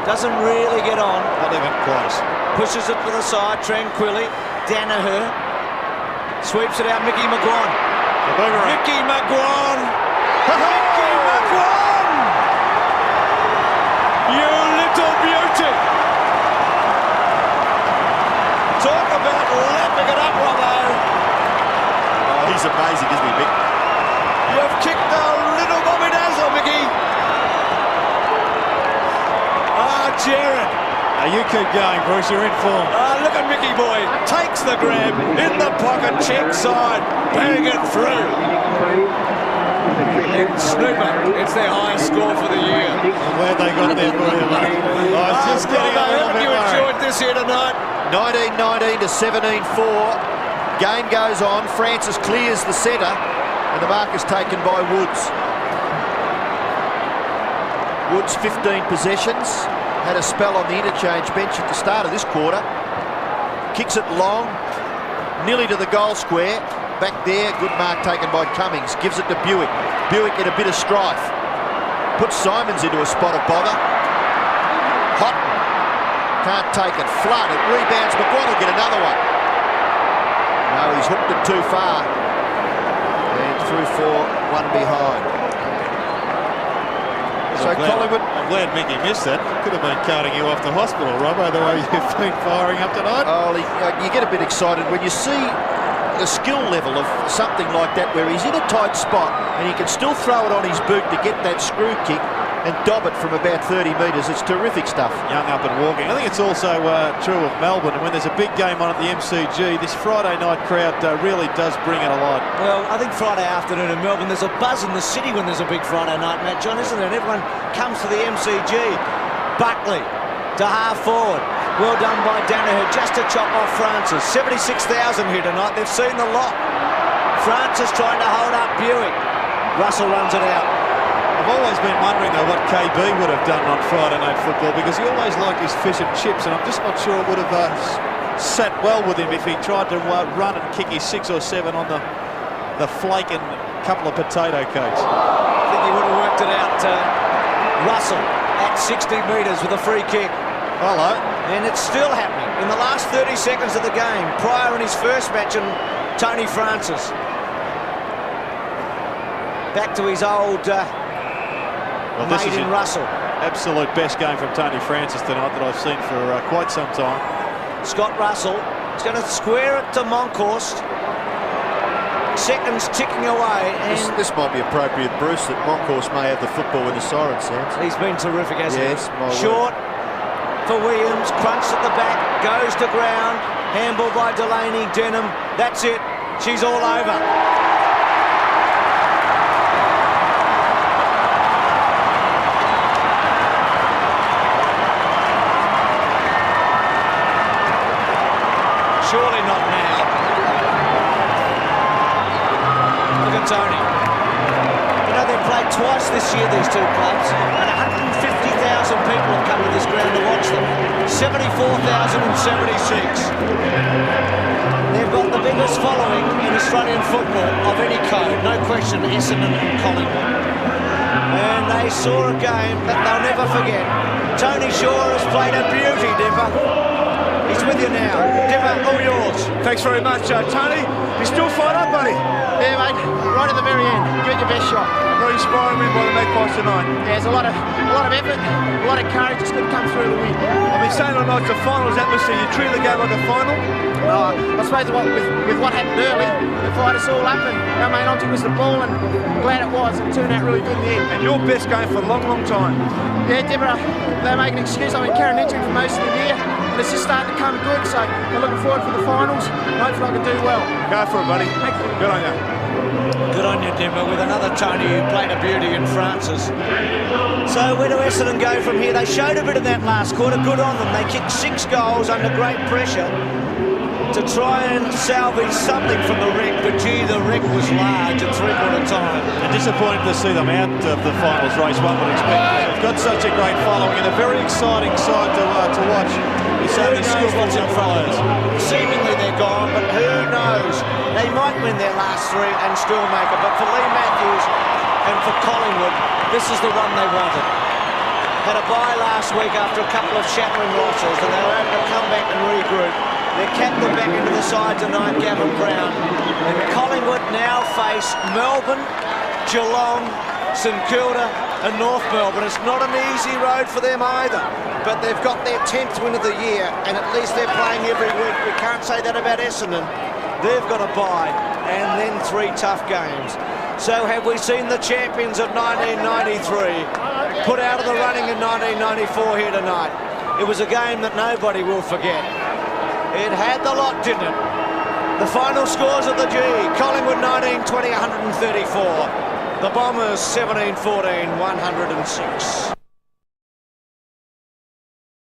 [SPEAKER 2] Doesn't really get on.
[SPEAKER 3] Not even close.
[SPEAKER 2] Pushes it to the side, tranquilly. Danaher sweeps it out. Mickey McGuan. Mickey McGuan. Mickey McGuan. You little beauty. Talk about lapping it up, Robbo.
[SPEAKER 1] Oh, he's amazing, isn't he, Mick?
[SPEAKER 2] You've kicked the little Bobby Dazzler, Mickey. Jared.
[SPEAKER 3] You keep going, Bruce. You're in form.
[SPEAKER 2] Look at Mickey boy. Takes the grab. In the pocket. Check side. Bang it through. And Snooper. It's their highest score for the year.
[SPEAKER 3] I'm glad they got there for you, mate. I was just getting a little
[SPEAKER 2] haven't
[SPEAKER 3] bit
[SPEAKER 2] you enjoyed
[SPEAKER 3] worried.
[SPEAKER 2] this here tonight?
[SPEAKER 1] 19-19 to 17-4. Game goes on. Francis clears the centre. And the mark is taken by Woods. Woods 15 possessions. Had a spell on the interchange bench at the start of this quarter. Kicks it long, nearly to the goal square. Back there, good mark taken by Cummings. Gives it to Buick. Buick in a bit of strife. Puts Simons into a spot of bother. Houghton can't take it. Flood, it rebounds. McGuan will get another one. No, he's hooked it too far. And through for one behind. So Collingwood...
[SPEAKER 3] I'm glad Mickey missed that. Could have been carting you off to hospital, Robbo, the way you've been firing up tonight.
[SPEAKER 1] Oh, you get a bit excited when you see the skill level of something like that, where he's in a tight spot and he can still throw it on his boot to get that screw kick and dob it from about 30 metres. It's terrific stuff.
[SPEAKER 3] Young up and walking. I think it's also true of Melbourne. And when there's a big game on at the MCG, this Friday night crowd really does bring it alive.
[SPEAKER 2] Well, I think Friday afternoon in Melbourne, there's a buzz in the city when there's a big Friday night match on, isn't it? Everyone comes to the MCG. Buckley to half forward. Well done by Danaher, just to chop off Francis. 76,000 here tonight. They've seen the lot. Francis trying to hold up Buick. Russell runs it out.
[SPEAKER 3] I've always been wondering, though, what KB would have done on Friday night football, because he always liked his fish and chips, and I'm just not sure it would have sat well with him if he tried to run and kick his 6 or 7 on the flake and couple of potato cakes.
[SPEAKER 2] I think he would have worked it out. Russell at 60 metres with a free kick.
[SPEAKER 3] Hello.
[SPEAKER 2] And it's still happening in the last 30 seconds of the game. Pryor in his first match and Tony Francis. Back to his old mate in Russell.
[SPEAKER 3] Absolute best game from Tony Francis tonight that I've seen for quite some time.
[SPEAKER 2] Scott Russell is going to square it to Monkhorst. seconds ticking away. And
[SPEAKER 1] This might be appropriate, Bruce, that Moncourse may have the football when the siren sounds.
[SPEAKER 2] he's been terrific, hasn't
[SPEAKER 1] Yes, my
[SPEAKER 2] he? Short for Williams, crunched at the back, goes to ground, handball by Delaney, Denham. That's it. She's all over. Surely not now. Look at Tony. You know, they've played twice this year, these two clubs, and 150,000 people have come to this ground to watch them. 74,076. They've got the biggest following in Australian football of any code, no question, Essendon and Collingwood. And they saw a game that they'll never forget. Tony Shaw has played a beauty, Dipper. He's with you now. Dipper, all yours.
[SPEAKER 4] Thanks very much, Tony. You still fired up, buddy?
[SPEAKER 6] Yeah, mate, right at the very end. Give it your best shot.
[SPEAKER 4] Very inspiring win by the Magpies tonight.
[SPEAKER 6] Yeah, there's a lot of effort, a lot of courage. Just couldn't come through the win.
[SPEAKER 4] I've been saying all night, the finals atmosphere, you treat the game like a final.
[SPEAKER 6] I suppose with what happened early, it fired us all up, and our main object was the ball, and I'm glad it was. It turned out really good in the end.
[SPEAKER 4] And your best game for a long, long time.
[SPEAKER 6] Yeah, Deborah, they make an excuse. I've been carrying injury for most of the year, and it's just starting to come good. So I'm looking forward for the finals, and hopefully I can do well.
[SPEAKER 4] Go for it, buddy. Good on you.
[SPEAKER 2] Good on you, Dimmer, with another Tony who played a beauty in Francis. So where do Essendon go from here? They showed a bit of that last quarter. Good on them. They kicked 6 goals under great pressure to try and salvage something from the wreck, but gee, the wreck was large at 3/4 time.
[SPEAKER 3] And disappointed to see them out of the finals race, one would expect. They've got such a great following and a very exciting side to watch. With so many skillful
[SPEAKER 2] What's in front of
[SPEAKER 3] players.
[SPEAKER 2] them? Seemingly they're gone, but who knows? They might win their last 3 and still make it. But for Lee Matthews and for Collingwood, this is the one they wanted. Had a bye last week after a couple of shattering losses, and they were able to come back and regroup. Their captain back into the side tonight, Gavin Brown. And Collingwood now face Melbourne, Geelong, St Kilda and North Melbourne. It's not an easy road for them either, but they've got their 10th win of the year, and at least they're playing every week. We can't say that about Essendon. They've got a bye and then 3 tough games. So have we seen the champions of 1993 put out of the running in 1994 here tonight? It was a game that nobody will forget. It had the lot, didn't it? The final scores of the G: Collingwood 19-20, 134. The Bombers 17-14, 106.